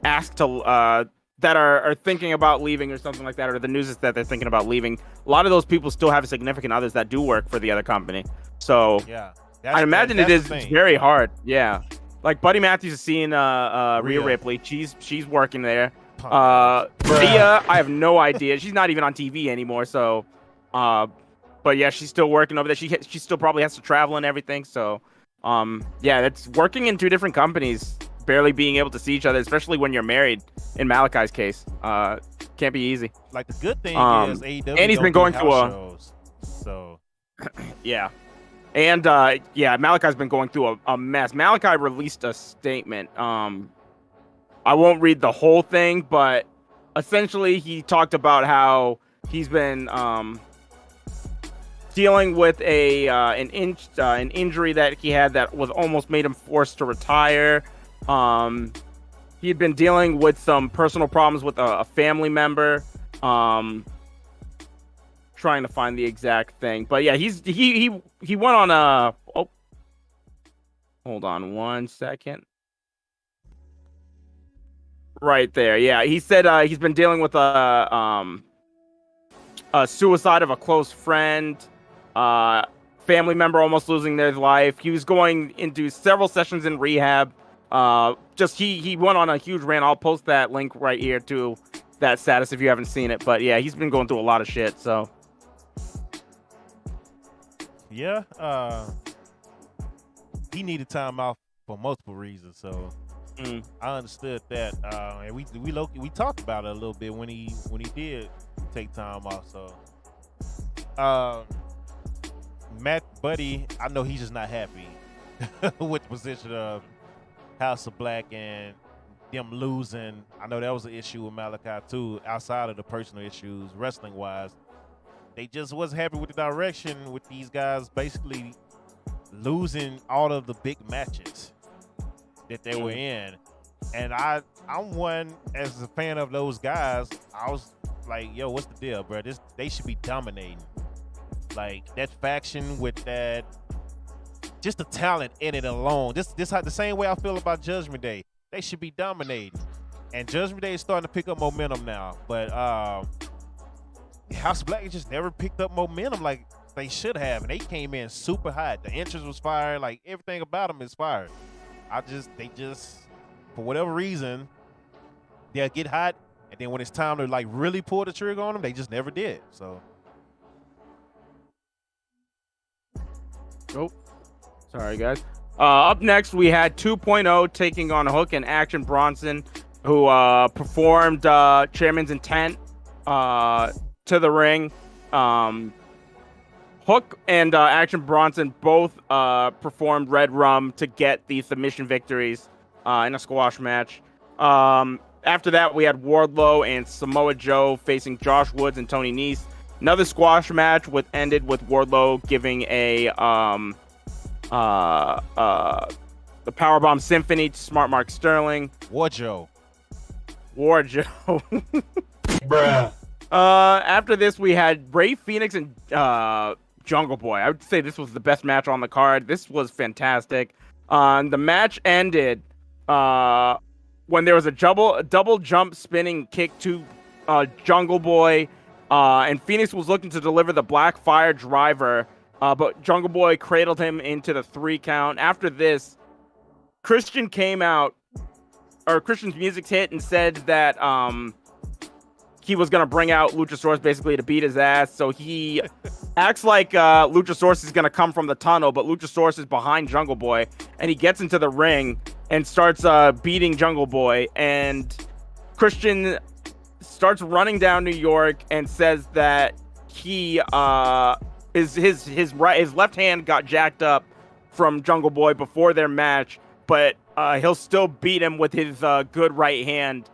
asked to that are thinking about leaving or something like that, or the news is that they're thinking about leaving. A lot of those people still have significant others that do work for the other company. So I imagine it's very hard. Yeah. Like Buddy Matthews is seeing Rhea Ripley. She's working there. Rhea, I have no idea. She's not even on TV anymore. So, but yeah, she's still working over there. She still probably has to travel and everything. So, yeah, it's working in two different companies, barely being able to see each other, especially when you're married. In Malachi's case, can't be easy. Like the good thing is AEW and he's been going through shows, so yeah. And Malachi's been going through a mess. Malachi released a statement. I won't read the whole thing, but essentially he talked about how he's been dealing with an injury that he had that was almost made him forced to retire. He had been dealing with some personal problems with a family member. Trying to find the exact thing, but yeah, he went on a. Oh, hold on 1 second. Right there, yeah. He said he's been dealing with a suicide of a close friend, family member almost losing their life. He was going into several sessions in rehab. He went on a huge rant. I'll post that link right here to that status if you haven't seen it. But yeah, he's been going through a lot of shit. So. Yeah, he needed time off for multiple reasons, so I understood that. And we talked about it a little bit when he did take time off. So, Matt Buddy, I know he's just not happy with the position of House of Black and them losing. I know that was an issue with Malachi too, outside of the personal issues, wrestling wise. They just wasn't happy with the direction with these guys basically losing all of the big matches that they were in. And I'm one, as a fan of those guys, I was like, yo, what's the deal, bro? They should be dominating. Like, that faction with that, just the talent in it alone. This how the same way I feel about Judgment Day. They should be dominating. And Judgment Day is starting to pick up momentum now. But House of Black just never picked up momentum like they should have, and they came in super hot. The entrance was fire, like everything about them is fire. They just, for whatever reason, they'll get hot, and then when it's time to like really pull the trigger on them, they just never did. So, oh, sorry guys. Up next, we had 2.0 taking on Hook and Action Bronson, who performed Chairman's Intent to the ring. Hook and Action Bronson both performed Red Rum to get the submission victories in a squash match. After that, we had Wardlow and Samoa Joe facing Josh Woods and Tony Nese. Another squash match ended with Wardlow giving the Powerbomb Symphony to Smart Mark Sterling. Warjo. Bruh. After this, we had Ray Phoenix and Jungle Boy. I would say this was the best match on the card. This was fantastic. The match ended when there was a double jump spinning kick to Jungle Boy, and Phoenix was looking to deliver the Black Fire driver, but Jungle Boy cradled him into the 3 count. After this, Christian came out, or Christian's music hit, and said that he was going to bring out Luchasaurus basically to beat his ass. So he acts like Luchasaurus is going to come from the tunnel, but Luchasaurus is behind Jungle Boy, and he gets into the ring and starts beating Jungle Boy. And Christian starts running down New York and says that he his left hand got jacked up from Jungle Boy before their match, but he'll still beat him with his good right hand,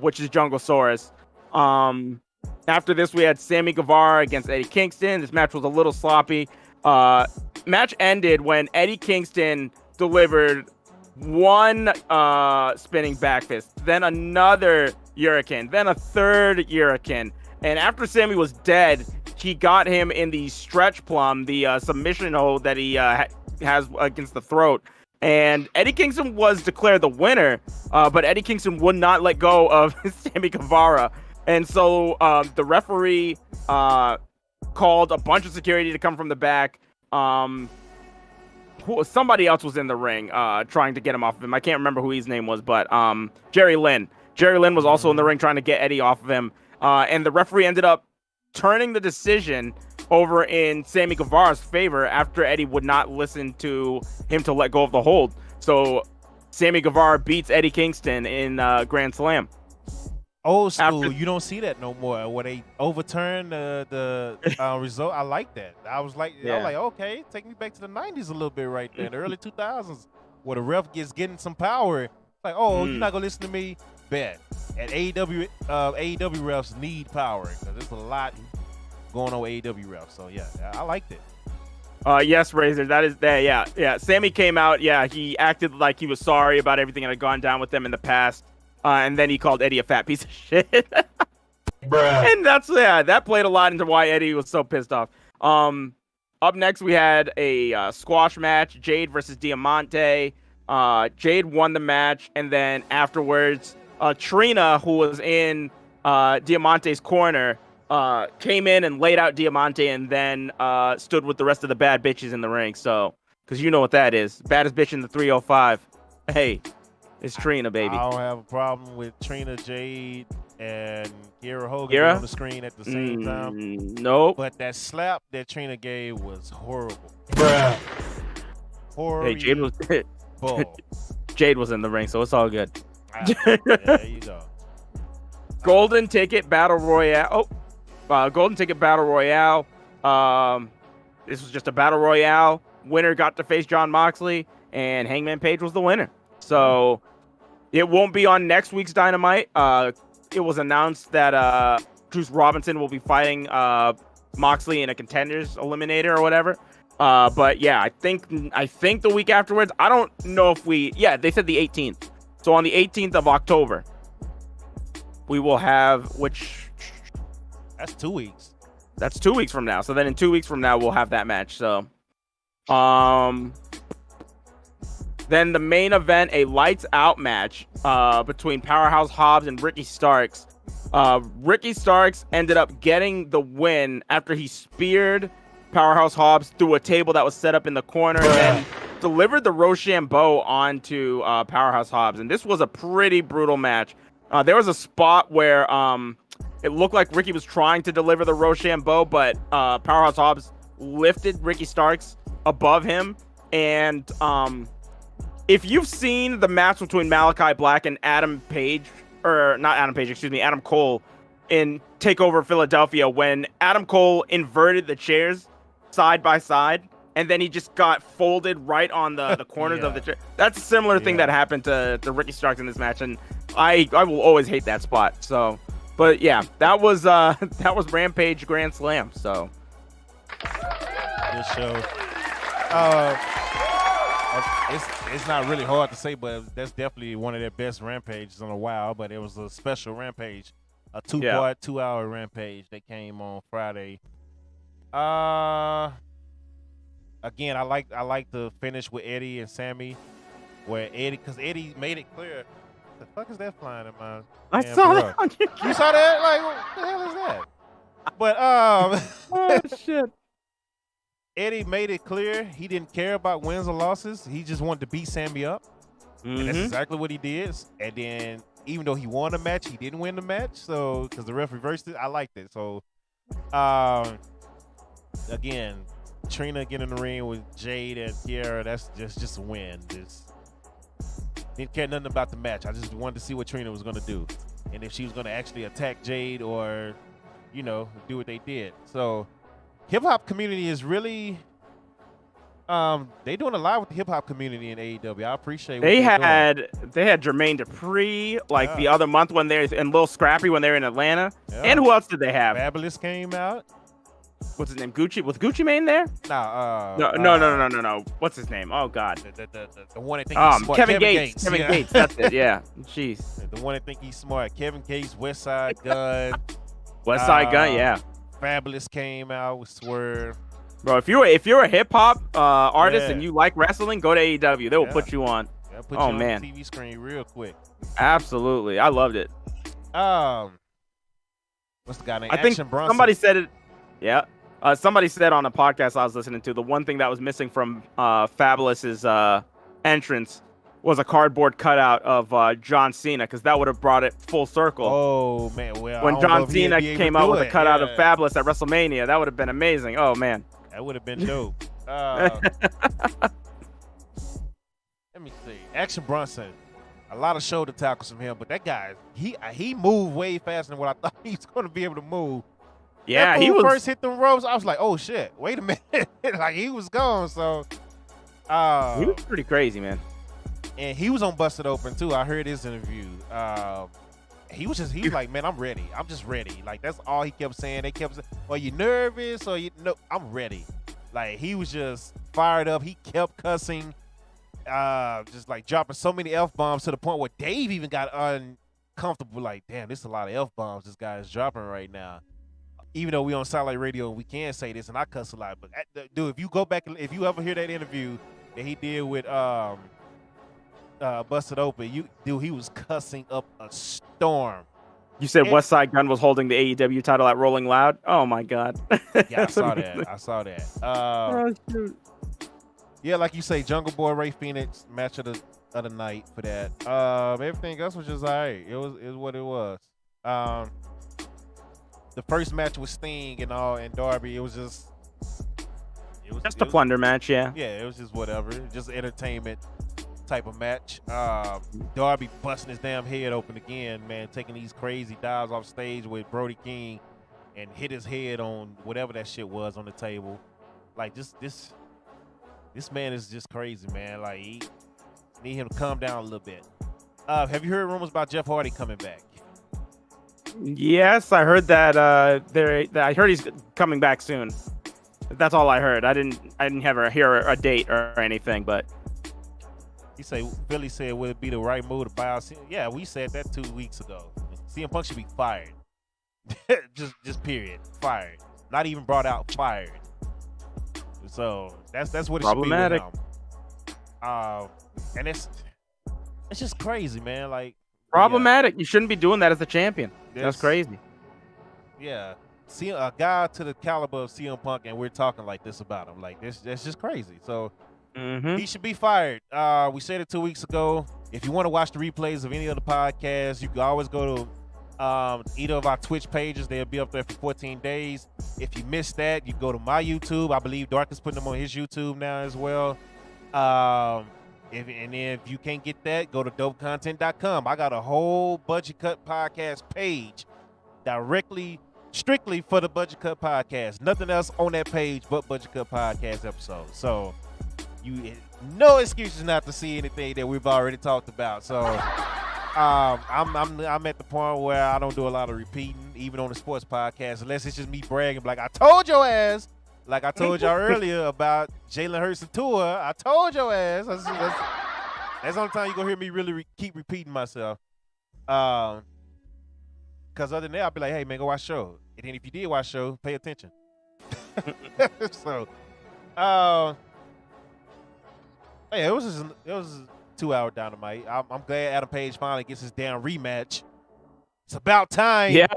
which is Junglesaurus. After this, we had Sammy Guevara against Eddie Kingston. This match was a little sloppy. Match ended when Eddie Kingston delivered one spinning back fist, then another Hurricane, then a third Hurricane. And after Sammy was dead, he got him in the stretch plum, the submission hold that he has against the throat. And Eddie Kingston was declared the winner, but Eddie Kingston would not let go of Sammy Guevara. And so the referee called a bunch of security to come from the back. Somebody else was in the ring trying to get him off of him. I can't remember who his name was, but Jerry Lynn. Jerry Lynn was also in the ring trying to get Eddie off of him. And the referee ended up turning the decision over in Sammy Guevara's favor after Eddie would not listen to him to let go of the hold. So Sammy Guevara beats Eddie Kingston in Grand Slam. Old school, you don't see that no more. Where they overturn the result, I like that. I was like, okay, take me back to the '90s a little bit right there, the early 2000s, where the ref gets getting some power. Like, you're not gonna listen to me? Bet. And AEW refs need power because there's a lot going on with AEW refs. So yeah, I liked it. Yes, Razor, that is there. Yeah. Sammy came out. Yeah, he acted like he was sorry about everything that had gone down with them in the past. And then he called Eddie a fat piece of shit. Bruh. And that played a lot into why Eddie was so pissed off. Up next, we had a squash match, Jade versus Diamante. Jade won the match, and then afterwards, Trina, who was in Diamante's corner, came in and laid out Diamante, and then stood with the rest of the bad bitches in the ring. So, because you know what that is. Baddest bitch in the 305. Hey. It's Trina, baby. I don't have a problem with Trina, Jade, and Kiera Hogan on the screen at the same time. Nope. But that slap that Trina gave was horrible. Bruh. Horrible. Hey, Jade was in the ring, so it's all good. There you go. Golden Ticket Battle Royale. Golden Ticket Battle Royale. This was just a Battle Royale. Winner got to face Jon Moxley, and Hangman Page was the winner. So it won't be on next week's Dynamite. It was announced that Juice Robinson will be fighting Moxley in a Contenders Eliminator or whatever. But yeah, I think the week afterwards. I don't know if they said the 18th. So on the 18th of October, we will have That's 2 weeks. That's 2 weeks from now. So then in 2 weeks from now, we'll have that match. So, then the main event, a lights out match between Powerhouse Hobbs and Ricky Starks. Ricky Starks ended up getting the win after he speared Powerhouse Hobbs through a table that was set up in the corner and then delivered the Rochambeau onto Powerhouse Hobbs. And this was a pretty brutal match. There was a spot where it looked like Ricky was trying to deliver the Rochambeau, but Powerhouse Hobbs lifted Ricky Starks above him. And if you've seen the match between Malachi Black and Adam Cole in TakeOver Philadelphia, when Adam Cole inverted the chairs side by side, and then he just got folded right on the corners of the chair. That's a similar thing that happened to Ricky Starks in this match, and I will always hate that spot. So, but yeah, that was Rampage Grand Slam. So, good show. It's not really hard to say, but that's definitely one of their best Rampages in a while. But it was a special Rampage. a 2-part, 2-hour Rampage that came on Friday. Again, I like the finish with Eddie and Sami, where because Eddie made it clear. The fuck is that flying in my? I saw that on your You saw that? Like, what the hell is that? But oh shit. Eddie made it clear he didn't care about wins or losses. He just wanted to beat Sami up. And that's exactly what he did. And then, even though he won the match, he didn't win the match. So, because the ref reversed it, I liked it. So, again, Trina getting in the ring with Jade and Kiera, that's just a win. Just didn't care nothing about the match. I just wanted to see what Trina was going to do. And if she was going to actually attack Jade or, do what they did. So, hip-hop community is really... they doing a lot with the hip hop community in AEW. I appreciate what they had doing. Jermaine Dupri the other month when they're and Lil Scrappy when they were in Atlanta. Yeah. And who else did they have? Fabulous came out. What's his name? Gucci? Was Gucci Mane there? Nah. No. What's his name? Oh God. The one that think he's smart. Kevin Gates. Kevin Gates. That's it. Yeah. Jeez. The one that think he's smart. Kevin Gates, Westside Gunn. Westside Gunn. Yeah. Fabulous came out with Swerve. Bro, if you're a hip hop artist and you like wrestling, go to AEW. They will put you on. Put you on the TV screen real quick. Absolutely, I loved it. What's the guy named? I think Action Bronson. somebody said it. Yeah, somebody said on a podcast I was listening to, the one thing that was missing from Fabulous's entrance was a cardboard cutout of John Cena, because that would have brought it full circle. Oh man, well, when John Cena came out with a cutout of Fabulous at WrestleMania, that would have been amazing. Oh man. That would have been dope. Let me see. Action Bronson. A lot of shoulder tackles from him, but that guy, he moved way faster than what I thought he was going to be able to move. Yeah, he first hit them ropes. I was like, oh shit, wait a minute. Like he was gone. So he was pretty crazy, man. And he was on Busted Open too. I heard his interview. He was like, man, I'm ready. I'm just ready. Like, that's all he kept saying. They kept saying, are you nervous? Or I'm ready. Like, he was just fired up. He kept cussing, just like dropping so many F-bombs to the point where Dave even got uncomfortable. Like, damn, this is a lot of F-bombs this guy is dropping right now. Even though we on Satellite Radio and we can say this, and I cuss a lot. But, dude, if you go back, if you ever hear that interview that he did with Busted Open, he was cussing up a storm. You said Westside Gunn was holding the AEW title at Rolling Loud? Oh my God. Yeah, I saw that. Oh, shoot. Yeah, like you say, Jungle Boy, Ray Phoenix, match of the night for that. Everything else was just all right. It was what it was. The first match with Sting and Darby, it was just a plunder match, yeah. Yeah, it was just whatever. Just entertainment type of match. Darby busting his damn head open again, man, taking these crazy dives off stage with Brody King and hit his head on whatever that shit was on the table. Like, this man is just crazy, man. Like, he need him to calm down a little bit. Have you heard rumors about Jeff Hardy coming back? Yes, I heard that. I heard he's coming back soon. That's all I heard. I didn't hear a date or anything, but Philly said, would it be the right move to buy out? Yeah, we said that 2 weeks ago. CM Punk should be fired. just period. Fired. Not even brought out, fired. So that's what it problematic. Should be with him. And it's just crazy, man. Like, problematic. Yeah. You shouldn't be doing that as a champion. That's crazy. Yeah. See a guy to the caliber of CM Punk, and we're talking like this about him. Like, that's just crazy. So he should be fired. We said it 2 weeks ago. If you want to watch the replays of any of the podcasts, you can always go to either of our Twitch pages. They'll be up there for 14 days. If you missed that, you go to my YouTube. I believe Dark is putting them on his YouTube now as well. If you can't get that, go to dopecontent.com. I got a whole Budget Cut podcast page strictly for the Budget Cut podcast. Nothing else on that page but Budget Cut podcast episodes. So no excuses not to see anything that we've already talked about. So I'm at the point where I don't do a lot of repeating, even on the sports podcast, unless it's just me bragging like, I told your ass. Like I told y'all earlier about Jalen Hurts and Tua. I told your ass. That's the only time you're going to hear me really keep repeating myself. Because other than that, I'll be like, hey, man, go watch show. And then if you did watch show, pay attention. So, yeah, it was a 2-hour Dynamite. I'm glad Adam Page finally gets his damn rematch. It's about time. Yeah.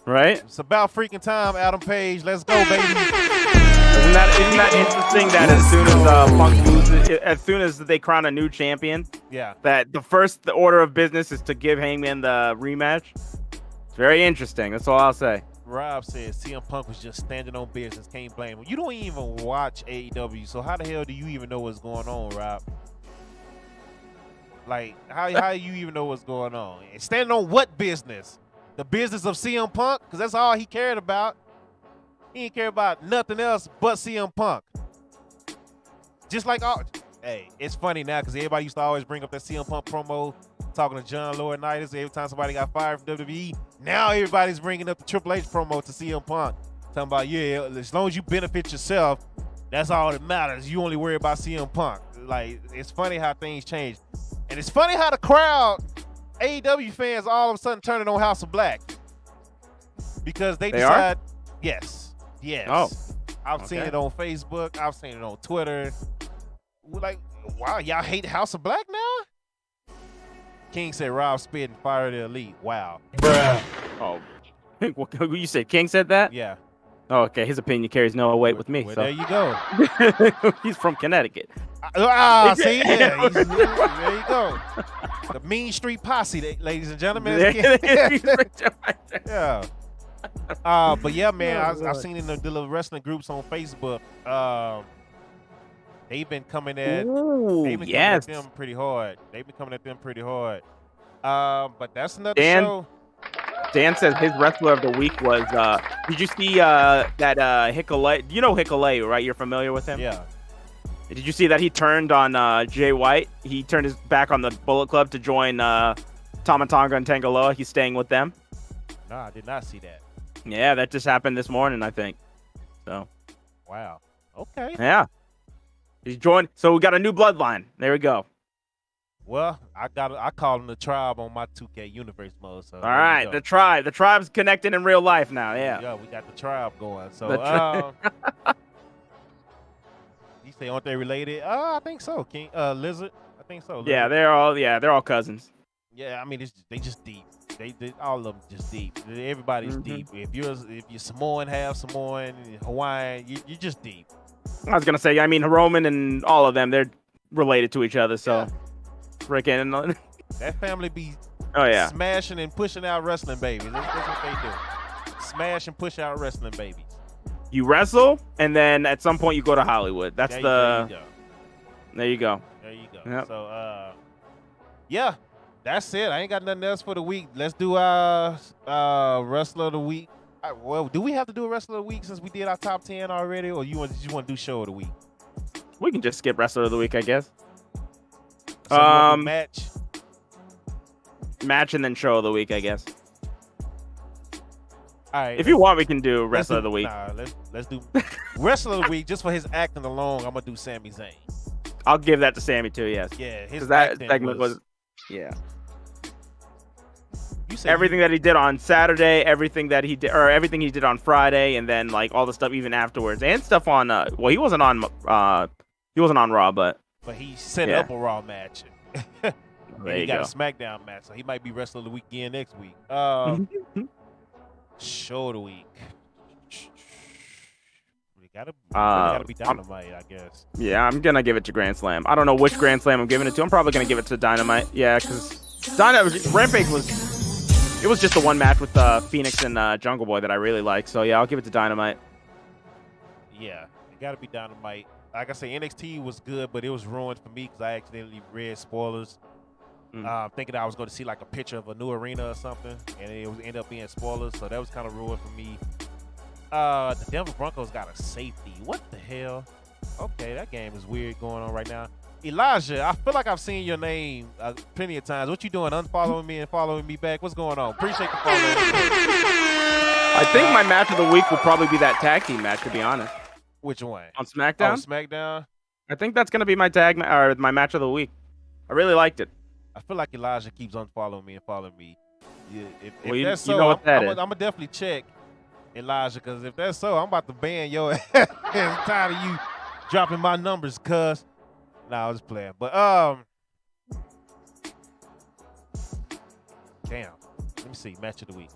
Right? It's about freaking time, Adam Page. Let's go, baby. Isn't that interesting that as soon as Punk loses, as soon as they crown a new champion, Yeah. that the order of business is to give Hangman the rematch? It's very interesting. That's all I'll say. Rob says CM Punk was just standing on business. Can't blame him. You don't even watch AEW, so how the hell do you even know what's going on, Rob? Like, how you even know what's going on? And standing on what business? The business of CM Punk? Because that's all he cared about. He didn't care about nothing else but CM Punk. Just like all. Hey, it's funny now because everybody used to always bring up that CM Punk promo talking to John Laurinaitis every time somebody got fired from WWE. Now everybody's bringing up the Triple H promo to CM Punk. Talking about, yeah, as long as you benefit yourself, that's all that matters. You only worry about CM Punk. Like, it's funny how things change. And it's funny how the crowd, AEW fans, all of a sudden turning on House of Black. Because they decide, yes. Oh. I've seen it on Facebook. I've seen it on Twitter. Like, wow, y'all hate House of Black now? King said Rob spit and fired the Elite. Wow. Bruh. Oh. You said King said that? Yeah. Oh, okay. His opinion carries no weight with me. Well, so. there you go. He's from Connecticut. See? Yeah. There you go. The Mean Street Posse, ladies and gentlemen. Yeah. But yeah, man, I've seen in the little wrestling groups on Facebook. They've been coming at them pretty hard. But that's another show. Dan says his wrestler of the week was. Did you see that Hikuleo? You know Hikuleo, right? You're familiar with him. Yeah. Did you see that he turned on Jay White? He turned his back on the Bullet Club to join Tama Tonga and Tangaloa. He's staying with them. No, I did not see that. Yeah, that just happened this morning, I think. So. Wow. Okay. Yeah. He's joined. So we got a new bloodline. There we go. Well, I call him the Tribe on my 2K Universe mode. So all right, the Tribe. The Tribe's connected in real life now. Yeah. Yeah, we got the Tribe going. So, you say aren't they related? I think so. King Lizard. I think so. Lizard. Yeah, they're all cousins. Yeah, I mean they just deep. They all of them just deep. Everybody's deep. If you're Samoan, half Samoan, Hawaiian, you're just deep. I was gonna say, I mean, Roman and all of them, they're related to each other. So, freaking that family be smashing and pushing out wrestling babies. That's what they do. Smash and push out wrestling babies. You wrestle, and then at some point you go to Hollywood. That's there you go. There you go. Yep. So, yeah. That's it. I ain't got nothing else for the week. Let's do our wrestler of the week. Well, do we have to do a wrestler of the week since we did our top 10 already, or you want to do show of the week? We can just skip wrestler of the week, I guess. Match and then show of the week, I guess. All right. If you want, we can do wrestler of the week. Nah, let's do wrestler of the week just for his acting alone. I'm gonna do Sami Zayn. I'll give that to Sammy too. Yes. Yeah, his that segment was. Yeah. You said everything that he did on Saturday, everything he did on Friday, and then like all the stuff even afterwards, and stuff on. Well, he wasn't on Raw, but he set up a Raw match. He got a SmackDown match, so he might be wrestler of the week again next week. Show of the week. We gotta be Dynamite, I guess. Yeah, I'm gonna give it to Grand Slam. I don't know which Grand Slam I'm giving it to. I'm probably gonna give it to Dynamite. Yeah, because Rampage was just the one match with Phoenix and Jungle Boy that I really like. So yeah, I'll give it to Dynamite. Yeah, it gotta be Dynamite. Like I say, NXT was good, but it was ruined for me because I accidentally read spoilers. Thinking I was going to see like a picture of a new arena or something, and it ended up being spoilers, so that was kind of ruined for me. The Denver Broncos got a safety. What the hell? Okay, that game is weird going on right now. Elijah, I feel like I've seen your name plenty of times. What you doing? Unfollowing me and following me back? What's going on? Appreciate the follow. I think my match of the week will probably be that tag team match, to be honest. Which one? On SmackDown? Oh, SmackDown? I think that's going to be my my match of the week. I really liked it. I feel like Elijah keeps unfollowing me and following me. If that's so, you know what that I'm is. gonna definitely check Elijah, because if that's so, I'm about to ban your ass. I'm tired of you dropping my numbers, cuz. Nah, I was just playing. But damn. Let me see. Match of the week.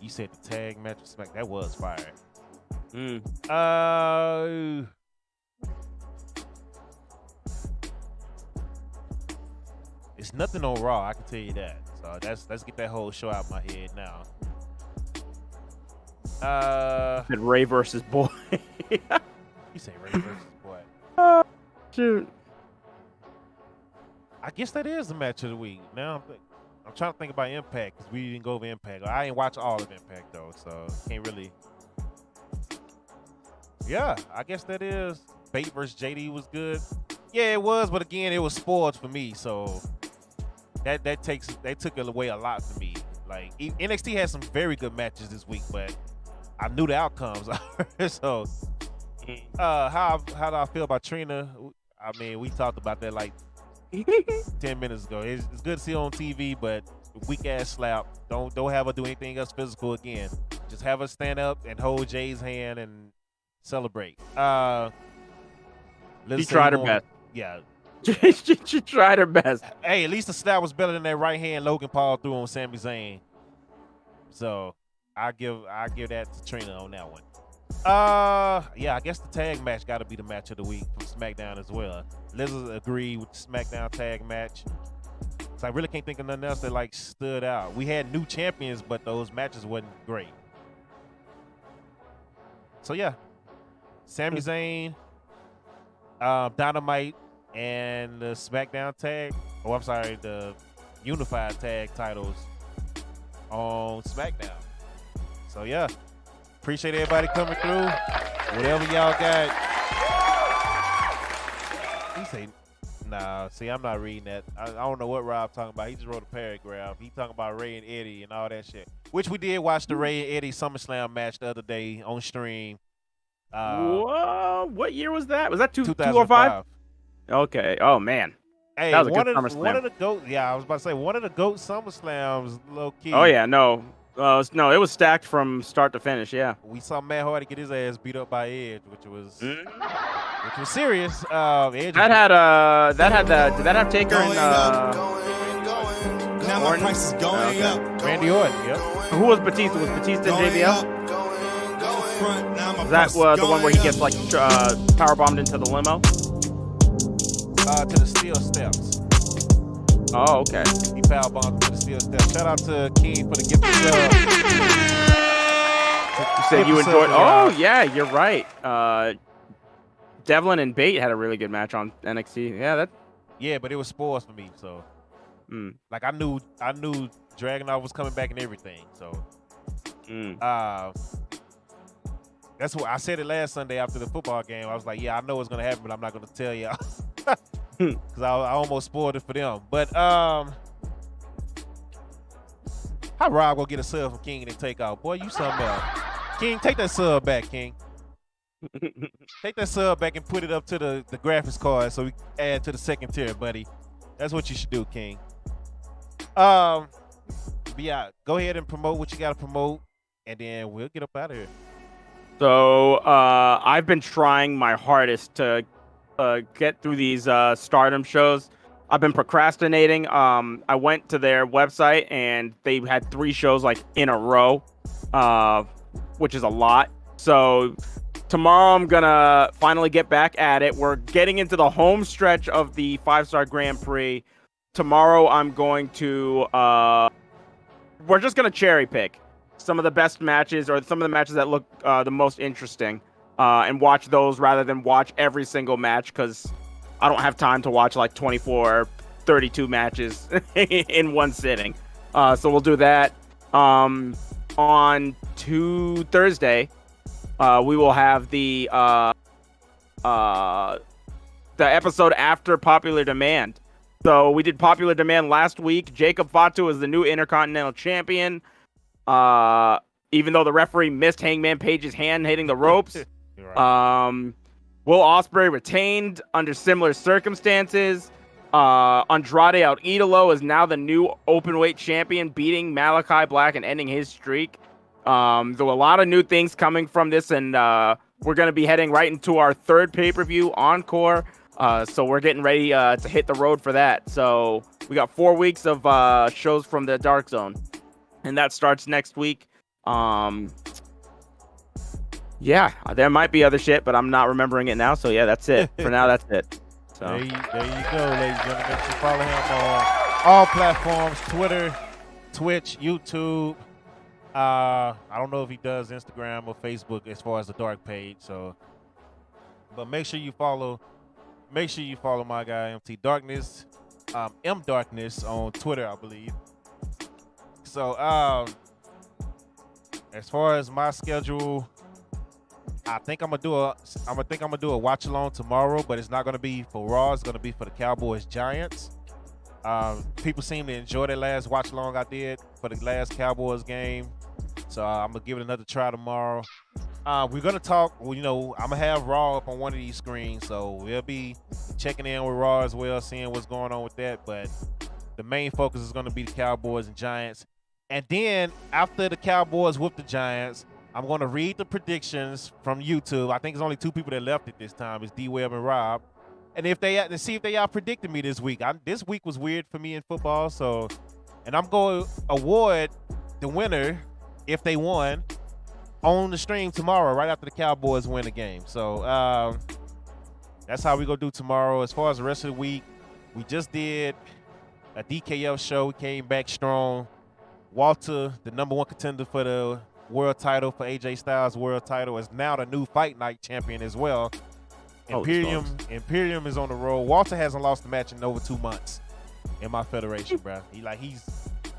You said the tag match of Smack. That was fire. It's nothing on Raw, I can tell you that. So let's get that whole show out of my head now. Said Ray versus Boy. You say Ray versus Boy. Shoot. I guess that is the match of the week. Now I'm trying to think about Impact, because we didn't go over Impact. I ain't watch all of Impact though, so can't really. Yeah, I guess that is. Bait versus JD was good. Yeah, it was, but again, it was spoiled for me, so that took it away a lot for me. Like NXT had some very good matches this week, but I knew the outcomes. So how do I feel about Trina? I mean, we talked about that like 10 minutes ago. It's good to see her on TV, but weak ass slap. Don't have her do anything else physical again. Just have her stand up and hold Jay's hand and celebrate. She tried her best. Yeah. she tried her best. Hey, at least the slap was better than that right hand Logan Paul threw on Sami Zayn. So I give that to Trina on that one. Yeah, I guess the tag match got to be the match of the week from SmackDown as well. Liz agreed with the SmackDown tag match. So I really can't think of nothing else that like stood out. We had new champions, but those matches wasn't great. So yeah, Sami Zayn, Dynamite, and the SmackDown tag. Oh, I'm sorry, the unified tag titles on SmackDown. So yeah, appreciate everybody coming through. Whatever y'all got. He say, nah, see, I'm not reading that. I don't know what Rob talking about. He just wrote a paragraph. He talking about Ray and Eddie and all that shit. Which we did watch the Ray and Eddie SummerSlam match the other day on stream. Whoa, what year was that? Was that 2005? Okay. Oh man. Hey, that was a one good of SummerSlam. the GOAT. Yeah, I was about to say one of the GOAT SummerSlams, low key. Oh yeah, no, no, it was stacked from start to finish. Yeah. We saw Matt Hardy get his ass beat up by Edge, which was serious. Edge Did that have Taker and Now my price is going up. Randy Orton? Yep. who was Batista? Was Batista and JBL? Is that the one where he gets like power bombed into the limo? To the steel steps. Oh, okay. He power bombed to the steel steps. Shout out to King for the gift of sub. You said you enjoyed. Oh yeah, you're right. Devlin and Bate had a really good match on NXT. Yeah, but it was spoils for me. So, like I knew Dragunov was coming back and everything. So, that's what I said it last Sunday after the football game. I was like, yeah, I know what's gonna happen, but I'm not gonna tell y'all because I almost spoiled it for them. But how Rob gonna get a sub from King and then take out? Boy, you something else. King, take that sub back, King. Take that sub back and put it up to the graphics card so we add to the second tier, buddy. That's what you should do, King. But yeah, go ahead and promote what you gotta promote, and then we'll get up out of here. So I've been trying my hardest to get through these Stardom shows. I've been procrastinating. I went to their website and they had 3 shows like in a row, which is a lot. So tomorrow I'm gonna finally get back at it. We're getting into the home stretch of the 5-star Grand Prix. Tomorrow I'm going to we're just gonna cherry pick some of the best matches or some of the matches that look the most interesting and watch those rather than watch every single match, because I don't have time to watch like 24, 32 matches in one sitting. So we'll do that. On Thursday, we will have the episode after Popular Demand. So we did Popular Demand last week. Jacob Fatu is the new Intercontinental Champion. Even though the referee missed Hangman Page's hand hitting the ropes. Right. Will Ospreay retained under similar circumstances. Andrade El Idolo is now the new openweight champion, beating Malachi Black and ending his streak. There were a lot of new things coming from this, and we're going to be heading right into our third pay-per-view, Encore. So we're getting ready to hit the road for that. So we got 4 weeks of shows from the Dark Zone, and that starts next week. Yeah, there might be other shit, but I'm not remembering it now. So yeah, that's it. For now, that's it. So there you go, ladies and gentlemen. Make sure you follow him on all platforms: Twitter, Twitch, YouTube. I don't know if he does Instagram or Facebook as far as the Dark page. So, but make sure you follow. Make sure you follow my guy MT Darkness, M Darkness on Twitter, I believe. So, as far as my schedule, I think I'm gonna do a watch along tomorrow, but it's not gonna be for Raw. It's gonna be for the Cowboys Giants. People seem to enjoy that last watch along I did for the last Cowboys game, so I'm gonna give it another try tomorrow. We're gonna talk. Well, I'm gonna have Raw up on one of these screens, so we'll be checking in with Raw as well, seeing what's going on with that. But the main focus is gonna be the Cowboys and Giants, and then after the Cowboys with the Giants, I'm going to read the predictions from YouTube. I think there's only 2 people that left it this time. It's D-Web and Rob. And see if they all predicted me this week. This week was weird for me in football. And I'm going to award the winner, if they won, on the stream tomorrow, right after the Cowboys win the game. So that's how we going to do tomorrow. As far as the rest of the week, we just did a DKF show. We came back strong. Walter, the #1 contender for the world title, for AJ Styles' world title, is now the new Fight Night champion as well. Imperium is on the roll. Walter hasn't lost a match in over 2 months in my federation, bro. He's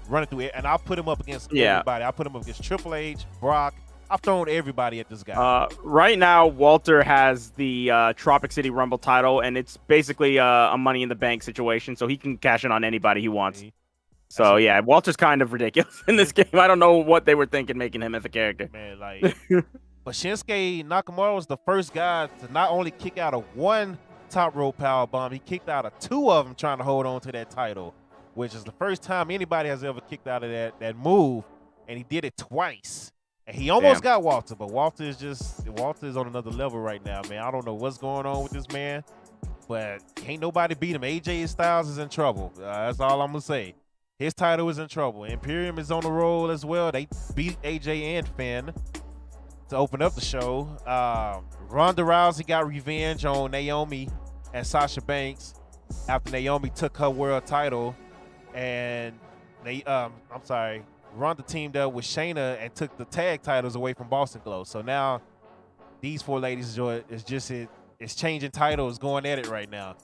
running through it, and I'll put him up against everybody. I'll put him up against Triple H, Brock. I've thrown everybody at this guy. Right now, Walter has the Tropic City Rumble title, and it's basically a Money in the Bank situation, so he can cash in on anybody he wants. So yeah, Walter's kind of ridiculous in this game. I don't know what they were thinking making him as a character. Man, but Shinsuke Nakamura was the first guy to not only kick out of 1 top rope power bomb, he kicked out of 2 of them trying to hold on to that title, which is the first time anybody has ever kicked out of that move, and he did it twice. And he almost got Walter, but Walter is on another level right now, man. I don't know what's going on with this man, but can't nobody beat him. AJ Styles is in trouble. That's all I'm gonna say. His title is in trouble. Imperium is on the roll as well. They beat AJ and Finn to open up the show. Ronda Rousey got revenge on Naomi and Sasha Banks after Naomi took her world title, and Ronda teamed up with Shayna and took the tag titles away from Boston Glow. So now these 4 ladies it's changing titles, going at it right now.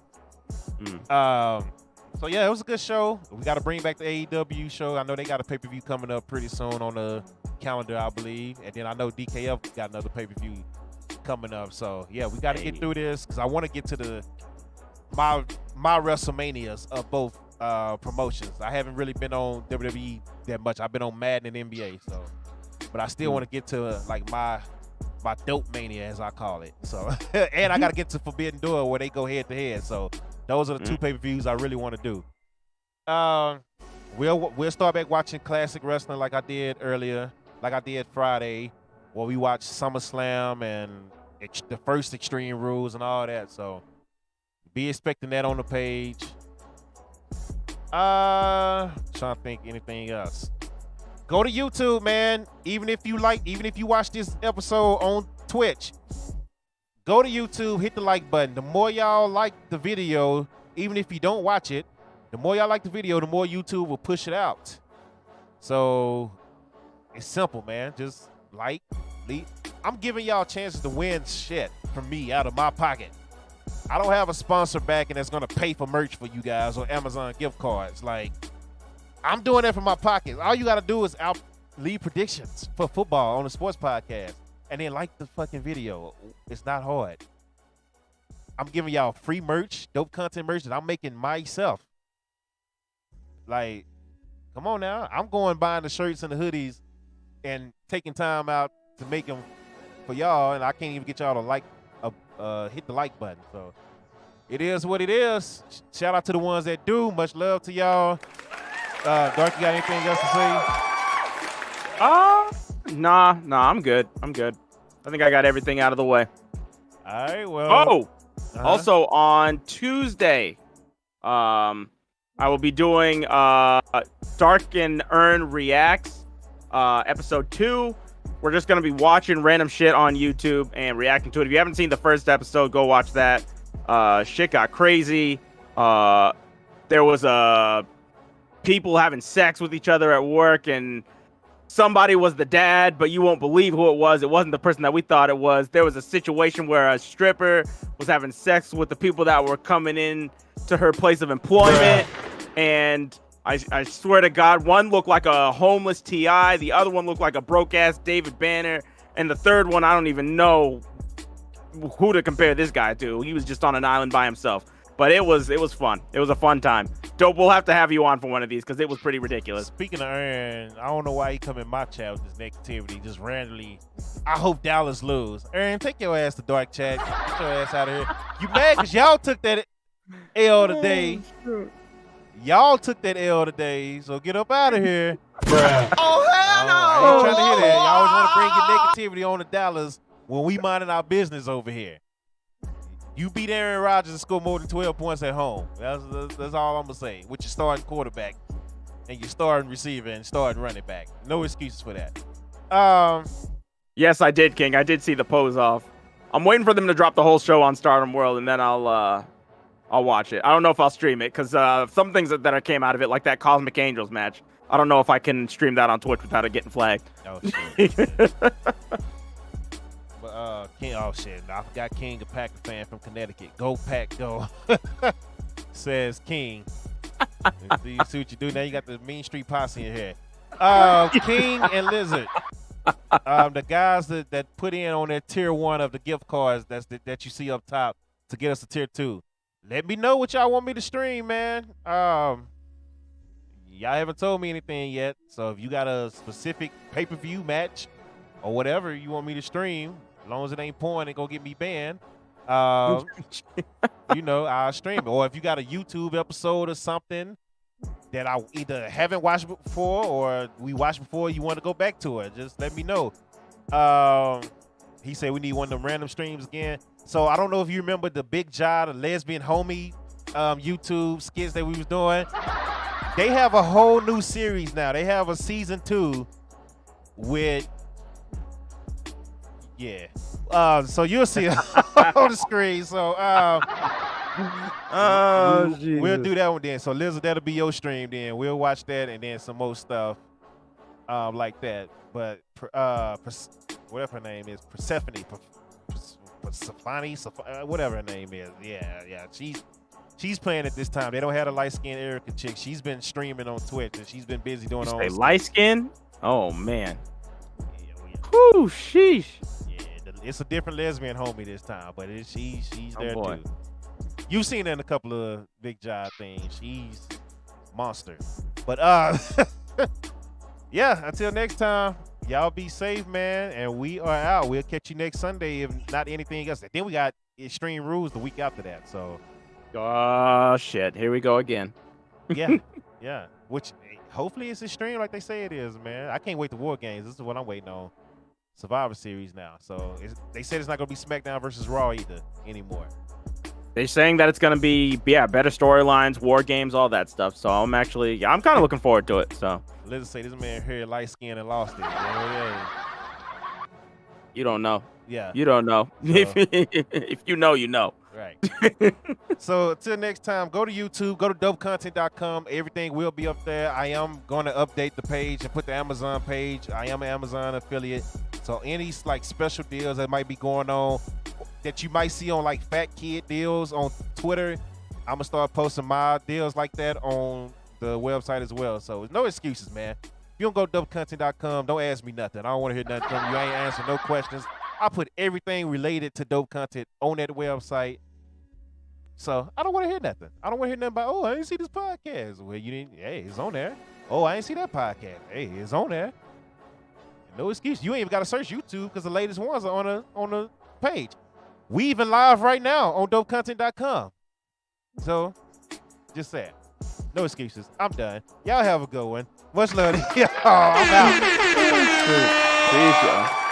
So yeah, it was a good show. We got to bring back the AEW show. I know they got a pay-per-view coming up pretty soon on the calendar, I believe. And then I know DKF got another pay-per-view coming up. So yeah, we got to get through this because I want to get to my WrestleManias of both promotions. I haven't really been on WWE that much. I've been on Madden and NBA. So, but I still want to get to my dope mania, as I call it. So, and I got to get to Forbidden Door where they go head to head. So. Those are the 2 pay-per-views I really want to do. We'll start back watching classic wrestling like I did earlier, like I did Friday, where we watched SummerSlam and the first Extreme Rules and all that. So be expecting that on the page. Trying to think anything else. Go to YouTube, man. Even if you watch this episode on Twitch, go to YouTube, hit the like button. The more y'all like the video, even if you don't watch it, the more y'all like the video, the more YouTube will push it out. So it's simple, man. Just like, leave. I'm giving y'all chances to win shit from me out of my pocket. I don't have a sponsor backing that's going to pay for merch for you guys or Amazon gift cards. Like, I'm doing that from my pocket. All you got to do is leave predictions for football on the sports podcast. And then like the fucking video. It's not hard. I'm giving y'all free merch, dope content merch that I'm making myself. Like, come on now. I'm going buying the shirts and the hoodies and taking time out to make them for y'all, and I can't even get y'all to hit the like button. So it is what it is. Shout out to the ones that do. Much love to y'all. Dark, you got anything else to say? Nah, I'm good. I think I got everything out of the way. All right, well. Also on Tuesday, I will be doing Dark and Earn Reacts, episode 2. We're just going to be watching random shit on YouTube and reacting to it. If you haven't seen the first episode, go watch that. Shit got crazy. There was people having sex with each other at work, and somebody was the dad, but you won't believe who it was. It wasn't the person that we thought it was. There was a situation where a stripper was having sex with the people that were coming in to her place of employment. And I swear to God, one looked like a homeless T.I., the other one looked like a broke-ass David Banner, and the third one, I don't even know who to compare this guy to. He was just on an island by himself. But it was fun. It was a fun time. Dope, we'll have to have you on for one of these because it was pretty ridiculous. Speaking of Aaron, I don't know why he come in my chat with this negativity, just randomly. I hope Dallas lose. Aaron, take your ass to dark chat. Get your ass out of here. You mad because y'all took that L today. Y'all took that L today, so get up out of here. Bruh. Oh, hell no! I ain't trying to hear that. Y'all always want to bring your negativity on to Dallas when we minding our business over here. You beat Aaron Rodgers and score more than 12 points at home. That's all I'm going to say. With your starting quarterback and your starting receiver and starting running back. No excuses for that. Yes, I did, King. I did see the pose off. I'm waiting for them to drop the whole show on Stardom World, and then I'll watch it. I don't know if I'll stream it, because some things that came out of it, like that Cosmic Angels match, I don't know if I can stream that on Twitch without it getting flagged. Oh, shit. King, oh shit! I forgot King, a Packer fan from Connecticut. Go Pack, go! Says King. You see what you do now? You got the Mean Street Posse in here. King and Lizard, the guys that put in on their tier 1 of the gift cards that you see up top to get us to tier 2. Let me know what y'all want me to stream, man. Y'all haven't told me anything yet, so if you got a specific pay-per-view match or whatever you want me to stream, as long as it ain't porn, ain't gonna get me banned. I'll stream it. Or if you got a YouTube episode or something that I either haven't watched before or we watched before, you want to go back to it, just let me know. He said we need one of them random streams again. So I don't know if you remember the Big Jai, the lesbian homie YouTube skits that we was doing. They have a whole new series now. They have a season 2 with. Yeah. So you'll see it on the screen. So we'll do that one then. So Lizard, that'll be your stream then. We'll watch that and then some more stuff like that. But whatever her name is, Persephone, whatever her name is. Yeah. She's playing at this time. They don't have a light-skinned Erica chick. She's been streaming on Twitch and she's been busy doing all. Light skin? Oh man. Whew, sheesh. It's a different lesbian homie this time, but she's there too. You've seen her in a couple of Big Jai things. She's monster. But yeah, until next time, y'all be safe, man, and we are out. We'll catch you next Sunday, if not anything else. Then we got Extreme Rules the week after that. So oh shit, here we go again. yeah. Which hopefully it's extreme like they say it is, man. I can't wait to War Games. This is what I'm waiting on. Survivor Series now. So they said it's not going to be SmackDown versus Raw either anymore. They're saying that it's going to be, better storylines, war games, all that stuff. So I'm kind of looking forward to it. So let's say this man here light skinned and lost it. You don't know. Yeah. You don't know. So, if you know, you know. Right. So until next time, go to YouTube, go to dopecontent.com. Everything will be up there. I am going to update the page and put the Amazon page. I am an Amazon affiliate. So any like special deals that might be going on that you might see on like Fat Kid deals on Twitter, I'm going to start posting my deals like that on the website as well. So no excuses, man. If you don't go to dopecontent.com, don't ask me nothing. I don't want to hear nothing from you. I ain't answering no questions. I put everything related to dope content on that website. So I don't want to hear nothing. I don't want to hear nothing about, oh, I didn't see this podcast. Well, you didn't. Hey, it's on there. Oh, I didn't see that podcast. Hey, it's on there. No excuse. You ain't even got to search YouTube because the latest ones are on the page. We even live right now on dopecontent.com. So, just saying. No excuses. I'm done. Y'all have a good one. Much love to y'all. I'm out. Peace, y'all.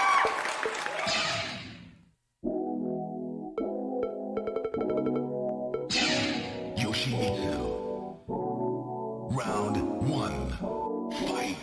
Round 1. Fight.